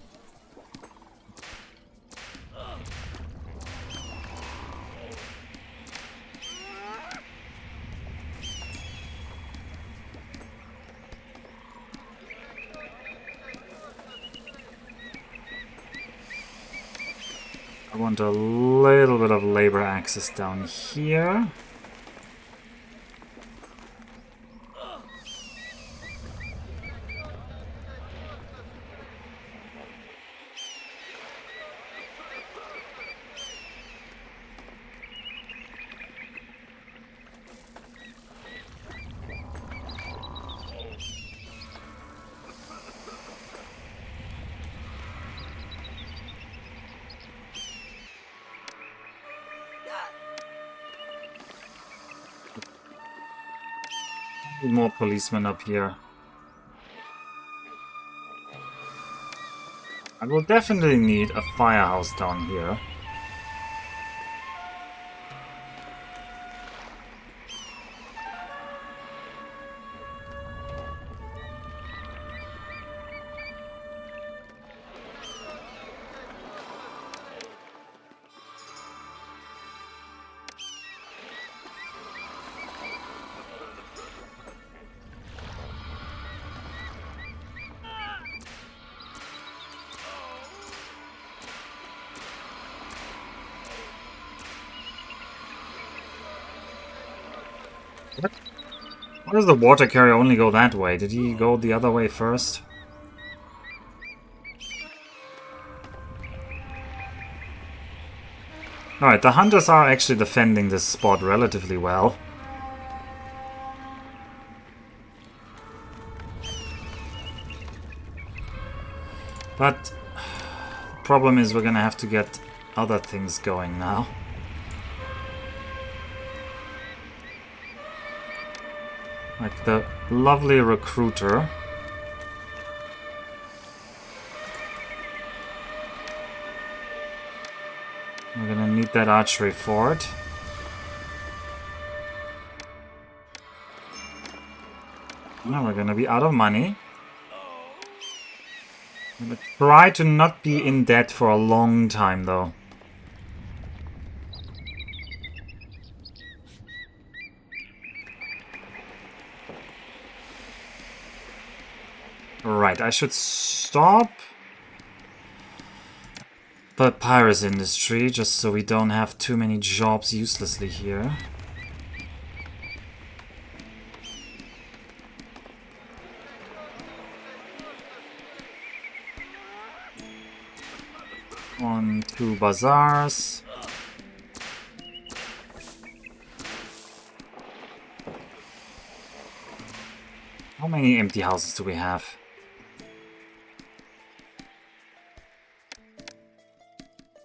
I want a little bit of labor access down here. Need more policemen up here. I will definitely need a firehouse down here. Why does the water carrier only go that way? Did he go the other way first? Alright, the hunters are actually defending this spot relatively well. But the problem is we're gonna have to get other things going now. Like the lovely recruiter. We're gonna need that archery fort. Now we're gonna be out of money. I'm gonna try to not be in debt for a long time though. Right, I should stop the pirates industry just so we don't have too many jobs uselessly here. One, two bazaars. How many empty houses do we have?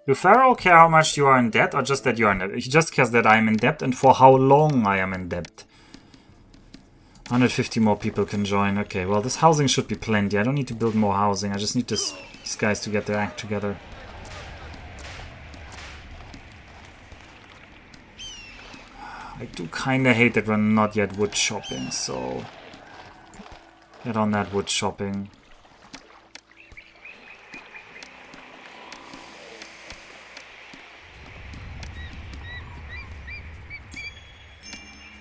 Do Pharaoh care how much you are in debt, or just that you are in debt? He just cares that I am in debt and for how long I am in debt. 150 more people can join. Okay, well, this housing should be plenty. I don't need to build more housing. I just need these guys to get their act together. I do kinda hate that we're not yet wood shopping, so get on that wood shopping.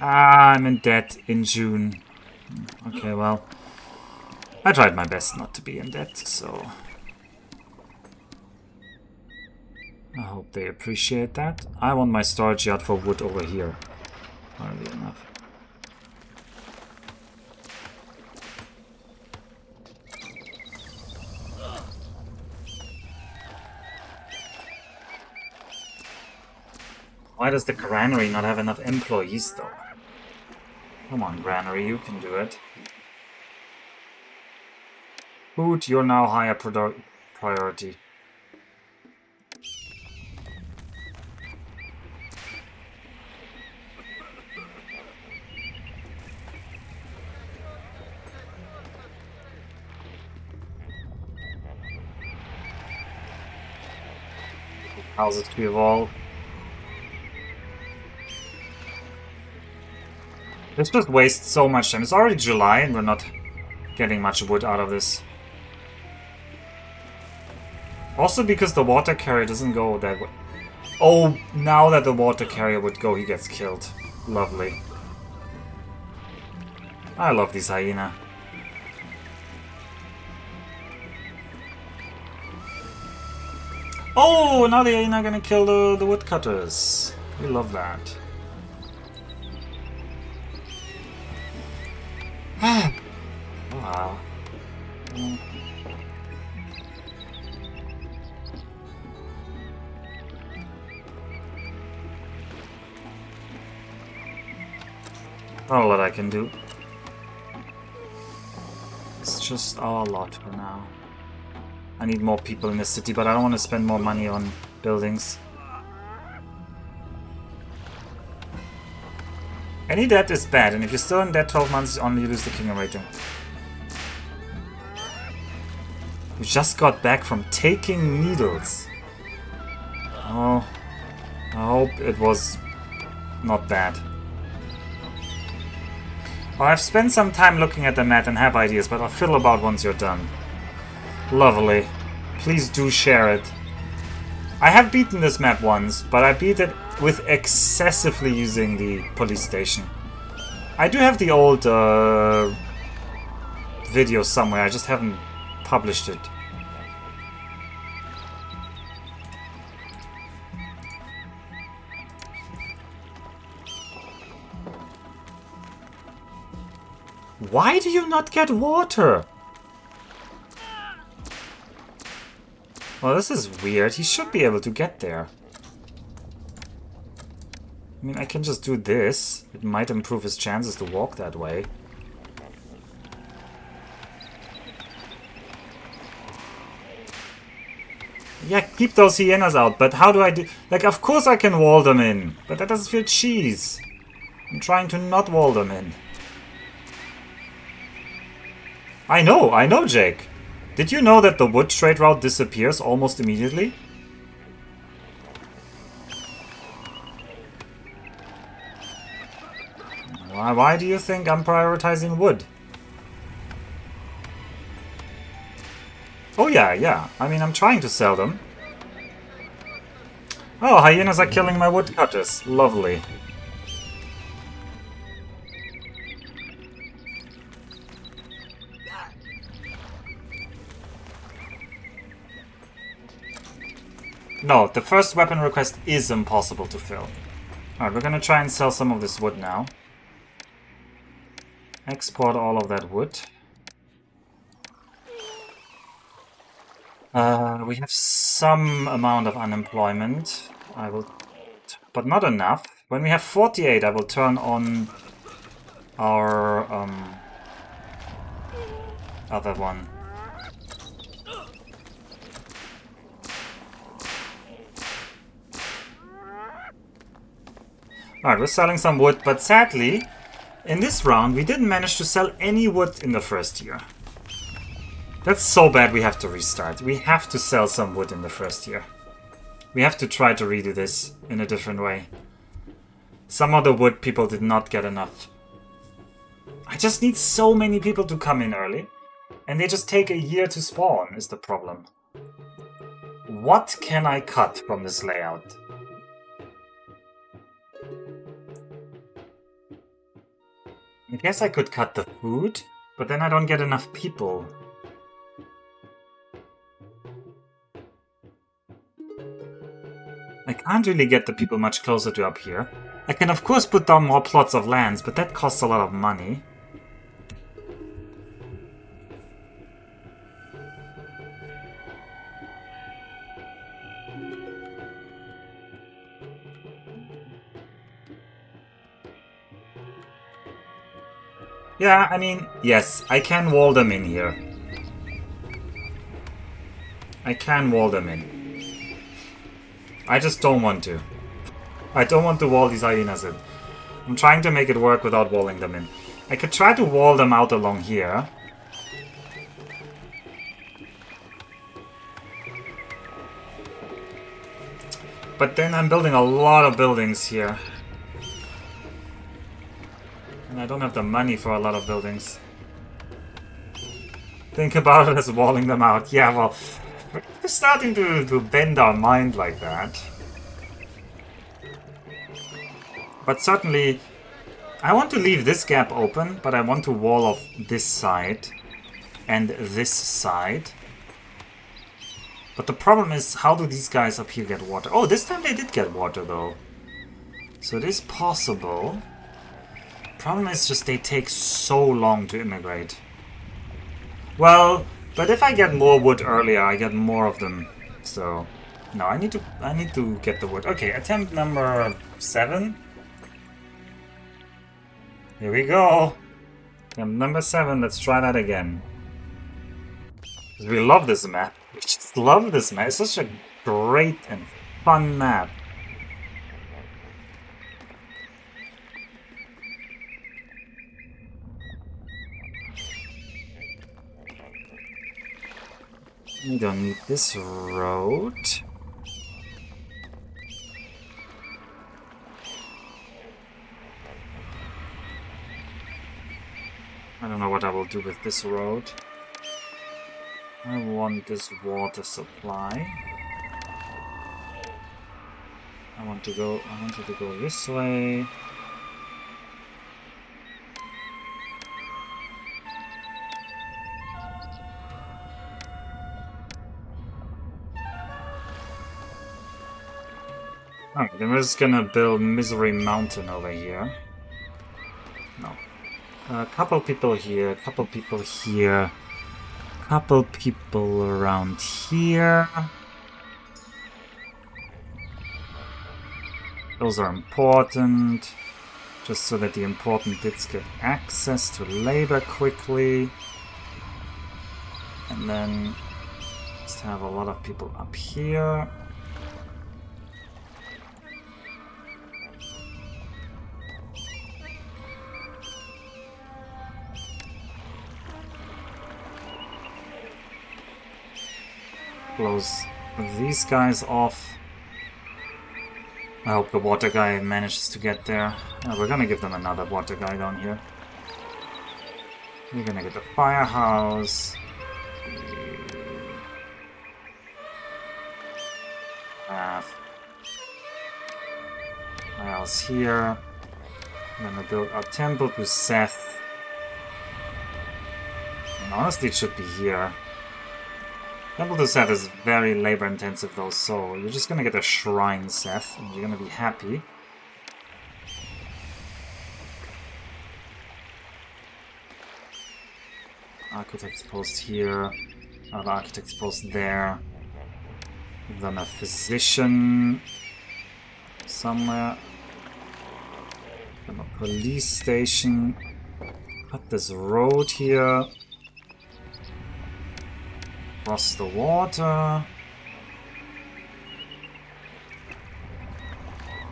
Ah, I'm in debt in June. Okay, well, I tried my best not to be in debt, so I hope they appreciate that. I want my storage yard for wood over here. Hardly enough. Why does the granary not have enough employees, though? Come on, granary, you can do it. Food, you're now higher priority. Houses to evolve. This just wastes so much time. It's already July and we're not getting much wood out of this. Also because the water carrier doesn't go that way. Oh, now that the water carrier would go, he gets killed. Lovely. I love this hyena. Oh, now the hyena gonna kill the woodcutters. We love that. Wow. Not a lot I can do. It's just our lot for now. I need more people in the city, but I don't want to spend more money on buildings. Any debt is bad, and if you're still in debt 12 months, only you lose the kingdom rating. You just got back from taking needles. Oh, I hope it was not bad. Well, I've spent some time looking at the map and have ideas, but I'll fiddle about once you're done. Lovely. Please do share it. I have beaten this map once, but I beat it with excessively using the police station. I do have the old video somewhere, I just haven't published it. Why do you not get water? Well, this is weird. He should be able to get there. I mean, I can just do this. It might improve his chances to walk that way. Yeah, keep those hyenas out, but how do I do... Like, of course I can wall them in, but that doesn't feel cheese. I'm trying to not wall them in. I know, Jake. Did you know that the wood trade route disappears almost immediately? Why do you think I'm prioritizing wood? Oh yeah. I mean, I'm trying to sell them. Oh, hyenas are killing my woodcutters. Lovely. No, the first weapon request is impossible to fill. Alright, we're gonna try and sell some of this wood now. Export all of that wood. We have some amount of unemployment. I will... but not enough. When we have 48, I will turn on our other one. Alright, we're selling some wood, but sadly, in this round, we didn't manage to sell any wood in the first year. That's so bad we have to restart. We have to sell some wood in the first year. We have to try to redo this in a different way. Some of the wood people did not get enough. I just need so many people to come in early, and they just take a year to spawn, is the problem. What can I cut from this layout? I guess I could cut the food, but then I don't get enough people. I can't really get the people much closer to up here. I can of course put down more plots of lands, but that costs a lot of money. Yeah, I mean, yes, I can wall them in here. I can wall them in. I just don't want to. I don't want to wall these hyenas in. I'm trying to make it work without walling them in. I could try to wall them out along here. But then I'm building a lot of buildings here. And I don't have the money for a lot of buildings. Think about it as walling them out. Yeah, well, we're starting to bend our mind like that. But certainly, I want to leave this gap open, but I want to wall off this side and this side. But the problem is, how do these guys up here get water? Oh, this time they did get water, though. So it is possible. Problem is just they take so long to immigrate. Well, but if I get more wood earlier, I get more of them. So, no, I need to get the wood. Okay, attempt number 7. Here we go. Attempt number 7. Let's try that again. We love this map. We just love this map. It's such a great and fun map. We don't need this road. I don't know what I will do with this road. I want this water supply. I want you to go this way. Alright, then we're just gonna build Misery Mountain over here. No. A couple people here, couple people here, couple people around here. Those are important, just so that the important bits get access to labor quickly. And then just have a lot of people up here. Close these guys off. I hope the water guy manages to get there. We're gonna give them another water guy down here. We're gonna get the firehouse. Have firehouse here. I'm gonna build a temple to Seth. And honestly, it should be here. Temple to Seth is very labor intensive though, so you're just gonna get a shrine, Seth, and you're gonna be happy. Architects post here, another architects post there. Then a physician somewhere. Then a police station. Cut this road here. Cross the water.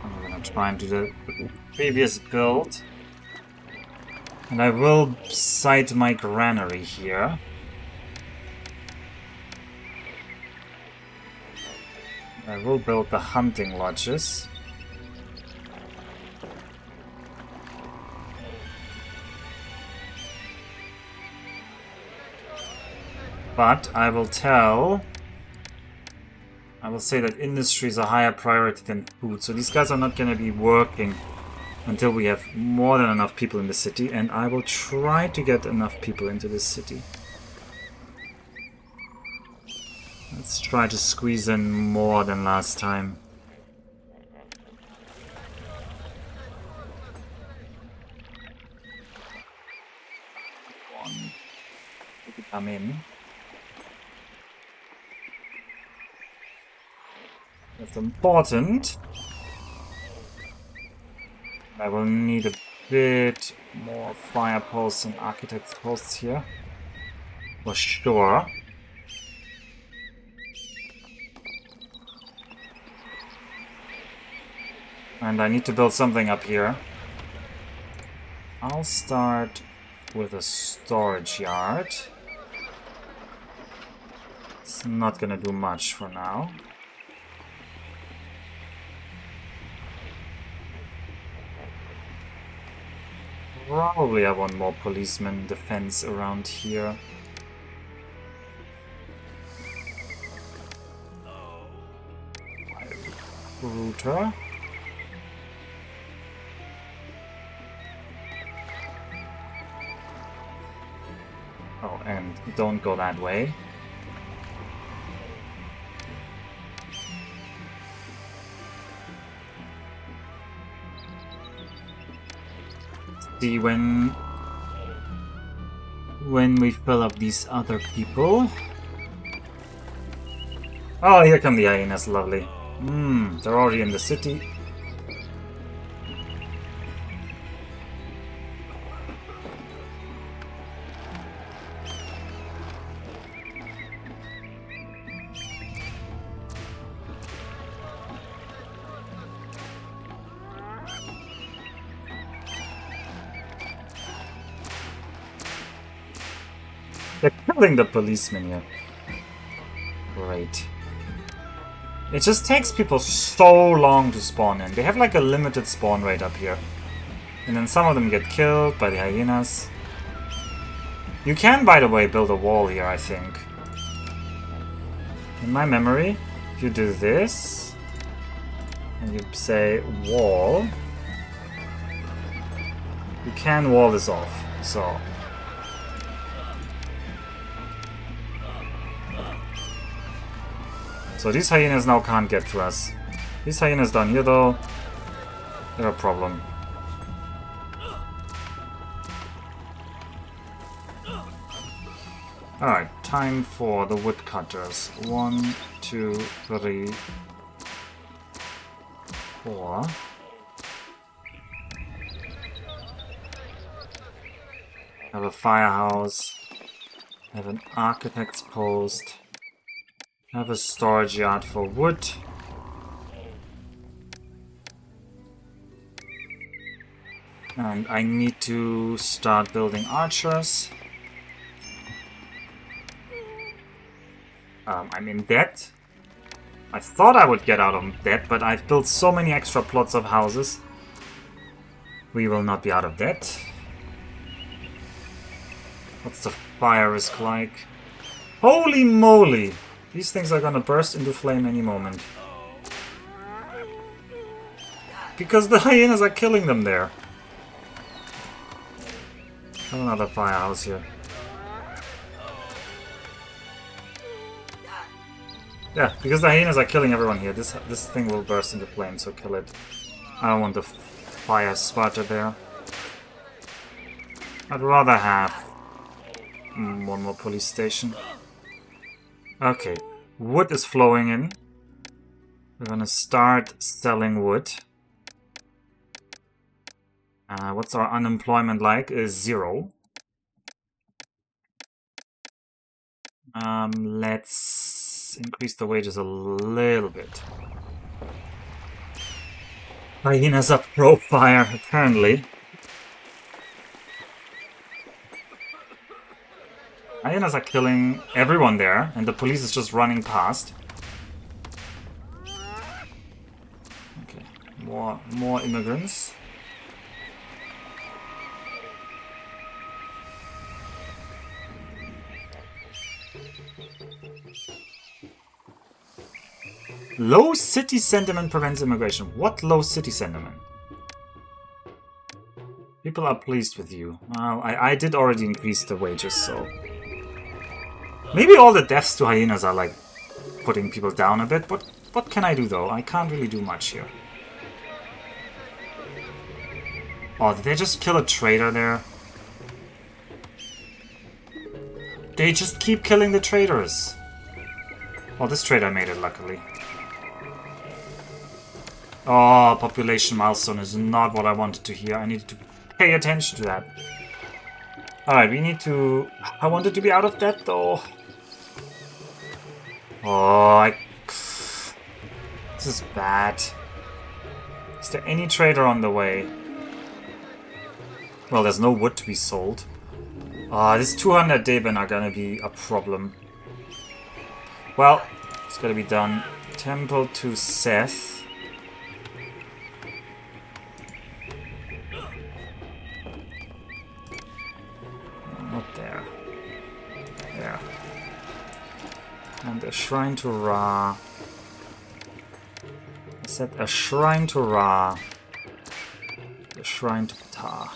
And we're gonna try and do the previous build. And I will site my granary here. I will build the hunting lodges. But I will say that industry is a higher priority than food. So these guys are not going to be working until we have more than enough people in the city. And I will try to get enough people into this city. Let's try to squeeze in more than last time. One. Come in. That's important. I will need a bit more fire posts and architects posts here. For sure. And I need to build something up here. I'll start with a storage yard. It's not gonna do much for now. Probably I want more policemen defense around here. Router. Oh, and don't go that way. See when we fill up these other people. Oh, here come the hyenas, lovely. They're already in the city. They're killing the policemen here. Great. It just takes people so long to spawn in. They have like a limited spawn rate up here. And then some of them get killed by the hyenas. You can, by the way, build a wall here, I think. In my memory, if you do this, and you say wall, you can wall this off, so... So these hyenas now can't get to us. These hyenas down here, though, they're a problem. Alright, time for the woodcutters. 1, 2, 3, 4. Have a firehouse. Have an architect's post. Have a storage yard for wood. And I need to start building archers. I'm in debt. I thought I would get out of debt, but I've built so many extra plots of houses. We will not be out of debt. What's the fire risk like? Holy moly! These things are gonna burst into flame any moment. Because the hyenas are killing them there. Have another firehouse here. Yeah, because the hyenas are killing everyone here. This thing will burst into flames, so kill it. I don't want the fire sputter there. I'd rather have one more police station. Okay, wood is flowing in. We're gonna start selling wood. What's our unemployment like? Is 0. Let's increase the wages a little bit. Hyenas are pro fire, apparently. Hyenas are killing everyone there, and the police is just running past. Okay, more immigrants. Low city sentiment prevents immigration. What low city sentiment? People are pleased with you. Well, I did already increase the wages, so... Maybe all the deaths to hyenas are like putting people down a bit, but what can I do though? I can't really do much here. Oh, did they just kill a trader there? They just keep killing the traders. Well, this trader made it, luckily. Oh, population milestone is not what I wanted to hear. I needed to pay attention to that. Alright, we need to... I wanted to be out of debt, though. Oh, this is bad. Is there any trader on the way? Well, there's no wood to be sold. This 200 Deben are gonna be a problem. Well, it's gotta be done. Temple to Seth. Not there. There. And a shrine to Ra. I said a shrine to Ra. A shrine to Ptah.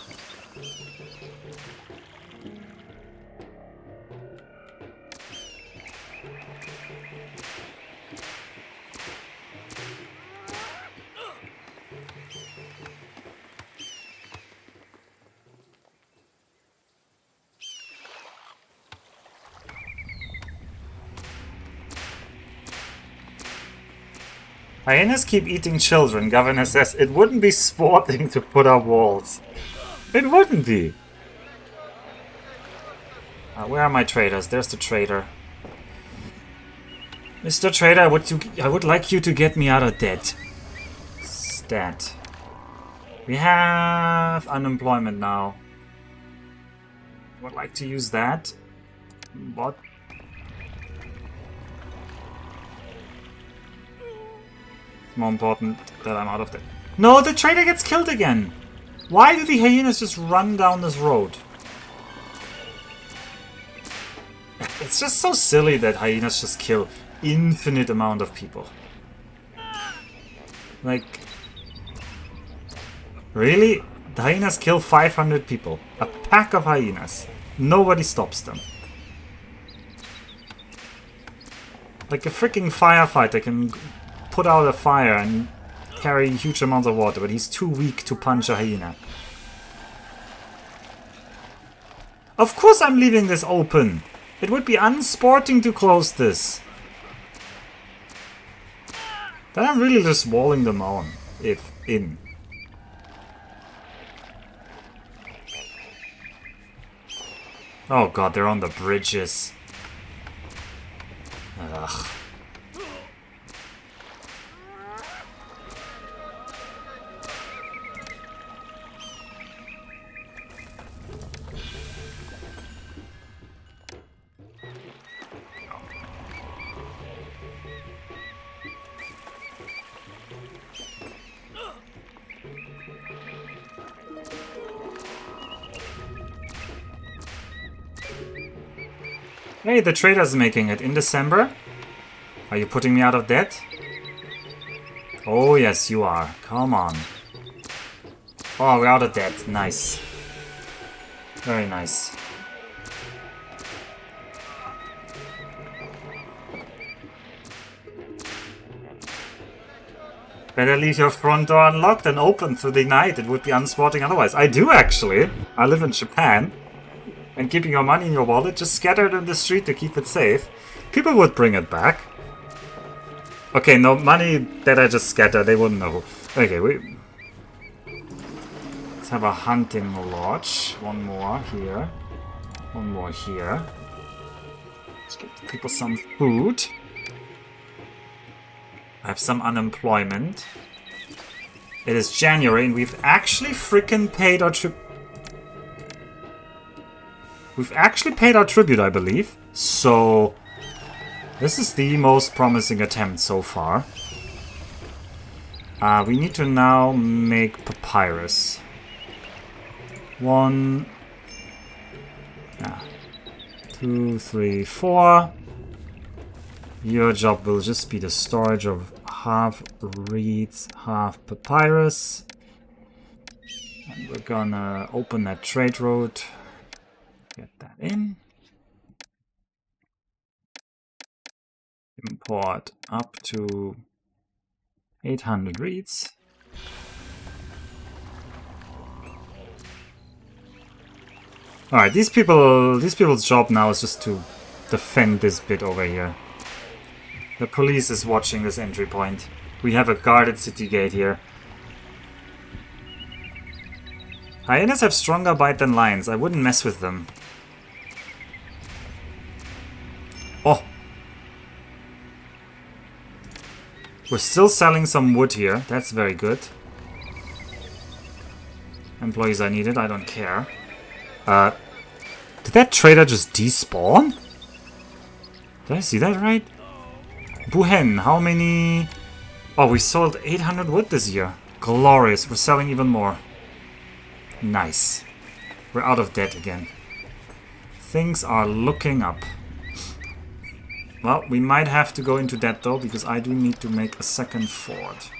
Hyenas keep eating children, Governor says. It wouldn't be sporting to put up walls. It wouldn't be. Where are my traders? There's the trader. Mr. Trader, I would like you to get me out of debt. Stat. We have unemployment now. Would like to use that. What? More important that I'm out of there. No, the trader gets killed again! Why do the hyenas just run down this road? It's just so silly that hyenas just kill infinite amount of people. Like... Really? The hyenas kill 500 people. A pack of hyenas. Nobody stops them. Like a freaking firefighter can put out a fire and carry huge amounts of water, but he's too weak to punch a hyena. Of course I'm leaving this open. It would be unsporting to close this. Then I'm really just walling them on, if in. Oh god, they're on the bridges. Ugh. Hey, the trader's making it in December. Are you putting me out of debt? Oh, yes, you are. Come on. Oh, we're out of debt. Nice. Very nice. Better leave your front door unlocked and open through the night. It would be unsporting otherwise. I do, actually. I live in Japan. And keeping your money in your wallet just scattered in the street to keep it safe. People would bring it back. Okay, no, money that I just scattered, they wouldn't know. Okay, let's have a hunting lodge. One more here. One more here. Let's give people some food. I have some unemployment. It is January and we've actually freaking paid our tribute. We've actually paid our tribute, I believe. So, this is the most promising attempt so far. We need to now make papyrus. 1, 2, 3, 4. Your job will just be the storage of half reeds, half papyrus. And we're gonna open that trade route. Get that in. Import up to 800 reeds. Alright, these people's job now is just to defend this bit over here. The police is watching this entry point. We have a guarded city gate here. Hyenas have stronger bite than lions. I wouldn't mess with them. Oh! We're still selling some wood here. That's very good. Employees are needed. I don't care. Did that trader just despawn? Did I see that right? Buhen, how many... Oh, we sold 800 wood this year. Glorious. We're selling even more. Nice. We're out of debt again. Things are looking up. Well, we might have to go into debt though, because I do need to make a second fort.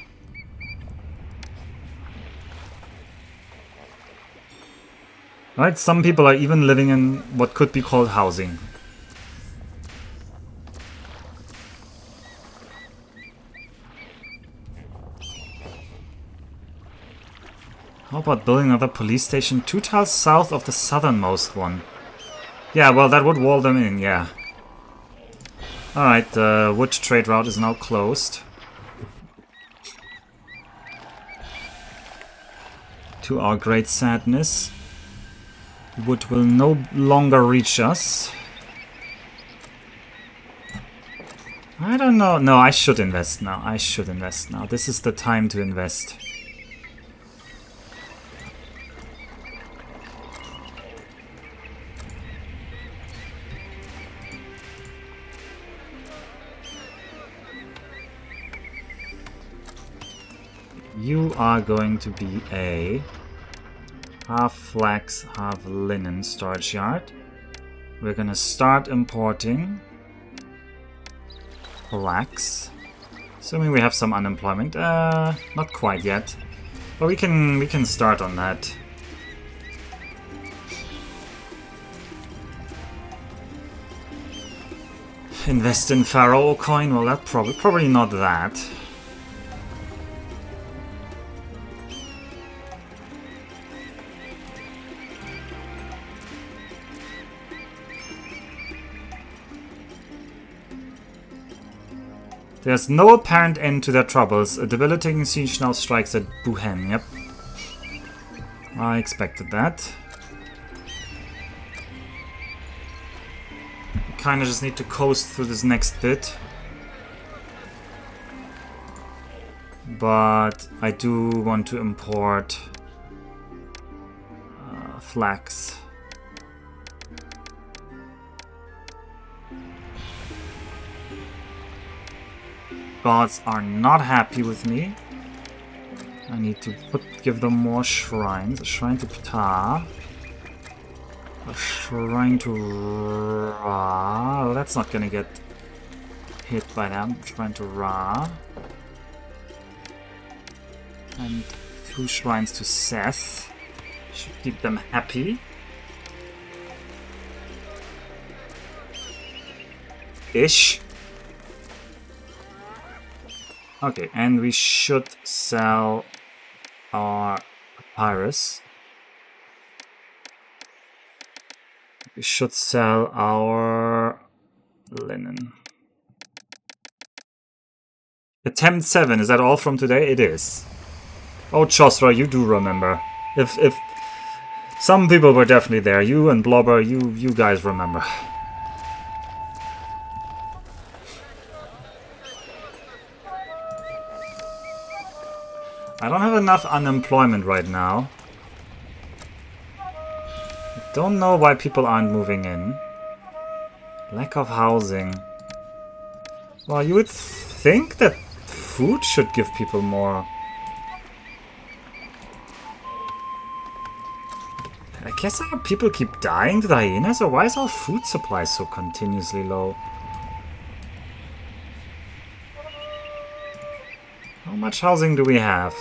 Right, some people are even living in what could be called housing. How about building another police station 2 tiles south of the southernmost one? Yeah, well, that would wall them in, yeah. Alright, the wood trade route is now closed. To our great sadness. Wood will no longer reach us. I don't know. No, I should invest now. I should invest now. This is the time to invest. You are going to be a half flax, half linen storage yard. We're gonna start importing flax. Assuming we have some unemployment. Not quite yet. But we can start on that. Invest in Pharaoh coin? Well, that probably not that. There's no apparent end to their troubles. A debilitating siege now strikes at Buhen. Yep. I expected that. Kinda just need to coast through this next bit. But I do want to import flax. Gods are not happy with me. I need to give them more shrines. A shrine to Ptah. A shrine to Ra. Oh, that's not gonna get hit by them. Shrine to Ra. And 2 shrines to Seth. Should keep them happy. Ish. Okay, and we should sell our papyrus. We should sell our linen. Attempt 7, is that all from today? It is. Oh, Chosra, you do remember. If some people were definitely there. You and Blobber, you guys remember. I don't have enough unemployment right now. I don't know why people aren't moving in. Lack of housing. Well, you would think that food should give people more. I guess people keep dying to the hyenas, or why is our food supply so continuously low? How much housing do we have?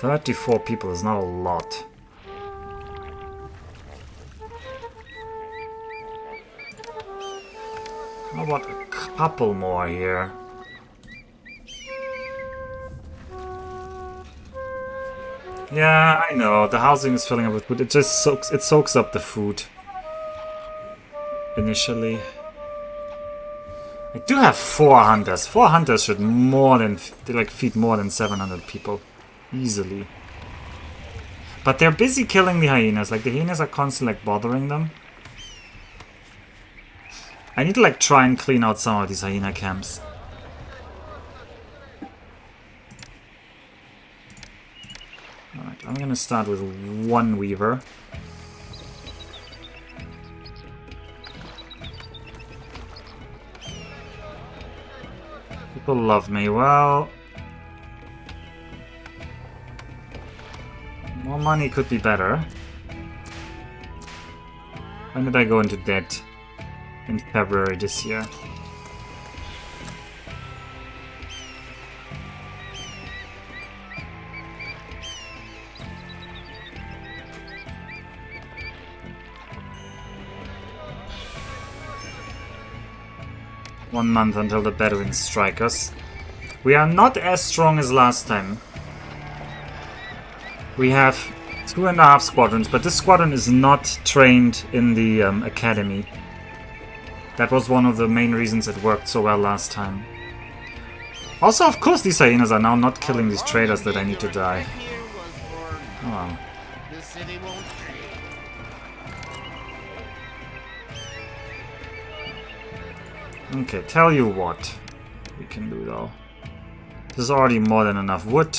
34 people is not a lot. How about a couple more here? Yeah, I know. The housing is filling up with food. It just soaks up the food. Initially. I do have 4 hunters. 4 hunters should feed more than 700 people. Easily. But they're busy killing the hyenas. Like, the hyenas are constantly, bothering them. I need to, try and clean out some of these hyena camps. Alright, I'm gonna start with 1 weaver. People love me. Well, more money could be better. When did I go into debt? In February this year. One month until the Bedouins strike us. We are not as strong as last time. We have 2.5 squadrons, but this squadron is not trained in the academy. That was one of the main reasons it worked so well last time. Also, of course, these hyenas are now not killing these traders that I need to die. Oh well. Okay, tell you what we can do though. There's already more than enough wood.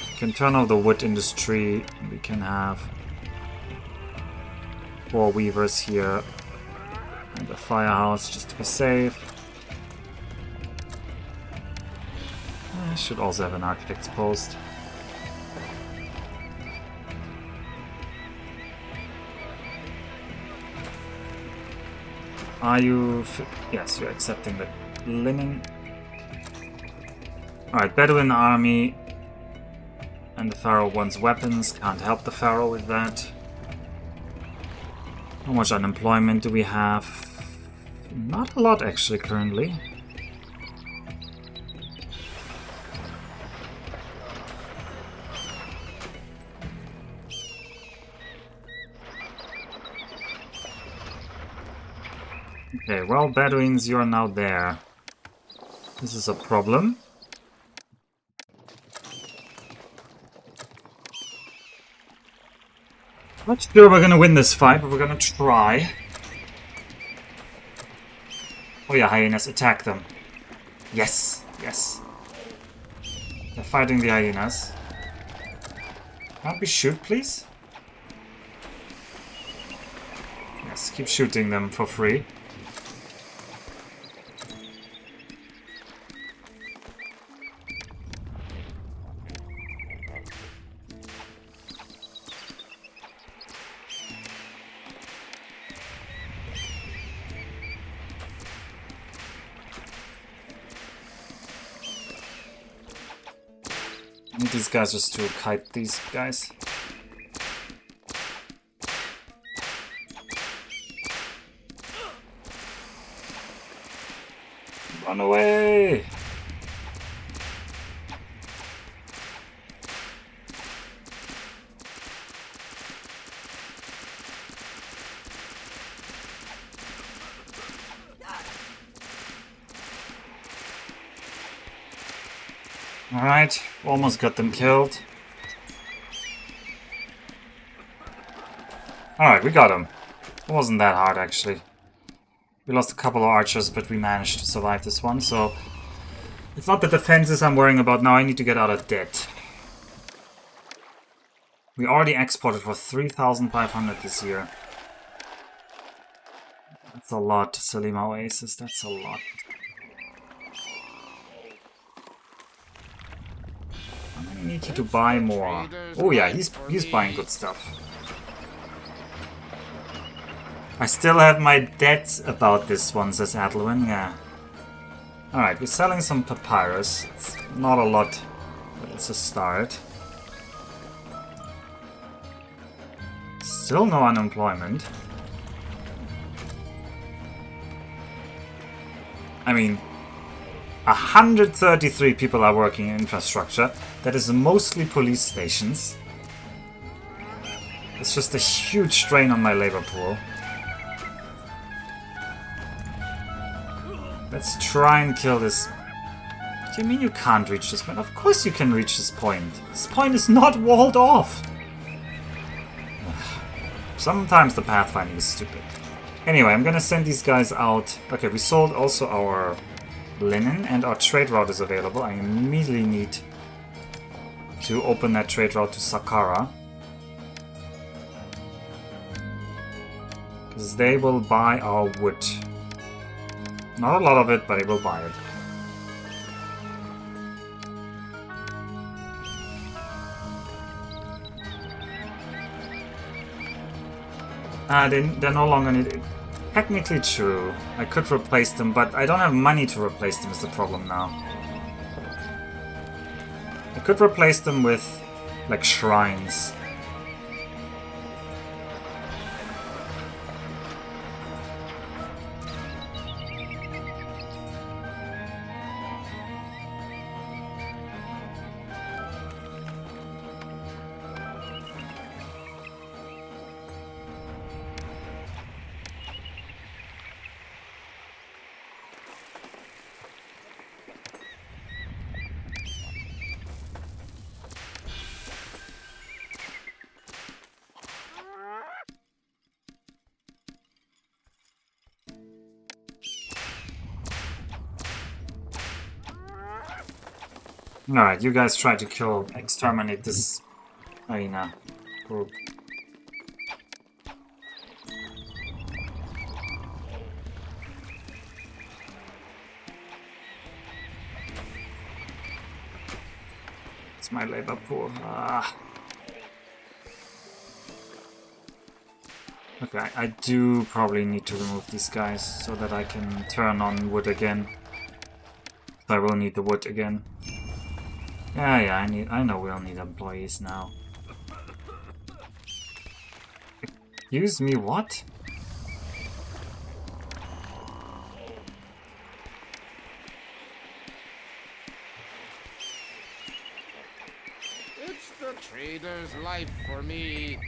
We can turn off the wood industry. We can have 4 weavers here. And a firehouse just to be safe. should also have an architect's post. Are you... yes, you're accepting the linen. Alright, Bedouin army. And the Pharaoh wants weapons. Can't help the Pharaoh with that. How much unemployment do we have? Not a lot, actually, currently. Okay, well, Bedouins, you're now there. This is a problem. Not sure we're gonna win this fight, but we're gonna try. Oh yeah, hyenas, attack them. Yes, yes. They're fighting the hyenas. Can't we shoot, please? Yes, keep shooting them for free. I need these guys just to kite these guys. Run away! Alright, almost got them killed. Alright, we got them. It wasn't that hard, actually. We lost a couple of archers, but we managed to survive this one, so... It's not the defenses I'm worrying about now, I need to get out of debt. We already exported for 3,500 this year. That's a lot, Salima Oasis, that's a lot. I need you to buy more. Oh yeah, he's buying good stuff. I still have my debts about this one, says Adluin, yeah. Alright, we're selling some papyrus. It's not a lot, but it's a start. Still no unemployment. I mean, 133 people are working in infrastructure. That is mostly police stations. It's just a huge strain on my labor pool. Let's try and kill this. What do you mean you can't reach this point? Of course you can reach this point. This point is not walled off. Sometimes the pathfinding is stupid. Anyway, I'm gonna send these guys out. Okay, we sold also our linen and our trade route is available. I immediately need to open that trade route to Saqqara. Because they will buy our wood. Not a lot of it, but they will buy it. They're no longer needed. Technically true. I could replace them, but I don't have money to replace them is the problem now. I could replace them with, like, shrines. Alright, you guys try to exterminate this hyena group. Where's my labor pool? Ah. Okay, I do probably need to remove these guys so that I can turn on wood again. I will need the wood again. Yeah, I know we'll need employees now. Excuse me, what? It's the trader's life for me.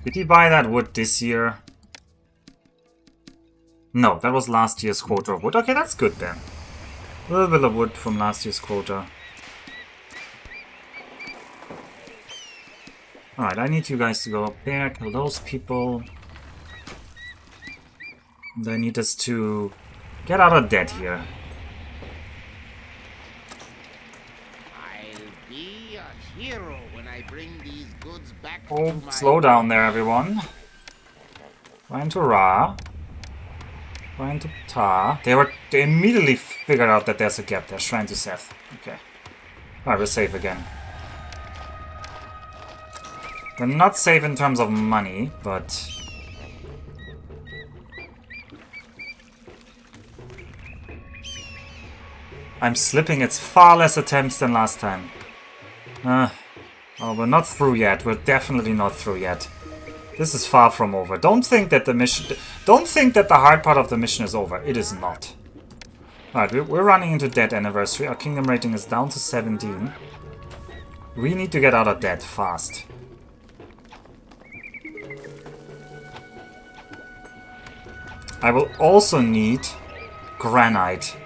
Did he buy that wood this year? No, that was last year's quota of wood. Okay, that's good then. A little bit of wood from last year's quota. Alright, I need you guys to go up there, kill those people. And I need us to get out of debt here. I'll be a hero when I bring these goods back Oh, to my slow down there, everyone. Ryan to Ra. Ryan to Ta. They immediately figured out that there's a gap there. Shrine to Seth. Okay. Alright, we're safe again. We're not safe in terms of money, but... I'm slipping. It's far less attempts than last time. Oh, we're not through yet. We're definitely not through yet. This is far from over. Don't think that the mission... Don't think that the hard part of the mission is over. It is not. Alright, we're running into debt anniversary. Our kingdom rating is down to 17. We need to get out of debt fast. I will also need granite.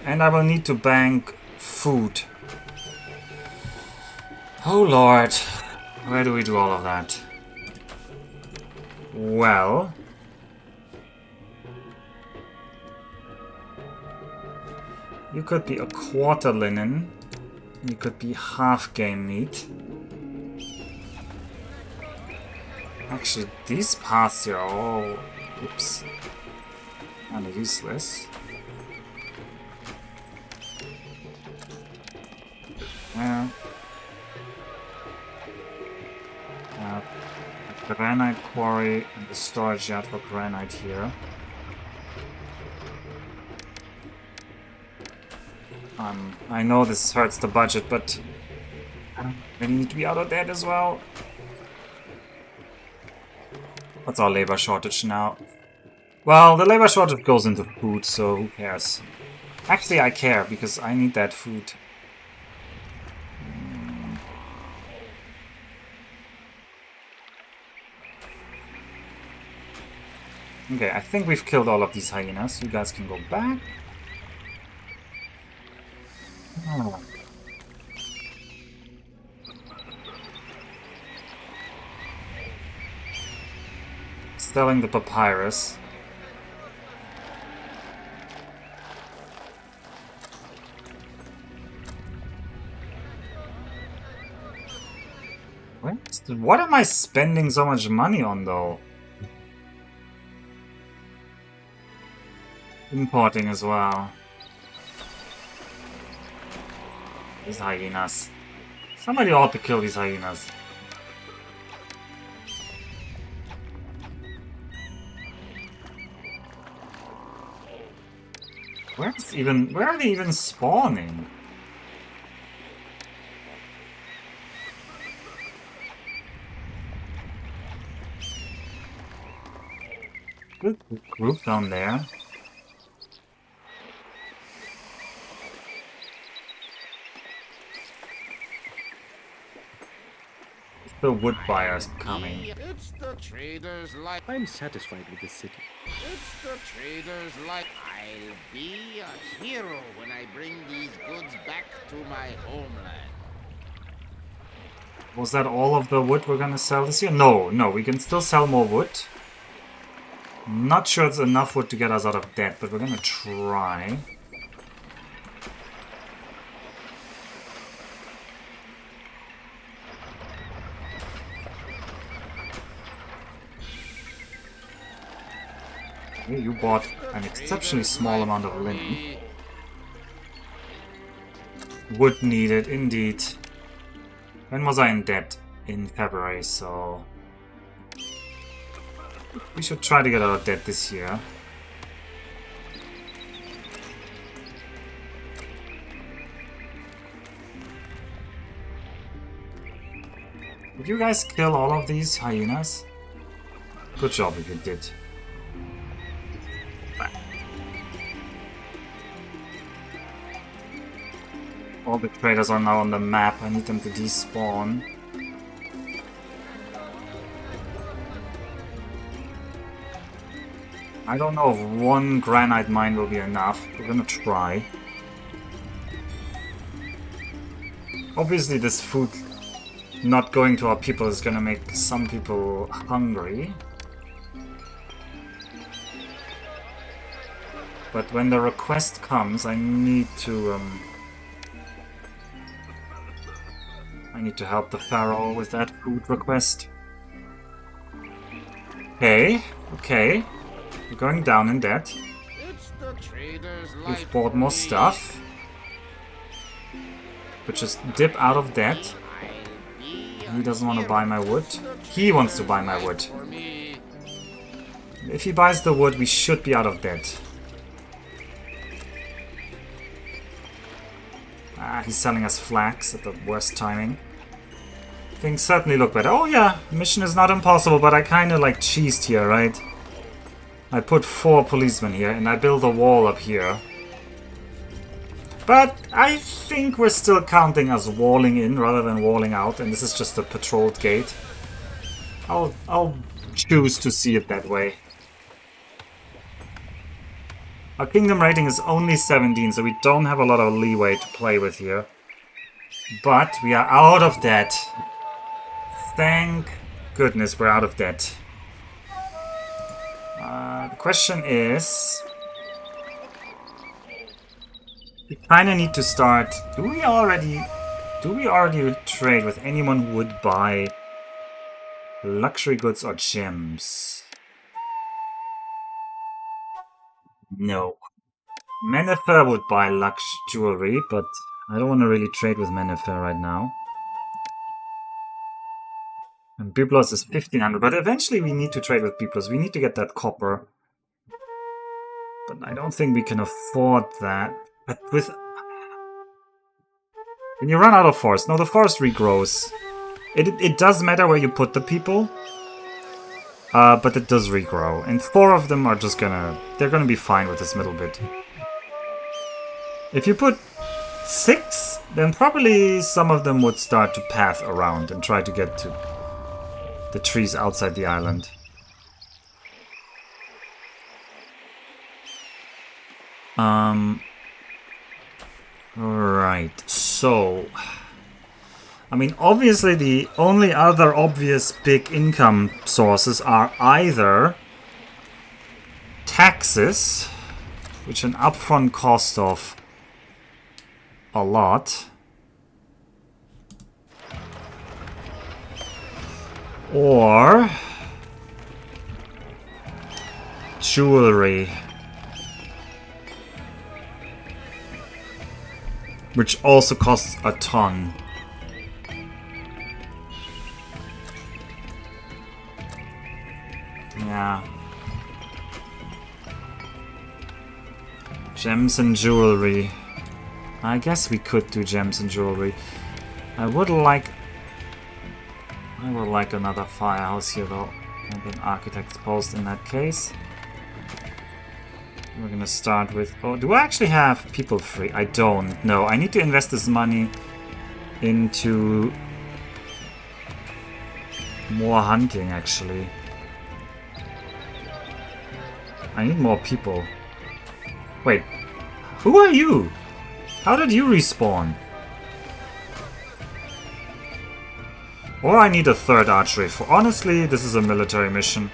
And I will need to bank food. Oh lord. Where do we do all of that? Well... You could be a quarter linen. You could be half game meat. Actually, these paths here are all... Oops. Kind of useless. Yeah. The granite quarry and the storage yard for granite here. I know this hurts the budget, but I really need to be out of debt as well. What's our labor shortage now? Well, the labor shortage goes into food, so who cares? Actually, I care, because I need that food. Okay, I think we've killed all of these hyenas. You guys can go back. Oh. Selling the papyrus. What am I spending so much money on, though? Importing as well. These hyenas. Somebody ought to kill these hyenas. Where are they even spawning? Good group down there. The wood buyers coming. It's the trader's life. I'm satisfied with this city. It's the trader's life. I'll be a hero when I bring these goods back to my homeland. Was that all of the wood we're gonna sell this year? No, we can still sell more wood. Not sure it's enough wood to get us out of debt, but we're gonna try. You bought an exceptionally small amount of linen. Wood needed, indeed. When was I in debt? In February, so... we should try to get out of debt this year. Did you guys kill all of these hyenas? Good job if you did. All the traders are now on the map. I need them to despawn. I don't know if one granite mine will be enough. We're gonna try. Obviously this food not going to our people is gonna make some people hungry. But when the request comes, I need to help the Pharaoh with that food request. Okay, okay. We're going down in debt. We've bought more stuff. But just dip out of debt. He doesn't want to buy my wood. He wants to buy my wood. If he buys the wood, we should be out of debt. Ah, he's selling us flax at the worst timing. Things certainly look better. Oh yeah, mission is not impossible, but I kind of like cheesed here, right? I put 4 policemen here, and I build a wall up here. But I think we're still counting as walling in rather than walling out, and this is just a patrolled gate. I'll choose to see it that way. Our kingdom rating is only 17, so we don't have a lot of leeway to play with here. But we are out of debt. Thank goodness we're out of debt. The question is... we kind of need to start... Do we already trade with anyone who would buy luxury goods or gems? No. Mennefer would buy jewelry, but I don't want to really trade with Mennefer right now. And Byblos is 1500, but eventually we need to trade with Byblos. We need to get that copper. But I don't think we can afford that. But with... when you run out of forest... no, the forest regrows. It does matter where you put the people. But it does regrow. And 4 of them are just gonna... they're gonna be fine with this middle bit. If you put 6, then probably some of them would start to path around and try to get to the trees outside the island. Right, so... I mean, obviously the only other obvious big income sources are either taxes, which an upfront cost of a lot, or jewelry, which also costs a ton. Yeah. Gems and jewelry. I guess we could do gems and jewelry. I would like another firehouse here though. And an architect's post in that case. We're gonna start with... oh, do I actually have people free? I don't. No, I need to invest this money into more hunting actually. I need more people. Wait, who are you? How did you respawn? Or I need a 3rd archery for... honestly, this is a military mission.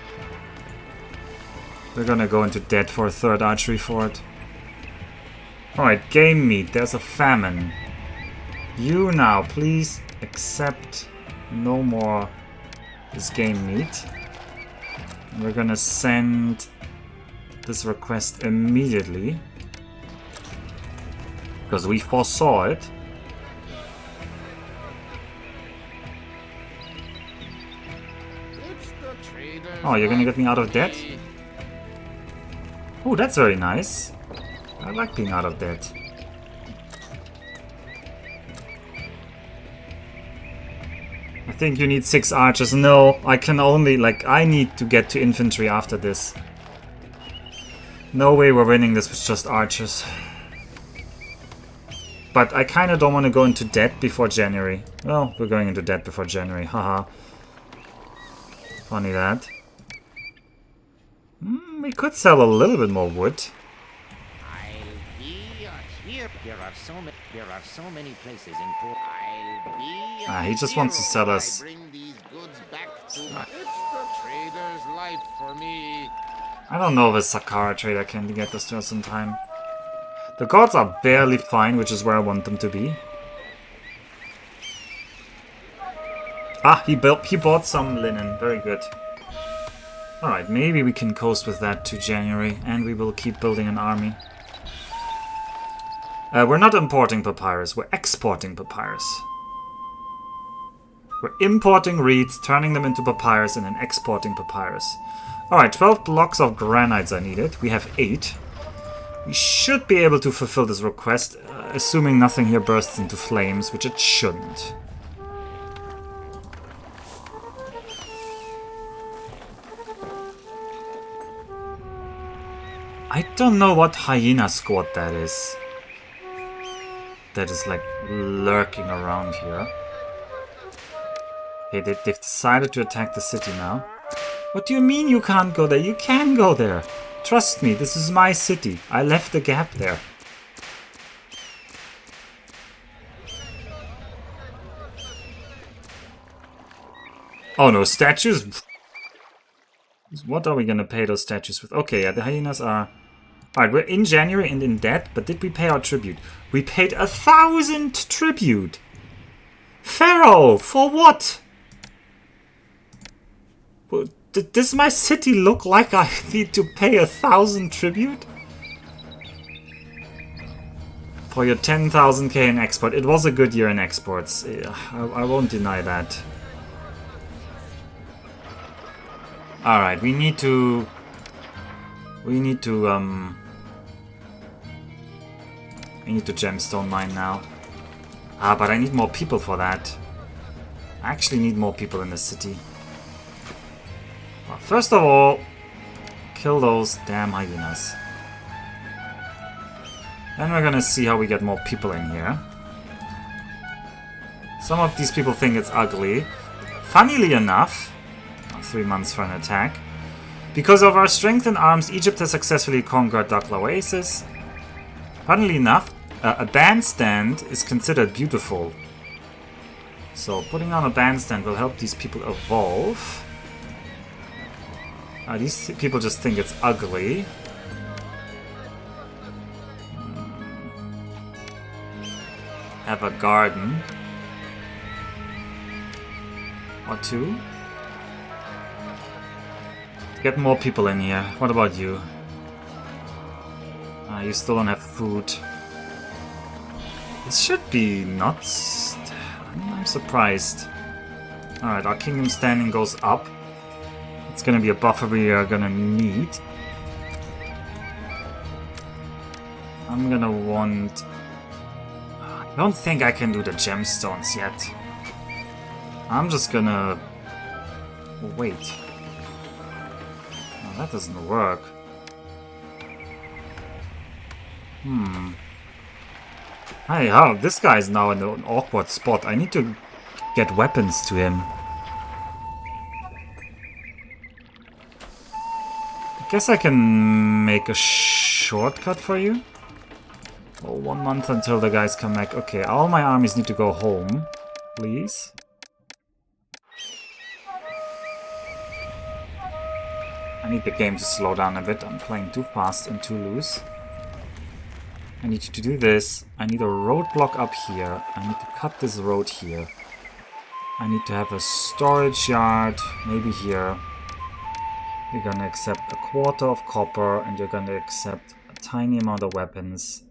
We're gonna go into debt for a 3rd archery fort. Alright, game meat. There's a famine. You now, please accept no more this game meat. And we're gonna send this request immediately. Because we foresaw it. the trader's Oh, you're gonna life get me out of for debt? me. Oh, that's very nice. I like being out of debt. I think you need 6 archers. No, I can only, like, I need to get to infantry after this. No way we're winning this with just archers. But I kind of don't want to go into debt before January. Well, we're going into debt before January. Haha. Funny that. We could sell a little bit more wood. I'll be here. There are so many places in port. I'll be He just wants to sell when us. I bring these goods back to my... It's the trader's life for me. I don't know if a Sakara trader can get this to us in time. The gods are barely fine, which is where I want them to be. Ah, he bought some linen. Very good. Alright, maybe we can coast with that to January, and we will keep building an army. We're not importing papyrus, we're exporting papyrus. We're importing reeds, turning them into papyrus, and then exporting papyrus. Alright, 12 blocks of granites are needed. We have 8. We should be able to fulfill this request, assuming nothing here bursts into flames, which it shouldn't. I don't know what hyena squad that is. That is like lurking around here. Okay, they've decided to attack the city now. What do you mean you can't go there? You can go there. Trust me, this is my city. I left a gap there. Oh no, statues? What are we gonna pay those statues with? Okay, yeah, the hyenas are... Alright, we're in January and in debt, but did we pay our tribute? We paid 1,000 tribute! Pharaoh! For what? Does my city look like I need to pay 1,000 tribute? For your 10,000k in export. It was a good year in exports. I won't deny that. Alright, we need to gemstone mine now. Ah, but I need more people for that. I actually need more people in the city. Well, first of all, kill those damn hyenas. Then we're gonna see how we get more people in here. Some of these people think it's ugly. Funnily enough, 3 months for an attack. Because of our strength in arms, Egypt has successfully conquered Dunqul Oasis. Funnily enough, a bandstand is considered beautiful. So putting on a bandstand will help these people evolve. These people just think it's ugly. Have a garden. Or 2. Get more people in here. What about you? You still don't have food. This should be nuts. I'm surprised. Alright, our kingdom standing goes up. It's gonna be a buffer we are gonna need. I'm gonna want... I don't think I can do the gemstones yet. I'm just gonna... wait. That doesn't work. Hey, how? This guy's now in an awkward spot. I need to get weapons to him. I guess I can make a shortcut for you. Oh, 1 month until the guys come back. Okay, all my armies need to go home. Please. I need the game to slow down a bit. I'm playing too fast and too loose. I need to do this. I need a roadblock up here. I need to cut this road here. I need to have a storage yard, maybe here. You're gonna accept a quarter of copper, and you're gonna accept a tiny amount of weapons.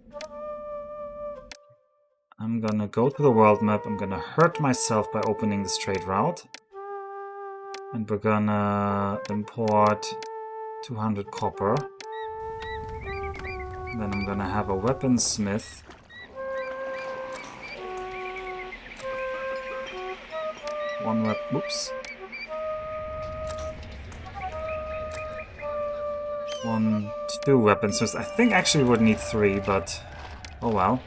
I'm gonna go to the world map. I'm gonna hurt myself by opening this trade route. And we're gonna import 200 copper. Then I'm gonna have a weaponsmith. Oops. 2 weaponsmiths. I think actually we would need 3, but oh well.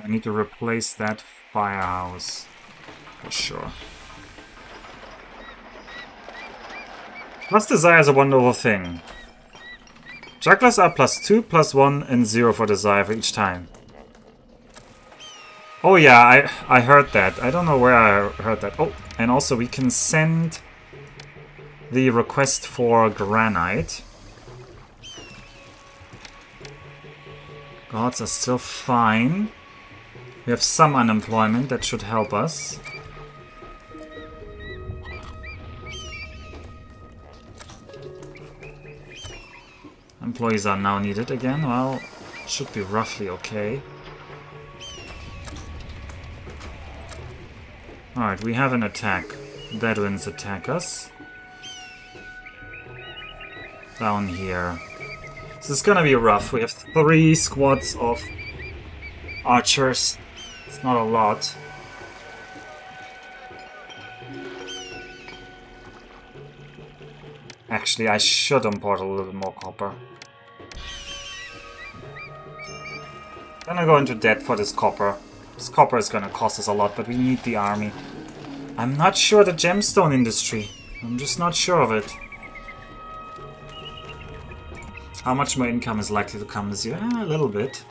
I need to replace that firehouse for sure. Plus desire is a wonderful thing. Jugglers are +2, +1, and 0 for desire for each time. Oh yeah, I heard that. I don't know where I heard that. Oh, and also we can send the request for granite. Gods are still fine. We have some unemployment, that should help us. Employees are now needed again. Well, should be roughly okay. Alright, we have an attack. Bedouins attack us. Down here. This is gonna be rough. We have 3 squads of archers. It's not a lot. Actually, I should import a little bit more copper. Gonna go into debt for this copper. This copper is gonna cost us a lot, but we need the army. I'm not sure the gemstone industry. I'm just not sure of it. How much more income is likely to come this year? A little bit.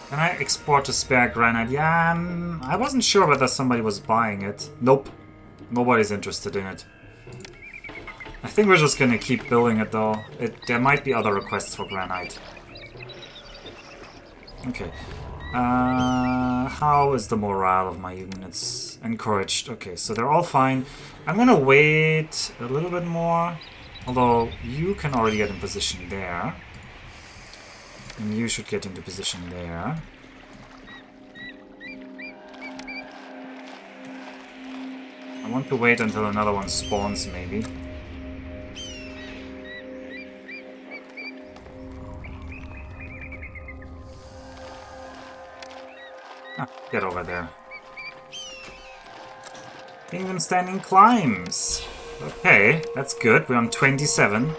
Can I export a spare granite? Yeah, I wasn't sure whether somebody was buying it. Nope. Nobody's interested in it. I think we're just gonna keep building it though. There might be other requests for granite. Okay. How is the morale of my units? Encouraged. Okay, so they're all fine. I'm gonna wait a little bit more. Although you can already get in position there. And you should get into position there. I want to wait until another one spawns, maybe. Ah, get over there. Kingdom Standing climbs. Okay, that's good. We're on 27.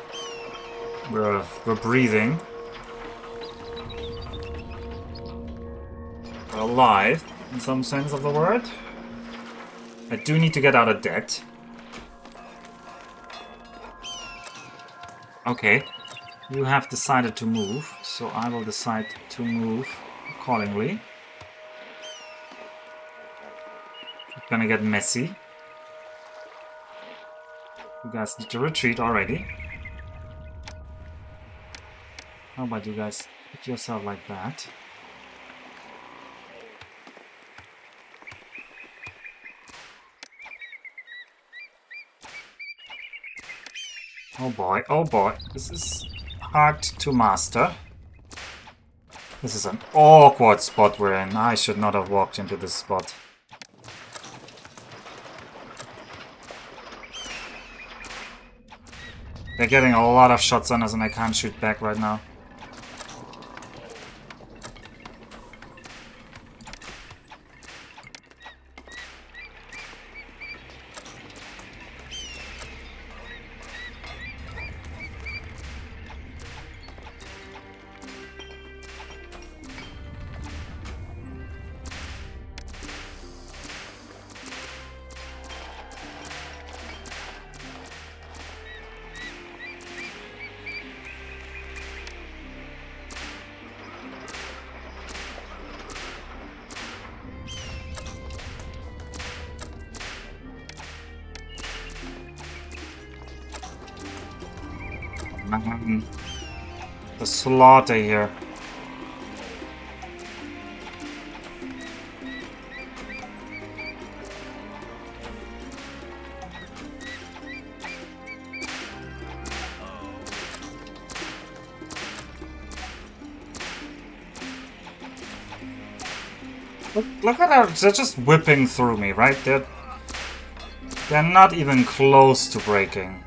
We're breathing. We're alive, in some sense of the word. I do need to get out of debt. Okay. You have decided to move, so I will decide to move accordingly. It's gonna get messy. You guys need to retreat already. How about you guys put yourself like that? Oh boy, this is hard to master. This is an awkward spot we're in. I should not have walked into this spot. They're getting a lot of shots on us and I can't shoot back right now. The slaughter here. Look at that, they're just whipping through me, right? They're not even close to breaking.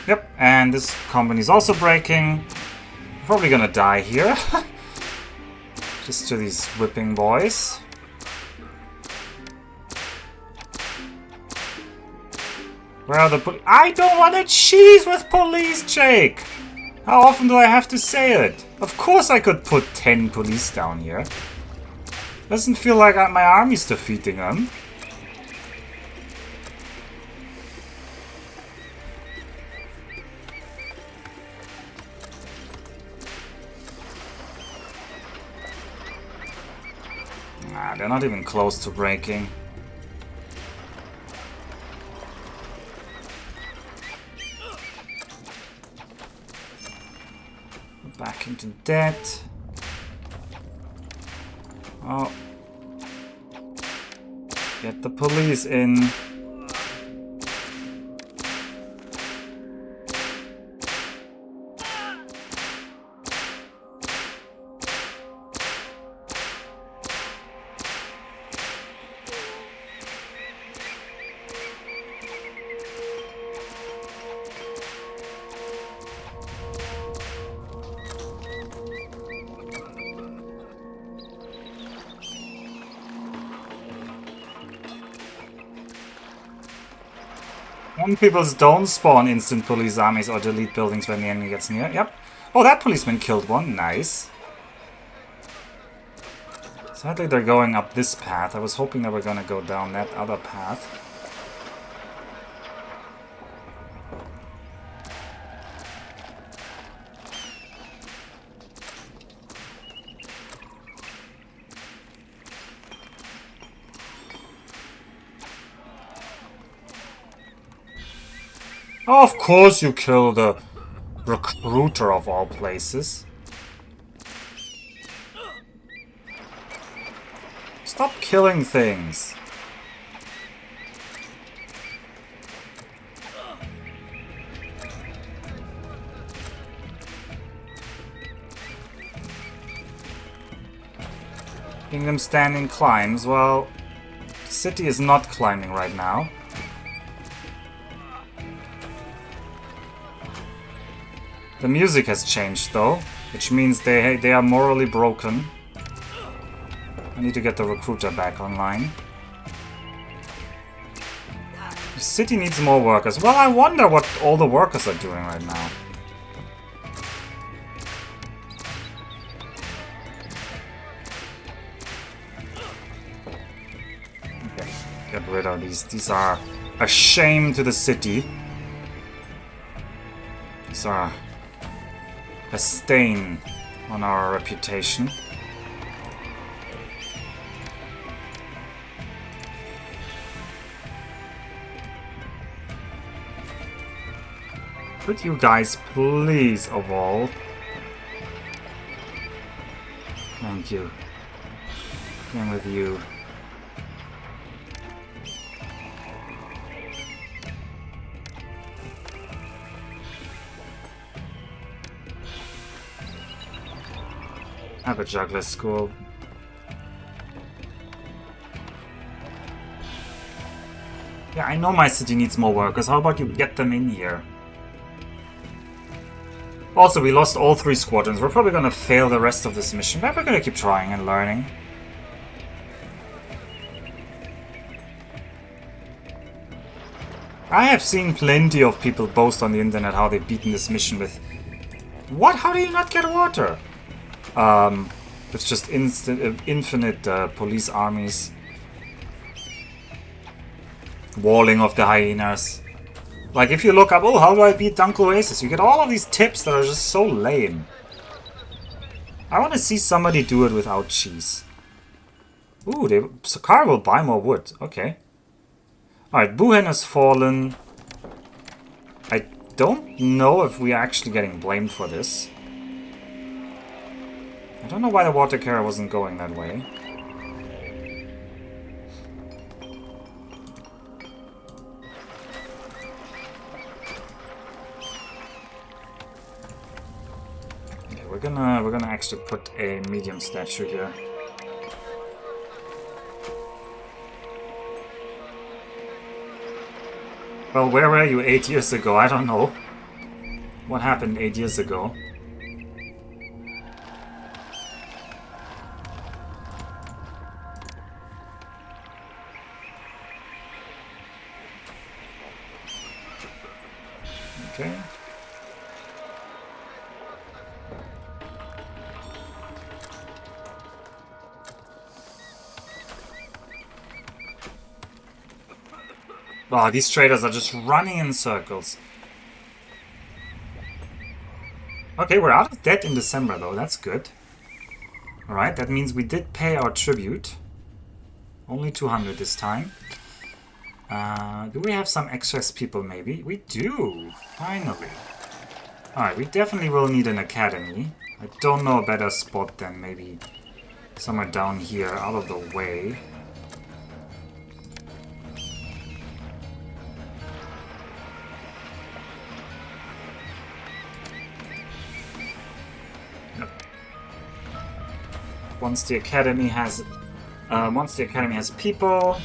Yep, and this company's also breaking. Probably gonna die here. Just to these whipping boys. Where are the I don't want to cheese with police, Jake! How often do I have to say it? Of course I could put 10 police down here. Doesn't feel like my army's defeating them. Nah, they're not even close to breaking. Back into debt. Oh. Get the police in. Some people don't spawn instant police armies or delete buildings when the enemy gets near. Yep. Oh, that policeman killed one. Nice. Sadly, they're going up this path. I was hoping they were going to go down that other path. Of course you kill the recruiter of all places. Stop killing things. Kingdom Standing climbs. Well, the city is not climbing right now. The music has changed though, which means they are morally broken. I need to get the recruiter back online. The city needs more workers. Well, I wonder what all the workers are doing right now. Okay, get rid of these. These are a shame to the city. These are a stain on our reputation. Could you guys please evolve? Thank you. Same with you. Have a juggler school. Yeah, I know my city needs more workers. How about you get them in here? Also, we lost all 3 squadrons. We're probably gonna fail the rest of this mission, but we're gonna keep trying and learning. I have seen plenty of people boast on the internet how they've beaten this mission with... What? How do you not get water? It's just infinite police armies. Walling of the hyenas. Like, if you look up, oh, how do I beat Dunqul Oasis? You get all of these tips that are just so lame. I want to see somebody do it without cheese. Ooh, Sakara will buy more wood. Okay. Alright, Buhen has fallen. I don't know if we are actually getting blamed for this. I don't know why the water carrier wasn't going that way. gonna actually put a medium statue here. Well, where were you 8 years ago? I don't know. What happened 8 years ago? Okay. Wow, these traders are just running in circles. Okay, we're out of debt in December though, that's good. Alright, that means we did pay our tribute. Only 200 this time. Do we have some excess people maybe? We do! Finally. Alright, we definitely will need an academy. I don't know a better spot than maybe somewhere down here, out of the way. Once the academy has people,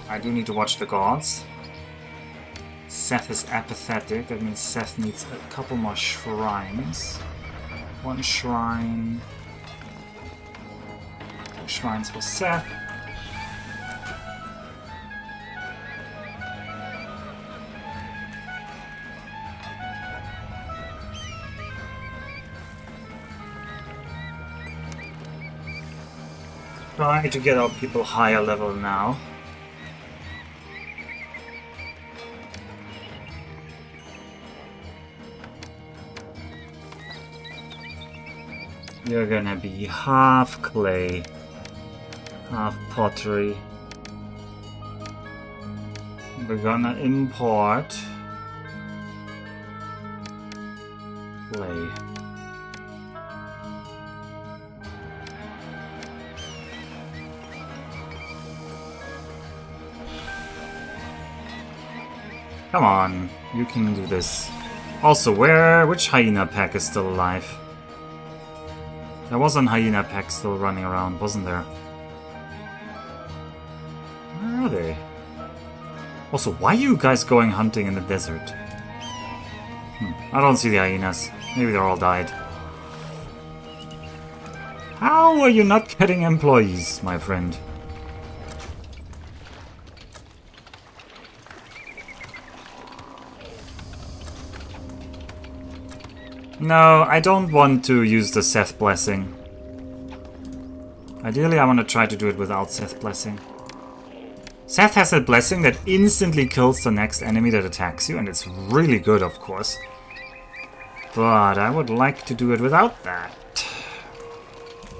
I do need to watch the gods. Seth is apathetic. That means Seth needs a couple more shrines. One shrine. 2 shrines for Seth. Try to get our people higher level now. You're gonna be half clay, half pottery. We're gonna import clay. Come on, you can do this. Also, which hyena pack is still alive? There was an hyena pack still running around, wasn't there? Where are they? Also, why are you guys going hunting in the desert? I don't see the hyenas. Maybe they're all died. How are you not getting employees, my friend? No, I don't want to use the Seth Blessing. Ideally, I want to try to do it without Seth Blessing. Seth has a blessing that instantly kills the next enemy that attacks you, and it's really good, of course. But I would like to do it without that.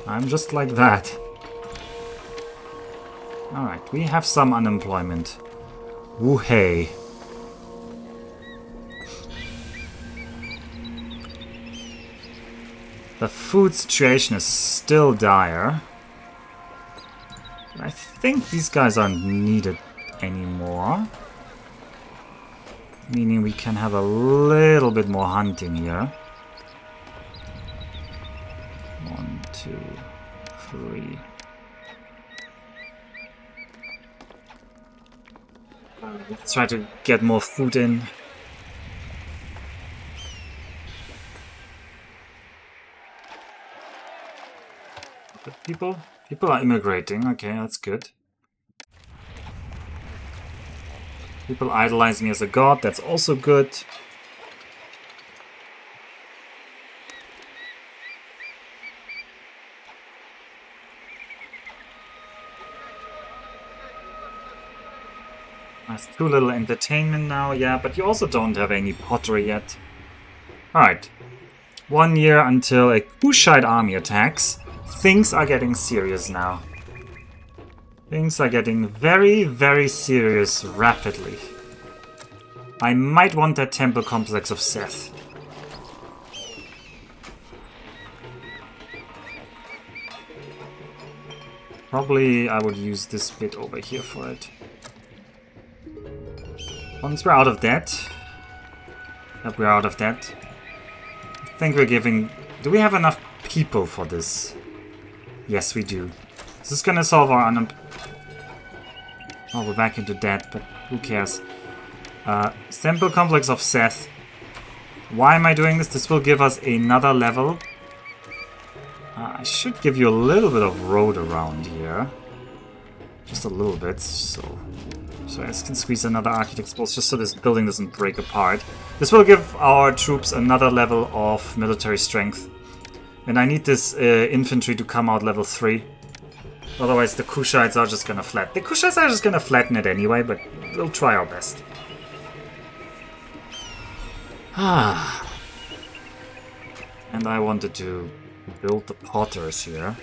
I'm just like that. Alright, we have some unemployment. Woo-hey. The food situation is still dire. I think these guys aren't needed anymore. Meaning we can have a little bit more hunting here. 1, 2, 3. Let's try to get more food in. People are immigrating. Okay, that's good. People idolize me as a god. That's also good. That's too little entertainment now. Yeah, but you also don't have any pottery yet. Alright. 1 year until a Kushite army attacks. Things are getting serious now. Things are getting very, very serious rapidly. I might want that temple complex of Seth. Probably I would use this bit over here for it. Once we're out of debt... Yep, we're out of debt. I I think we're giving... Do we have enough people for this? Yes, we do. Is this gonna solve our Oh, we're back into debt, but who cares? Temple Complex of Seth. Why am I doing this? This will give us another level. I should give you a little bit of road around here. Just a little bit, so I can squeeze another Architect's Pulse just so this building doesn't break apart. This will give our troops another level of military strength. And I need this infantry to come out level 3. Otherwise the Kushites are just gonna flatten. The Kushites are just gonna flatten it anyway, but we'll try our best. And I wanted to build the potters here.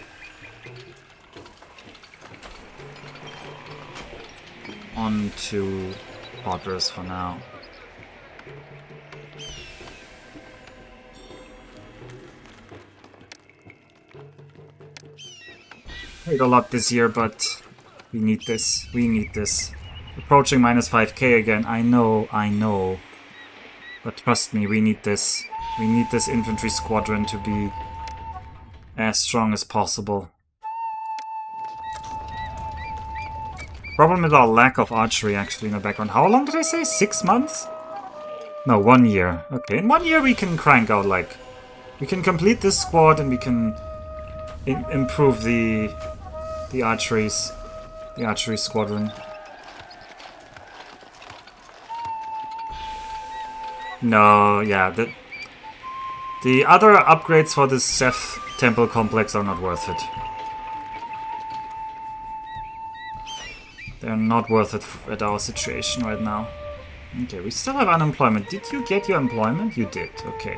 On to potters for now. Paid a lot this year, but we need this. We need this. Approaching minus 5k again. I know. But trust me, we need this. We need this infantry squadron to be as strong as possible. Problem is our lack of archery actually in the background. How long did I say? 6 months? No, 1 year. Okay, in 1 year we can crank out like... We can complete this squad and we can improve the archery squadron. No, yeah, the other upgrades for this Seth temple complex are not worth it. They're not worth it at our situation right now. Okay, we still have unemployment. Did you get your employment? You did, okay.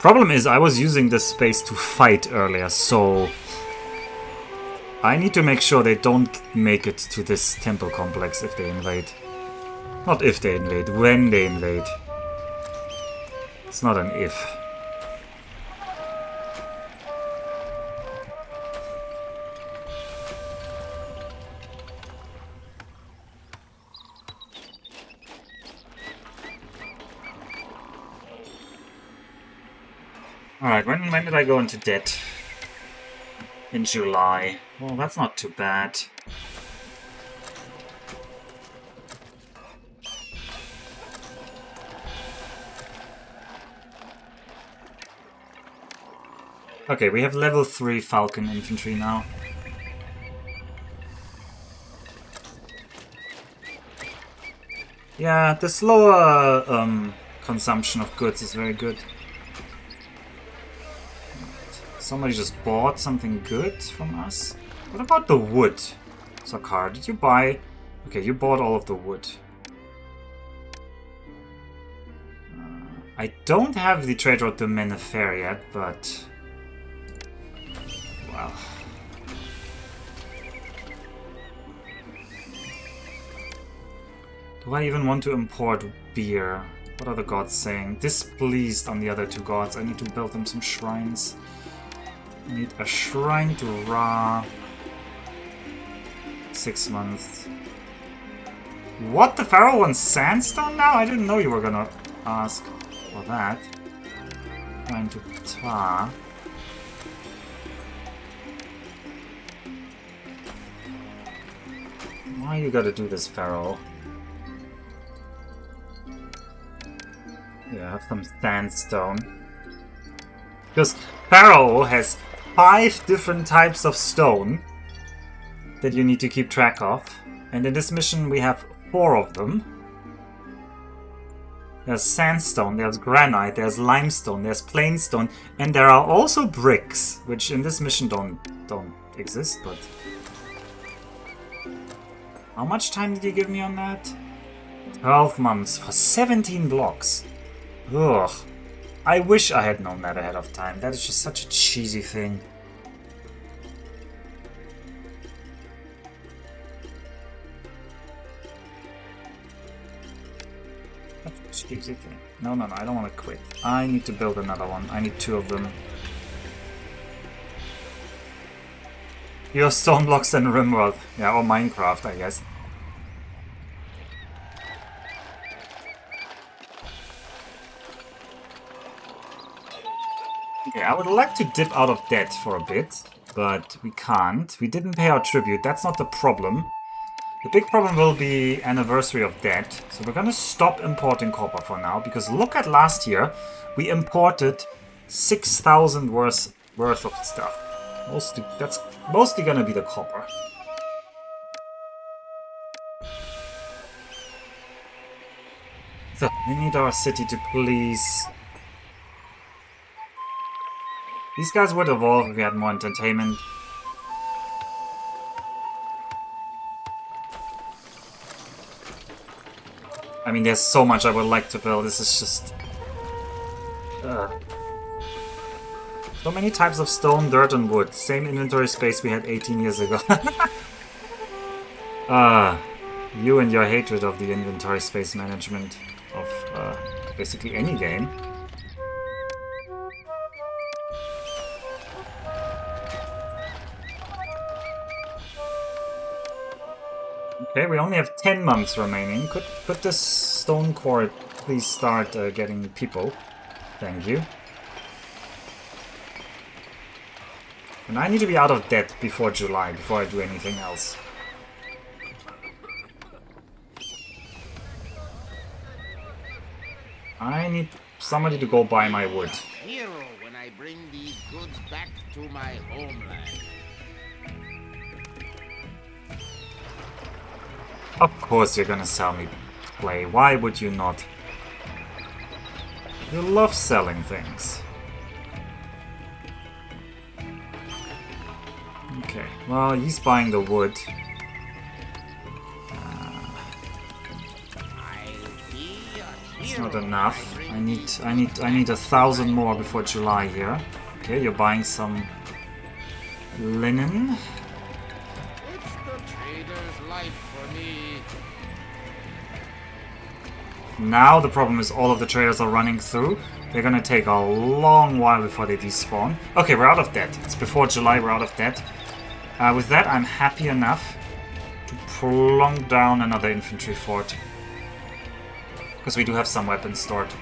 Problem is, I was using this space to fight earlier, so... I need to make sure they don't make it to this temple complex if they invade. Not if they invade, when they invade. It's not an if. Alright, when did I go into debt? In July. Well, that's not too bad. Okay, we have level 3 Falcon infantry now. Yeah, the slower consumption of goods is very good. Somebody just bought something good from us. What about the wood? Sakar, did you buy... Okay, you bought all of the wood. I don't have the trade route to Menefer yet, but... Wow. Do I even want to import beer? What are the gods saying? Displeased on the other 2 gods. I need to build them some shrines. I need a shrine to Ra. 6 months. What? The Pharaoh wants sandstone now? I didn't know you were gonna ask for that. Shrine to Ta. Why you gotta do this, Pharaoh? Yeah, have some sandstone. Because Pharaoh has 5 different types of stone that you need to keep track of. And in this mission we have 4 of them. There's sandstone, there's granite, there's limestone, there's plainstone, and there are also bricks, which in this mission don't exist, but... How much time did you give me on that? 12 months for 17 blocks. Ugh. I wish I had known that ahead of time. That is just such a cheesy thing. That's a cheesy thing. No, I don't want to quit. I need to build another one. I need 2 of them. Your stone blocks and Rimworld. Yeah, or Minecraft, I guess. Okay, I would like to dip out of debt for a bit, but we can't. We didn't pay our tribute. That's not the problem. The big problem will be anniversary of debt. So we're gonna stop importing copper for now, because look at last year. We imported 6,000 worth of stuff. That's mostly gonna be the copper. So we need our city to please. These guys would evolve if we had more entertainment. I mean, there's so much I would like to build. This is just... So many types of stone, dirt, and wood. Same inventory space we had 18 years ago. You and your hatred of the inventory space management of basically any game. Okay, we only have 10 months remaining. Could this stone core please start getting people? Thank you. And I need to be out of debt before July, before I do anything else. I need somebody to go buy my wood. Hero when I bring these goods back to my homeland. Of course you're gonna sell me clay. Why would you not? You love selling things. Okay, well, he's buying the wood. It's not enough. I need 1,000 more before July here. Okay, you're buying some linen. It's the trader's life for me. Now the problem is all of the traders are running through. They're gonna take a long while before they despawn. Okay, we're out of debt. It's before July, we're out of debt. With that, I'm happy enough to plonk down another infantry fort. Because we do have some weapons stored.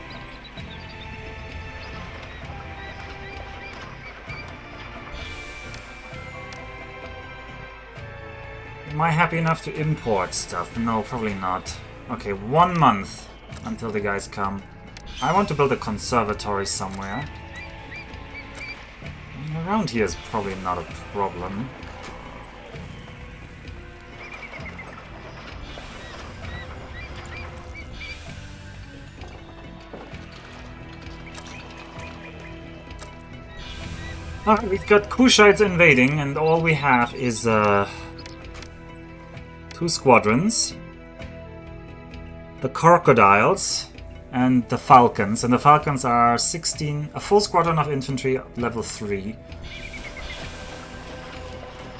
Am I happy enough to import stuff? No, probably not. Okay, 1 month until the guys come. I want to build a conservatory somewhere. Around here is probably not a problem. Alright, we've got Kushites invading, and all we have is 2 squadrons. The crocodiles and the falcons. And the falcons are 16, a full squadron of infantry, level 3.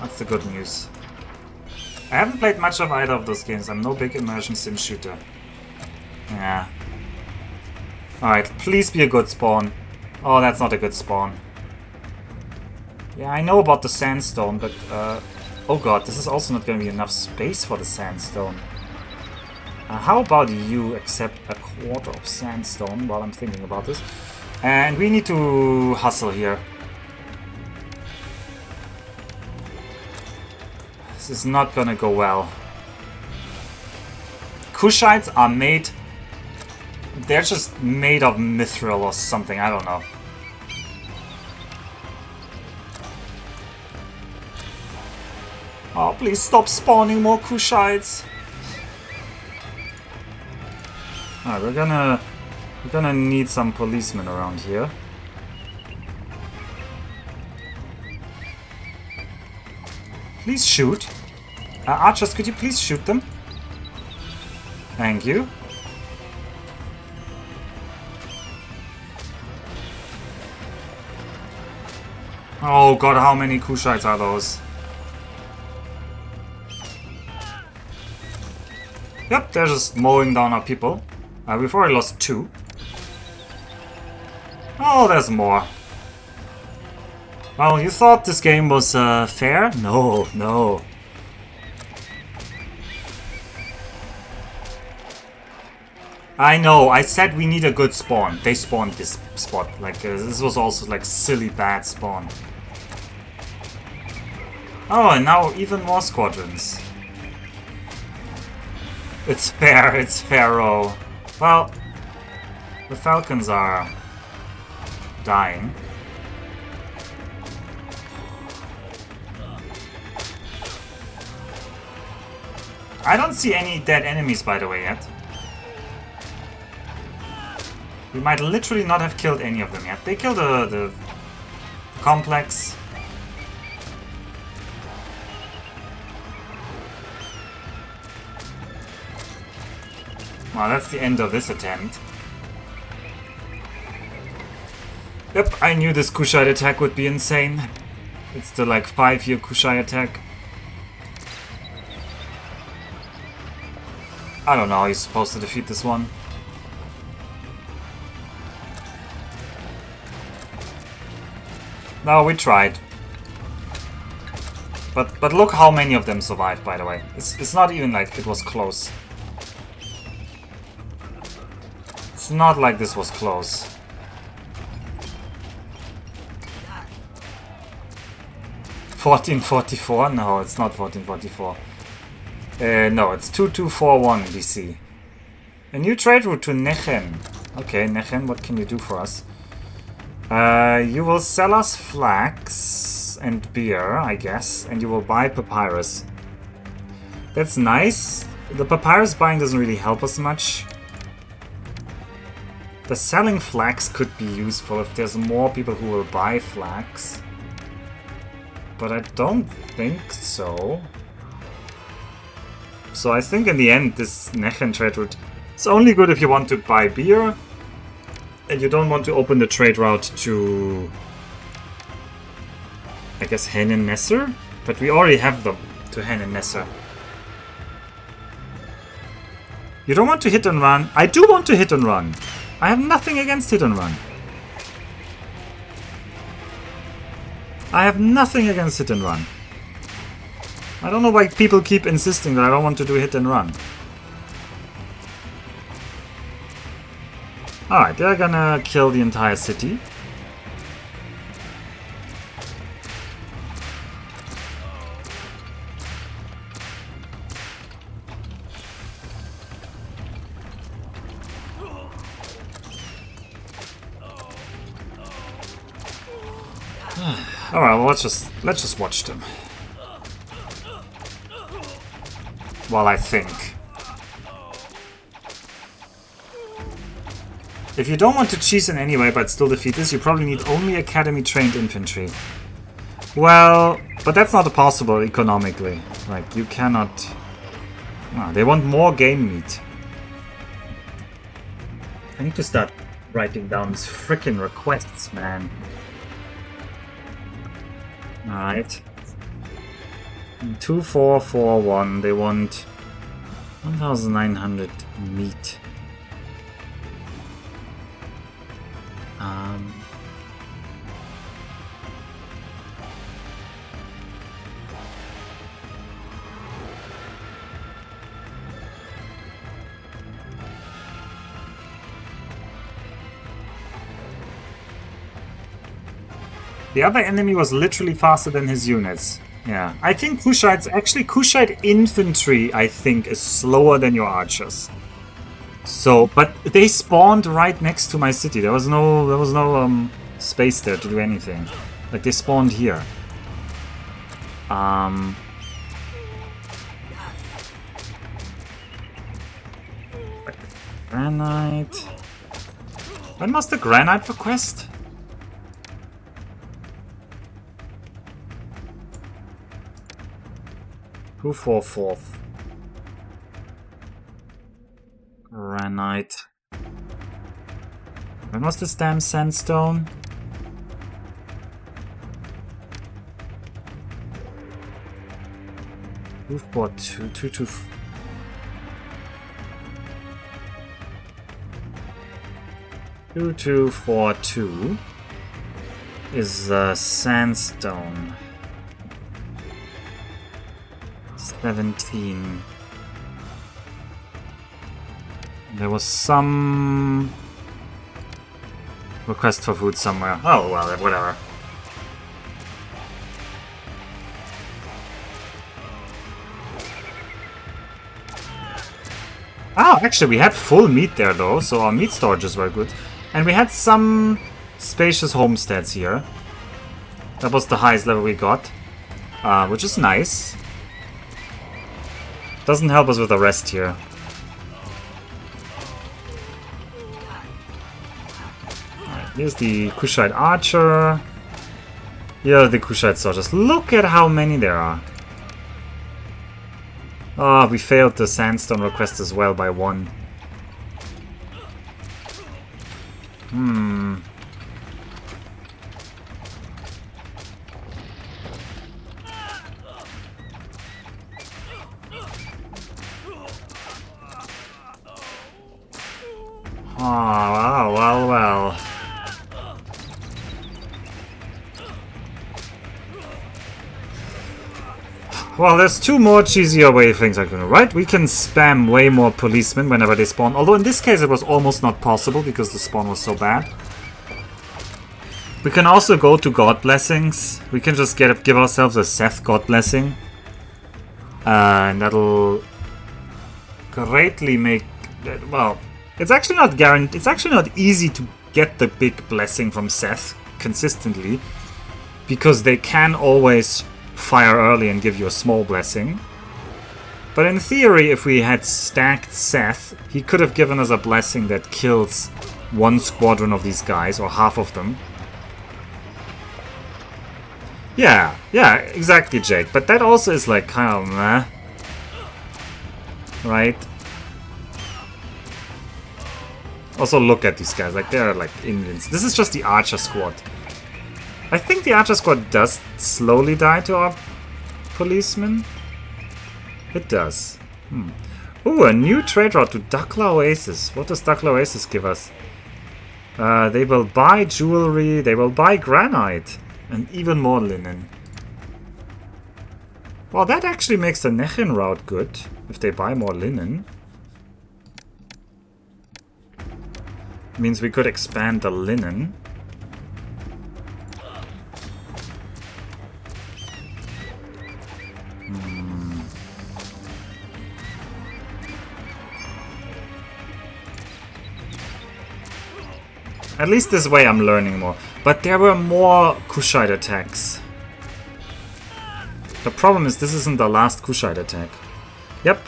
That's the good news. I haven't played much of either of those games. I'm no big immersion sim shooter. Yeah. Alright, please be a good spawn. Oh, that's not a good spawn. Yeah, I know about the sandstone, but oh god, this is also not going to be enough space for the sandstone. How about you accept a quarter of sandstone while I'm thinking about this? And we need to hustle here. This is not gonna go well. Kushites are made... They're just made of mithril or something, I don't know. Oh, please stop spawning more Kushites. Alright, we're gonna need some policemen around here. Please shoot. Archers, could you please shoot them? Thank you. Oh god, how many Kushites are those? Yep, they're just mowing down our people. We've already lost 2. Oh, there's more. Well, you thought this game was fair? No, no. I know, I said we need a good spawn. They spawned this spot. Like, this was also, like, silly bad spawn. Oh, and now even more squadrons. It's fair, it's Pharaoh. Well, the Falcons are dying. I don't see any dead enemies, by the way, yet. We might literally not have killed any of them yet. They killed the complex. Well, that's the end of this attempt. Yep, I knew this Kushite attack would be insane. It's the like 5-year Kushite attack. I don't know how you're supposed to defeat this one. No, we tried. But look how many of them survived, by the way. It's not even like it was close. It's not like this was close. $14.44? No, it's not $14.44. No, it's 2241 DC. A new trade route to Nechem. Okay, Nechem, what can you do for us? You will sell us flax and beer, I guess, and you will buy papyrus. That's nice. The papyrus buying doesn't really help us much. The selling flax could be useful if there's more people who will buy flax. But I don't think so. So I think in the end this Nechen trade route is only good if you want to buy beer and you don't want to open the trade route to, I guess, Hen and Nesser? But we already have them to Hen and Nesser. You don't want to hit and run? I do want to hit and run. I have nothing against hit and run. I have nothing against hit and run. I don't know why people keep insisting that I don't want to do hit and run. Alright, they're gonna kill the entire city. Alright, well, let's just watch them. Well, I think. If you don't want to cheese in any way but still defeat this, you probably need only academy-trained infantry. Well, but that's not possible economically. Like, you cannot... Oh, they want more game meat. I need to start writing down these frickin' requests, man. Alright. 2441, they want 1900 meat. The other enemy was literally faster than his units. Yeah, I think Kushites, actually Kushite infantry, I think, is slower than your archers. So, but they spawned right next to my city. There was no space there to do anything. Like, they spawned here. Granite. When was the granite request? Who for fourth? Granite. When was this damn sandstone? Who for 2242 is sandstone. 17. There was some Request for food somewhere. Oh, well, whatever. Oh, actually, we had full meat there, though, so our meat storages were good. And we had some spacious homesteads here. That was the highest level we got, which is nice. Doesn't help us with the rest here. Alright, here's the Kushite archer. Here are the Kushite soldiers. Look at how many there are. Oh, we failed the sandstone request as well by 1. Oh, well. Well, there's 2 more cheesier way things I can do, right? We can spam way more policemen whenever they spawn. Although in this case it was almost not possible because the spawn was so bad. We can also go to God Blessings. We can just give ourselves a Seth God Blessing. And that'll greatly make... Well, it's actually not guaranteed. It's actually not easy to get the big blessing from Seth consistently. Because they can always fire early and give you a small blessing. But in theory, if we had stacked Seth, he could have given us a blessing that kills 1 squadron of these guys, or half of them. Yeah, exactly, Jake. But that also is like kind of meh. Right? Also look at these guys, like they're like Indians. This is just the archer squad. I think the archer squad does slowly die to our policemen. It does. Ooh, a new trade route to Dunqul Oasis. What does Dunqul Oasis give us? They will buy jewelry, they will buy granite, and even more linen. Well, that actually makes the Nechin route good, if they buy more linen. Means we could expand the linen. At least this way I'm learning more. But there were more Kushite attacks. The problem is this isn't the last Kushite attack. Yep.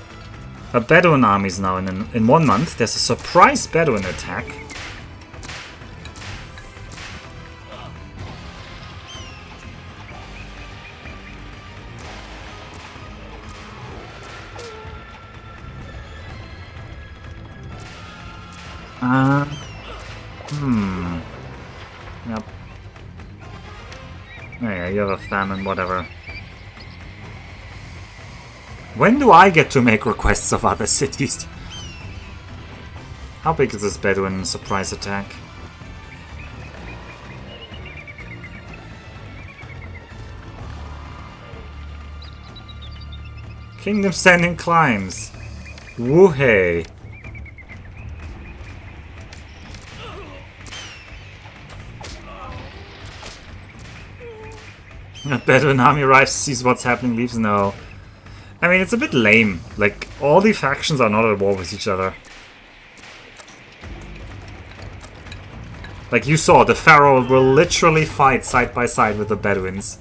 A Bedouin army is now in 1 month. There's a surprise Bedouin attack. Yep. Yeah, you have a famine, whatever. When do I get to make requests of other cities? How big is this Bedouin surprise attack? Kingdom Standing climbs. Woo-hey. A Bedouin army arrives, sees what's happening, leaves. No. I mean, it's a bit lame. Like, all the factions are not at war with each other. Like you saw, the Pharaoh will literally fight side by side with the Bedouins.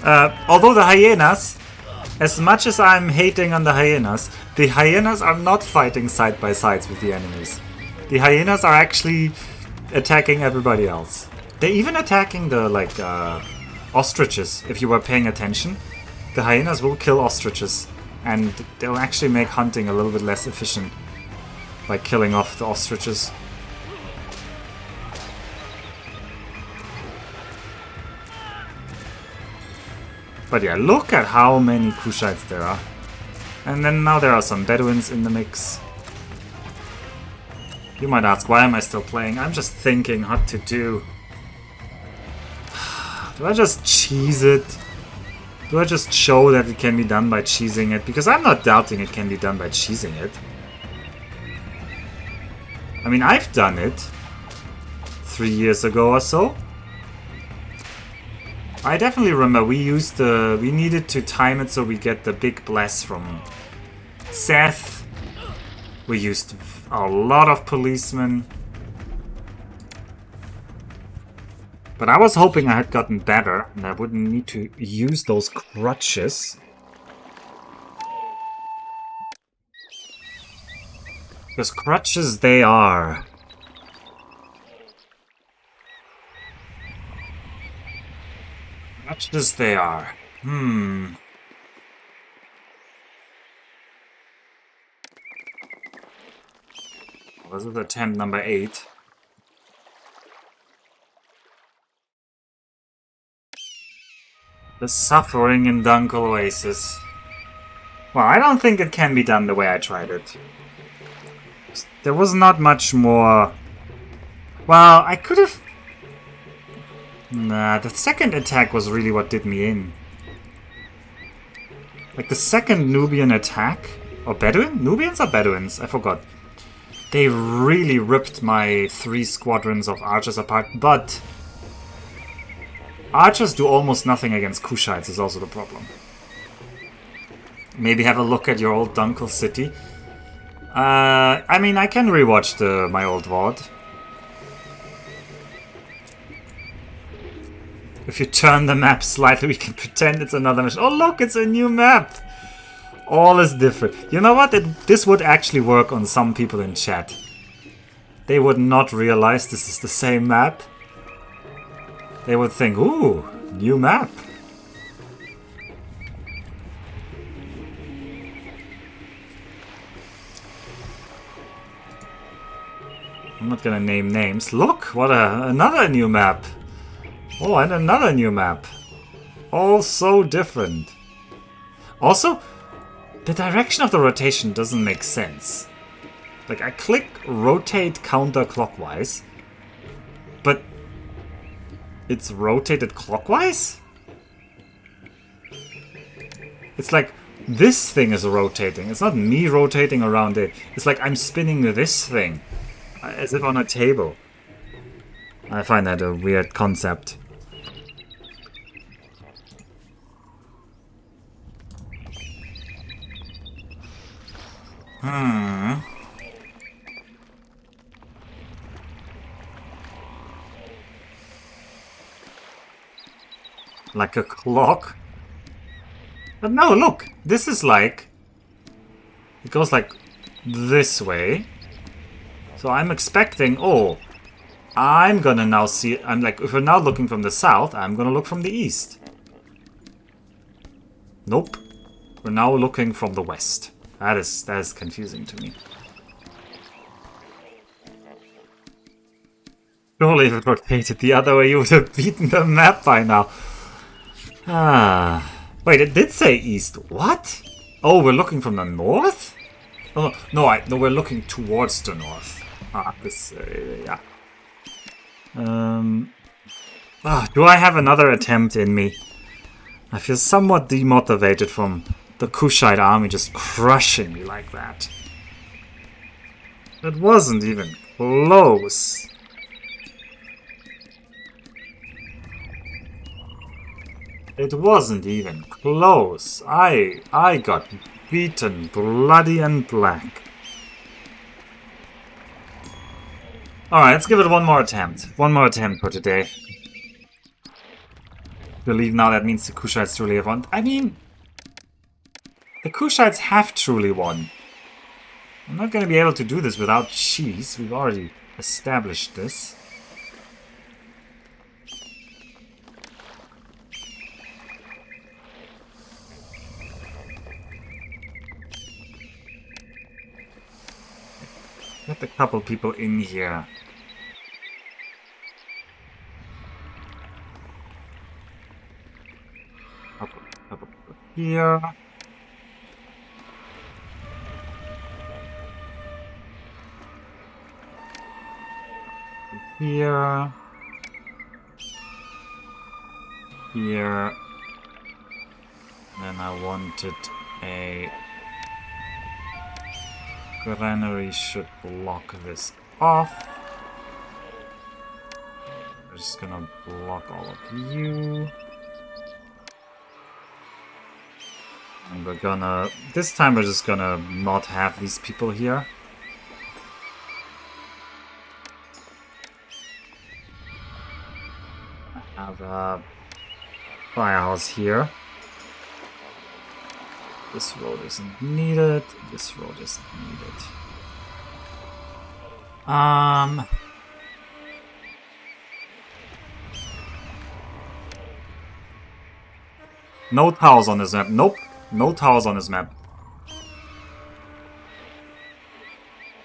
Although the hyenas, as much as I'm hating on the hyenas are not fighting side by sides with the enemies. The hyenas are actually attacking everybody else. They're even attacking the, like, ostriches, if you were paying attention. The hyenas will kill ostriches, and they'll actually make hunting a little bit less efficient by killing off the ostriches. But yeah, look at how many Kushites there are. And then now there are some Bedouins in the mix. You might ask, why am I still playing? I'm just thinking what to do. Do I just cheese it? Do I just show that it can be done by cheesing it? Because I'm not doubting it can be done by cheesing it. I mean, I've done it 3 years ago or so. I definitely remember we needed to time it so we get the big bless from Seth. We used a lot of policemen. But I was hoping I had gotten better and I wouldn't need to use those crutches. Because crutches they are. Crutches they are. This is attempt number 8. The suffering in Dunqul Oasis. Well, I don't think it can be done the way I tried it. There was not much more... Well, I could have... Nah, the second attack was really what did me in. Like the second Nubian attack... Or Bedouin? Nubians or Bedouins? I forgot. They really ripped my 3 squadrons of archers apart, but... Archers do almost nothing against Kushites is also the problem. Maybe have a look at your old Dunqul city. I mean, I can rewatch my old VOD. If you turn the map slightly, we can pretend it's another mission. Oh look, it's a new map! All is different. You know what? This would actually work on some people in chat. They would not realize this is the same map. They would think, ooh, new map. I'm not gonna name names. Look, what another new map. Oh, and another new map. All so different. Also, the direction of the rotation doesn't make sense. Like, I click rotate counterclockwise, but it's rotated clockwise? It's like this thing is rotating. It's not me rotating around it. It's like I'm spinning this thing. As if on a table. I find that a weird concept. Like a clock? But no, look! This is like... It goes like this way. So I'm expecting, oh, I'm gonna now see, I'm like, if we're now looking from the south, I'm gonna look from the east. Nope. We're now looking from the west. That is confusing to me. Surely if it rotated the other way, you would have beaten the map by now. Ah. Wait, it did say east. What? Oh, we're looking from the north? Oh, no, we're looking towards the north. Ah, this, yeah. Do I have another attempt in me? I feel somewhat demotivated from the Kushite army just crushing me like that. It wasn't even close. It wasn't even close. I got beaten bloody and black. Alright, let's give it one more attempt. One more attempt for today. I believe now that means the Kushites truly have won. I mean, the Kushites have truly won. I'm not going to be able to do this without cheese. We've already established this. Get a couple people in here. Couple people here. Here. Here. Then I wanted a granary should block this off. We're just gonna block all of you. And we're gonna... This time we're just gonna not have these people here. I have a firehouse here. This road isn't needed. This road isn't needed. No towers on this map. Nope. No towers on this map.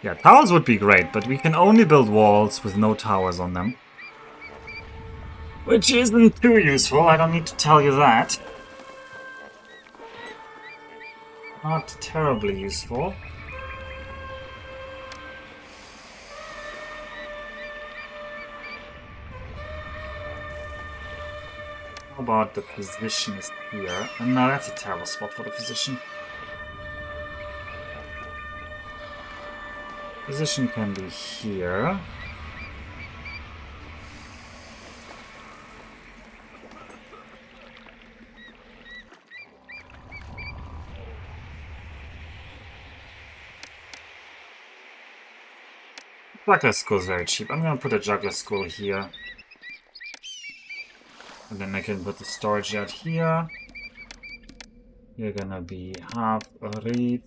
Yeah, towers would be great, but we can only build walls with no towers on them. Which isn't too useful, I don't need to tell you that. Not terribly useful. How about the physician is here? No, that's a terrible spot for the physician. Physician can be here. Juggler school is very cheap. I'm gonna put a juggler school here. And then I can put the storage yard here. You're gonna be half a reed.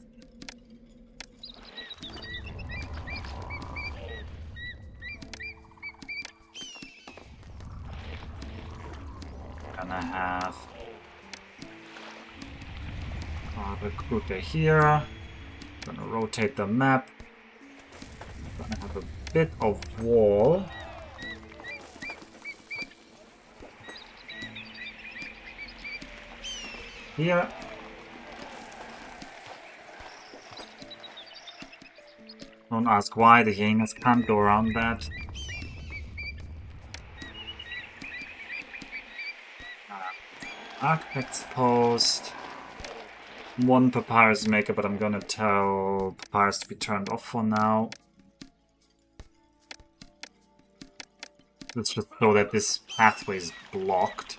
Gonna have a recruiter here. Gonna rotate the map. Gonna have a bit of wall. Here. Don't ask why, the hyenas can't go around that. Architect's post. One papyrus maker, but I'm gonna tell papyrus to be turned off for now. Let's just show that this pathway is blocked.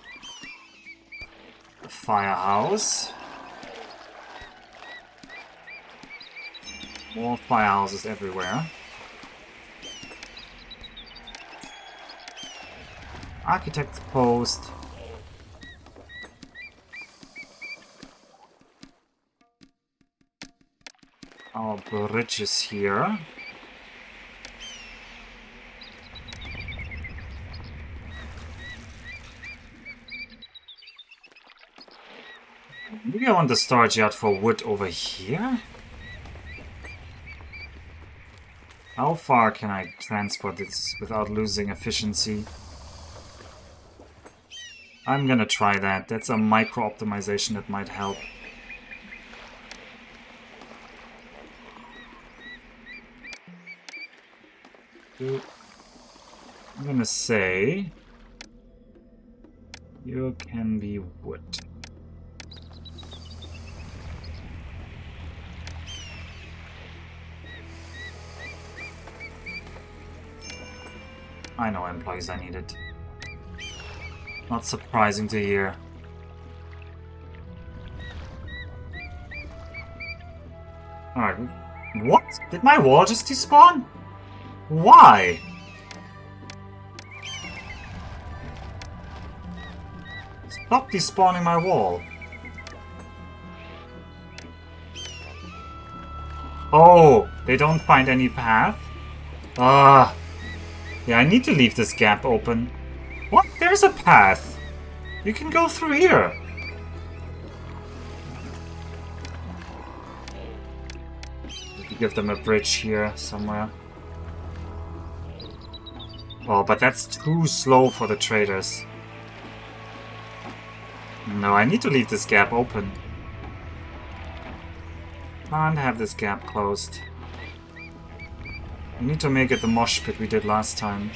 The firehouse. More firehouses everywhere. Architect's post. Our bridge is here. Maybe I want the storage yard for wood over here? How far can I transport this without losing efficiency? I'm gonna try that. That's a micro optimization that might help. I'm gonna say you can be wood. I know employees I needed. Not surprising to hear. Alright. What? Did my wall just despawn? Why? Stop despawning my wall. Oh, they don't find any path? Ah. Yeah, I need to leave this gap open. What? There's a path. You can go through here. Need to give them a bridge here somewhere. Oh, but that's too slow for the traders. No, I need to leave this gap open. Can't have this gap closed. We need to make it the mosh pit we did last time.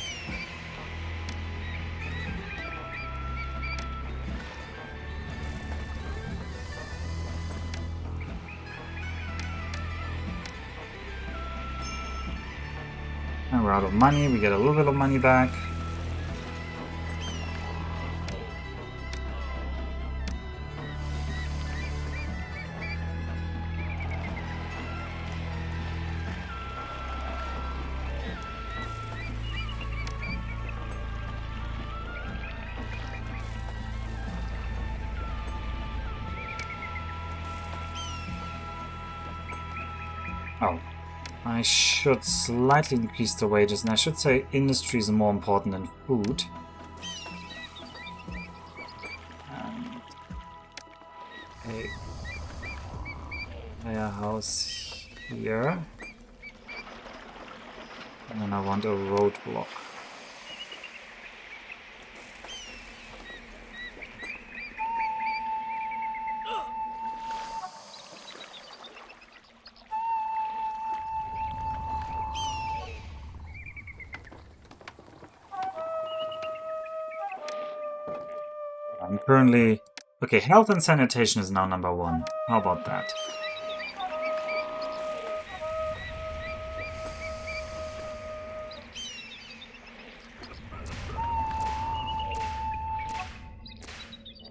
out of money. We get a little bit of money back. Oh, I should slightly increase the wages, and I should say industry is more important than food. And a warehouse here. And then I want a roadblock. I'm currently... Okay, health and sanitation is now number 1. How about that?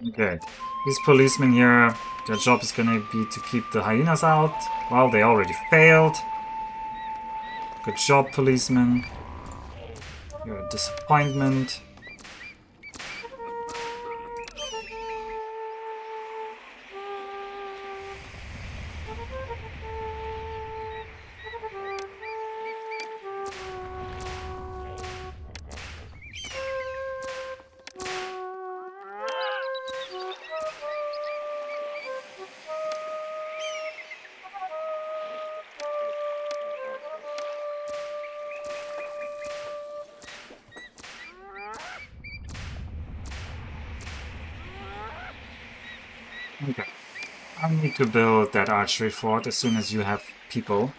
Okay, these policemen here, their job is gonna be to keep the hyenas out. Well, they already failed. Good job, policemen. You're a disappointment. Okay. I need to build that archery fort as soon as you have people.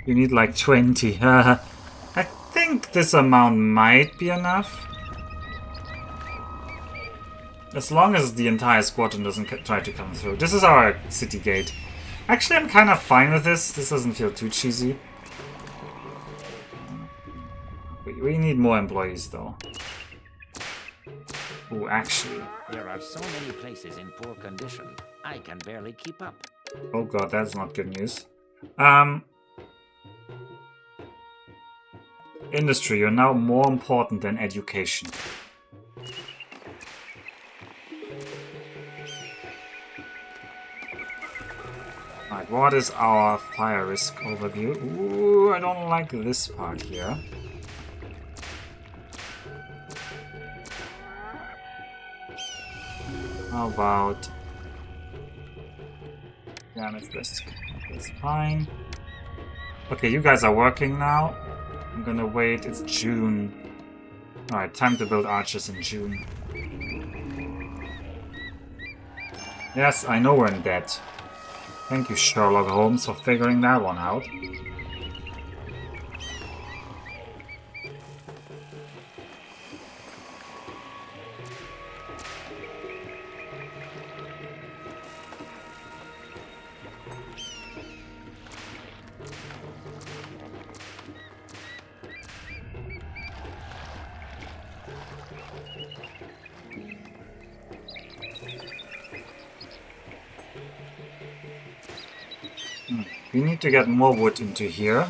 You need like 20. I think this amount might be enough. As long as the entire squadron doesn't try to come through. This is our city gate. Actually, I'm kind of fine with this. This doesn't feel too cheesy. We need more employees, though. Oh, actually. There are so many places in poor condition, I can barely keep up. Oh god, that's not good news. Industry, you're now more important than education. Alright, what is our fire risk overview? Ooh, I don't like this part here. How about damage risk? That's fine. Okay, you guys are working now. I'm gonna wait, it's June. Alright, time to build archers in June. Yes, I know we're in debt. Thank you, Sherlock Holmes, for figuring that one out. We need to get more wood into here.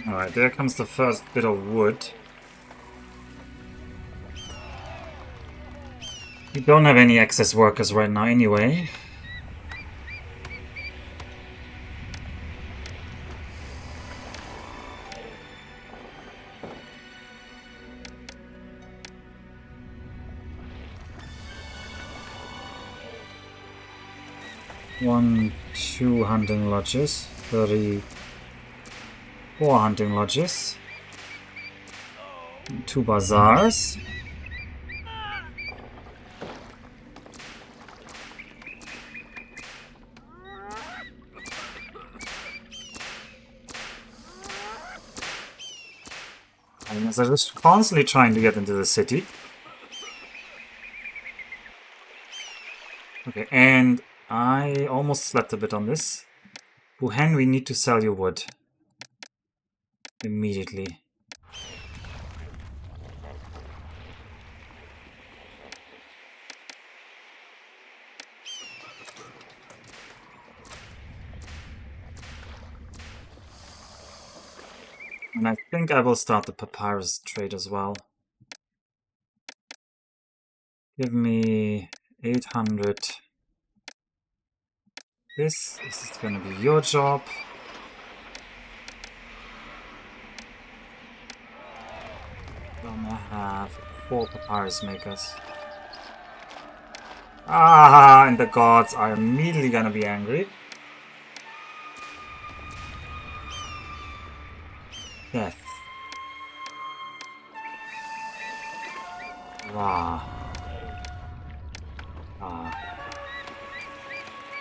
Alright, there comes the first bit of wood. We don't have any excess workers right now anyway. 1, 2 hunting lodges, 3, 4 hunting lodges, 2 bazaars. And they're just constantly trying to get into the city. Okay, and I almost slept a bit on this. Wuhan, we need to sell your wood. Immediately. And I think I will start the papyrus trade as well. Give me 800. This is going to be your job. Gonna have 4 papyrus makers. Ah, and the gods are immediately gonna be angry. Death. Wow.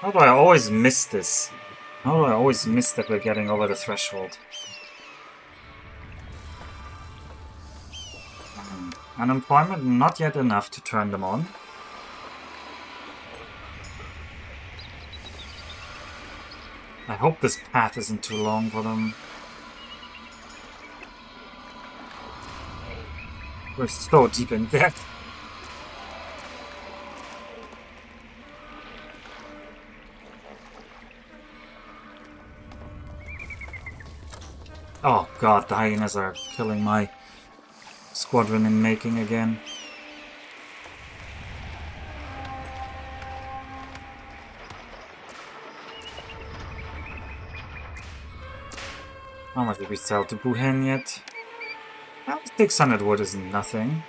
How do I always miss this? How do I always miss that we're getting over the threshold? Unemployment, not yet enough to turn them on. I hope this path isn't too long for them. We're so deep in debt. Oh god, the hyenas are killing my squadron in making again. How much did we sell to Wuhan yet? Well, 600 wood is nothing.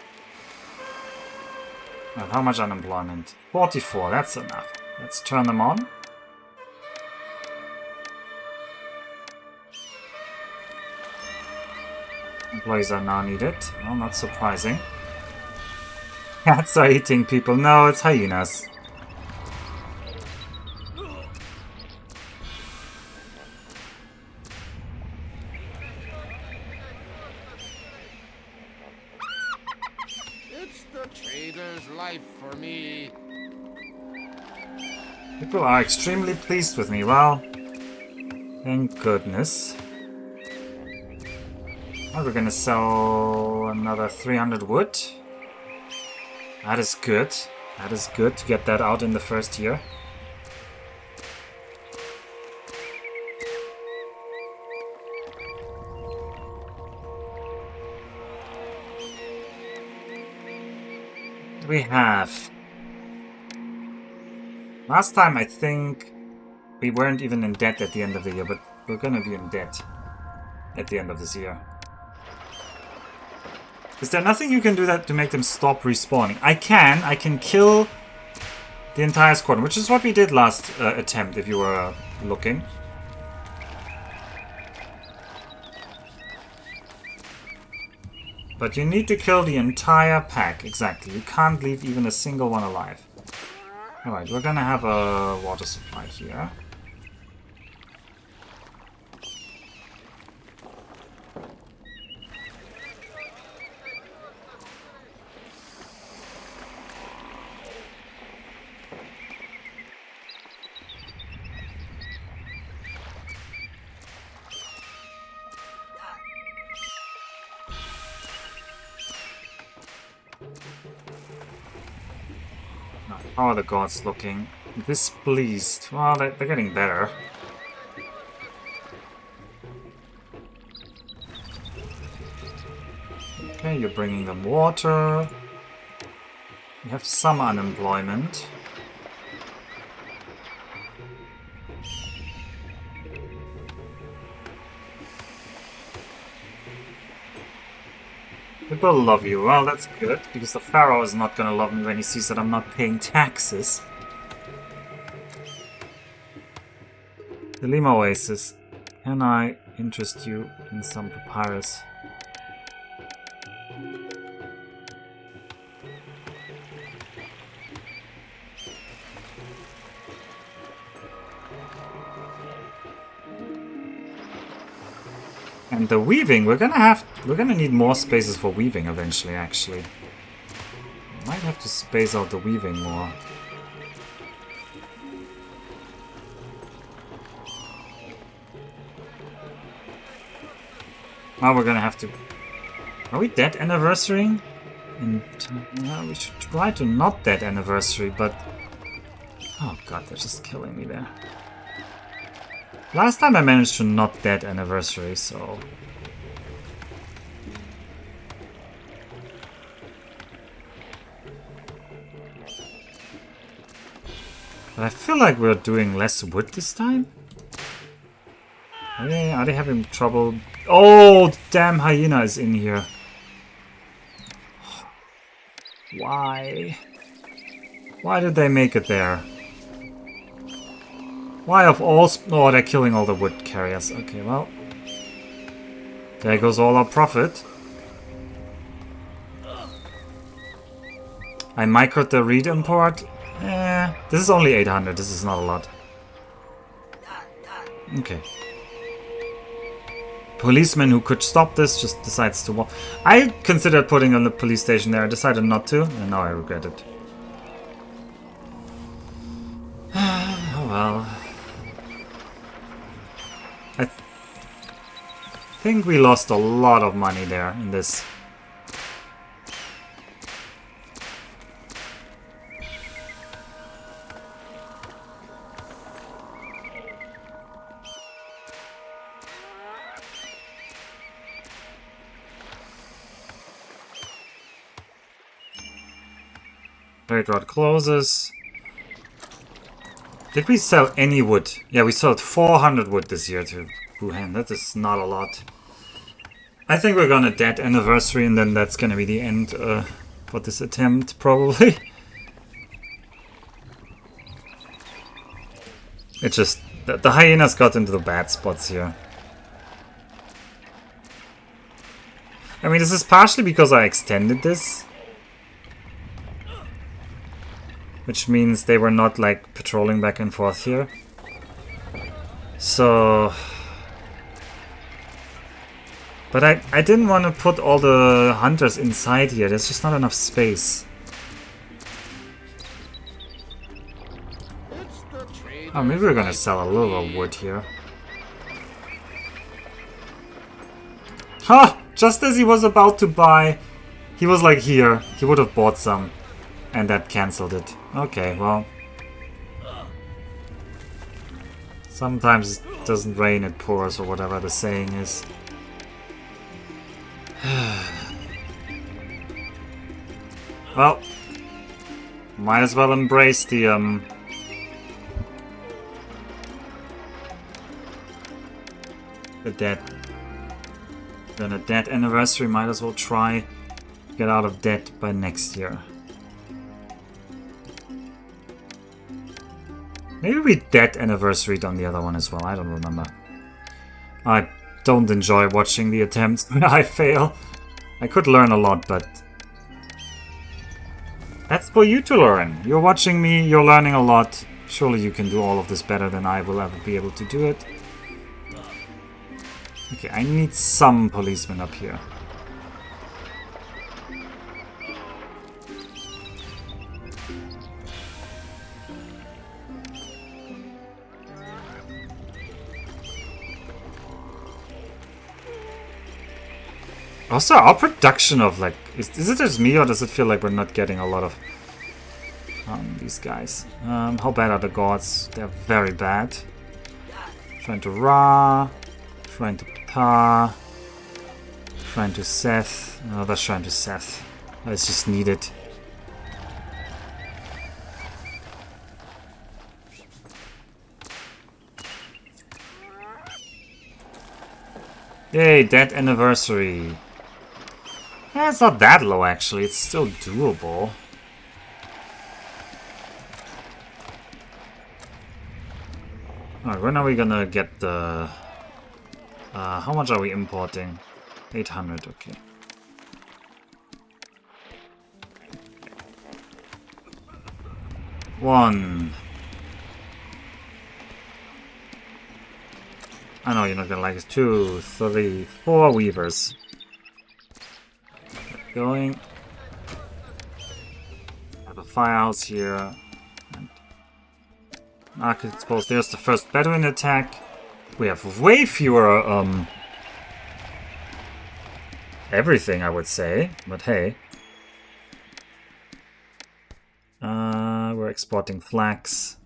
And how much unemployment? 44, that's enough. Let's turn them on. Employees are now needed. Well, not surprising. Cats are eating people. No, it's hyenas. It's the trader's life for me. People are extremely pleased with me. Well, thank goodness. Well, we're gonna sell another 300 wood. That is good. That is good to get that out in the first year. We have. Last time I think we weren't even in debt at the end of the year, but we're gonna be in debt at the end of this year. Is there nothing you can do that to make them stop respawning? I can kill the entire squadron, which is what we did last attempt, if you were looking. But you need to kill the entire pack, exactly. You can't leave even a single one alive. Alright, we're gonna have a water supply here. How are the gods looking? Displeased. Well, they're getting better. Okay, you're bringing them water. You have some unemployment. People love you. Well, that's good, because the Pharaoh is not gonna love me when he sees that I'm not paying taxes. The Lima Oasis. Can I interest you in some papyrus? And the weaving, we're gonna need more spaces for weaving eventually, actually. Might have to space out the weaving more. Now we're gonna have to... Are we dead anniversarying? And we should try to not dead anniversary, but... Oh god, they're just killing me there. Last time I managed to not dead anniversary, so... But I feel like we're doing less wood this time. Are they having trouble? Oh, the damn hyena is in here. Why? Why did they make it there? Why of all... Oh, they're killing all the wood carriers. Okay, well. There goes all our profit. I microed the read import. This is only 800. This is not a lot. Okay. Policeman who could stop this just decides to walk. I considered putting on the police station there. I decided not to, and now I regret it. Oh well. I think we lost a lot of money there in this. Trade route closes. Did we sell any wood? Yeah, we sold 400 wood this year to Wuhan. That is not a lot. I think we're gonna dead anniversary and then that's gonna be the end for this attempt, probably. It's just... The hyenas got into the bad spots here. I mean, this is partially because I extended this. Which means they were not, like, patrolling back and forth here. So... But I didn't want to put all the hunters inside here. There's just not enough space. Oh, maybe we're gonna sell a little wood here. Ha! Just as he was about to buy, he was like here. He would have bought some. And that cancelled it. Okay, well. Sometimes it doesn't rain, it pours, or whatever the saying is. Well. Might as well embrace the, debt. Then a debt anniversary, might as well try to get out of debt by next year. Maybe we dead anniversaried on the other one as well, I don't remember. I don't enjoy watching the attempts when I fail. I could learn a lot, but... That's for you to learn. You're watching me, you're learning a lot. Surely you can do all of this better than I will ever be able to do it. Okay, I need some policemen up here. Also, our production of, like... Is it just me, or does it feel like we're not getting a lot of... these guys. How bad are the gods? They're very bad. Trying to Ra... Shrine to Ptah... Shrine to Seth... Another Shrine to Seth. It's just needed. Yay, dead anniversary. Yeah, it's not that low actually, it's still doable. Alright, when are we gonna get the... how much are we importing? 800, okay. One. I know you're not gonna like it. 2, 3, 4 weavers. Going. Have a firehouse here. Market exposed. There's the first Bedouin attack. We have way fewer, everything, I would say. But hey. We're exporting flax.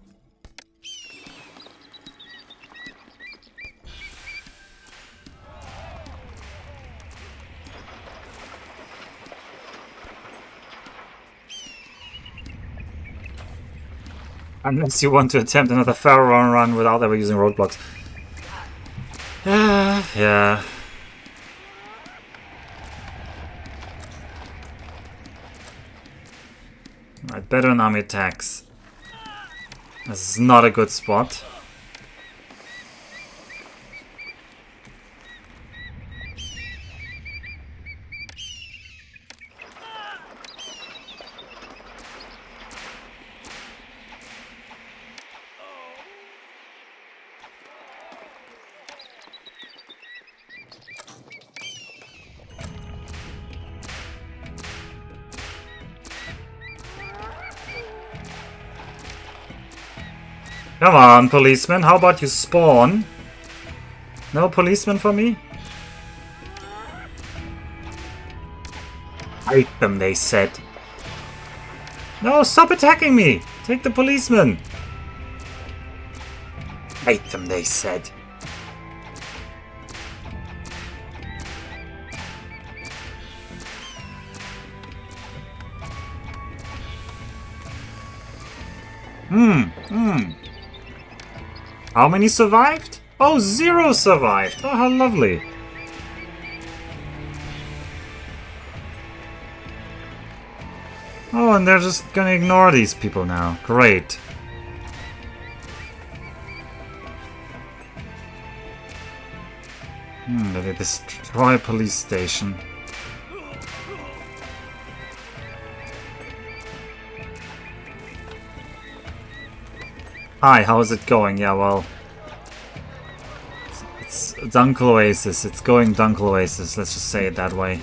Unless you want to attempt another Pharaoh run without ever using roadblocks. Yeah. Right, better than army attacks. This is not a good spot. Come on, policeman, how about you spawn? No policeman for me? Fight them, they said. No, stop attacking me! Take the policeman! Fight them, they said. How many survived? Oh, 0 survived! Oh, how lovely! Oh, and they're just gonna ignore these people now. Great. They destroy a police station. Hi, how is it going? Yeah, well... It's Dunqul Oasis. It's going Dunqul Oasis, let's just say it that way.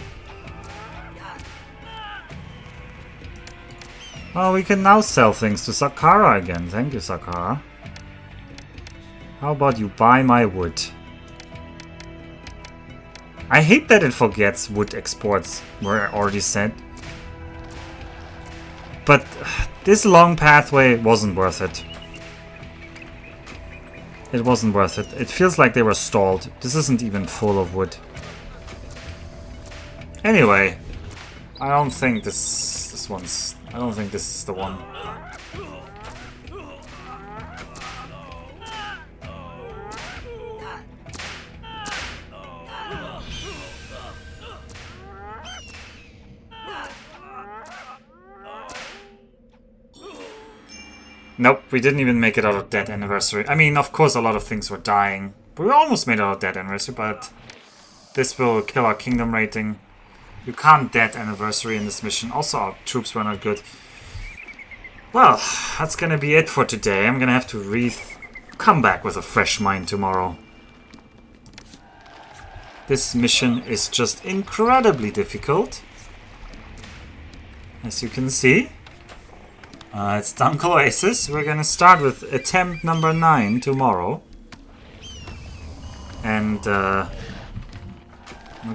Well, we can now sell things to Sakara again. Thank you, Sakara. How about you buy my wood? I hate that it forgets wood exports were already sent. But this long pathway wasn't worth it. It wasn't worth it. It feels like they were stalled. This isn't even full of wood. Anyway, I don't think this one's... I don't think this is the one. Nope, we didn't even make it out of Dead Anniversary. I mean, of course a lot of things were dying. We almost made it out of Dead Anniversary, but this will kill our kingdom rating. You can't Dead Anniversary in this mission. Also, our troops were not good. Well, that's gonna be it for today. I'm gonna have to come back with a fresh mind tomorrow. This mission is just incredibly difficult. As you can see. It's Dunqul Oasis. We're gonna start with attempt number 9 tomorrow. And we're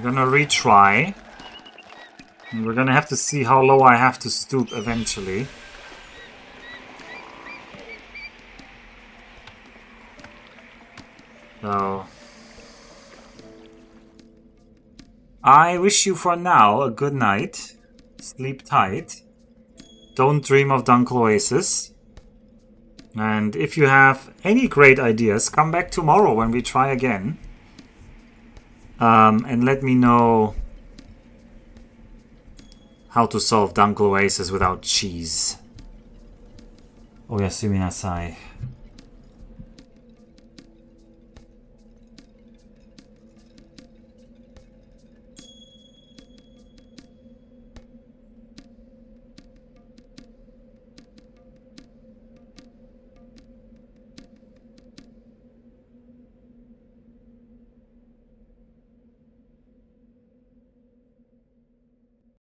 gonna retry. And we're gonna have to see how low I have to stoop eventually. So I wish you for now a good night. Sleep tight. Don't dream of Dunqul Oasis. And if you have any great ideas, come back tomorrow when we try again. And let me know how to solve Dunqul Oasis without cheese. Oyasumi nasai.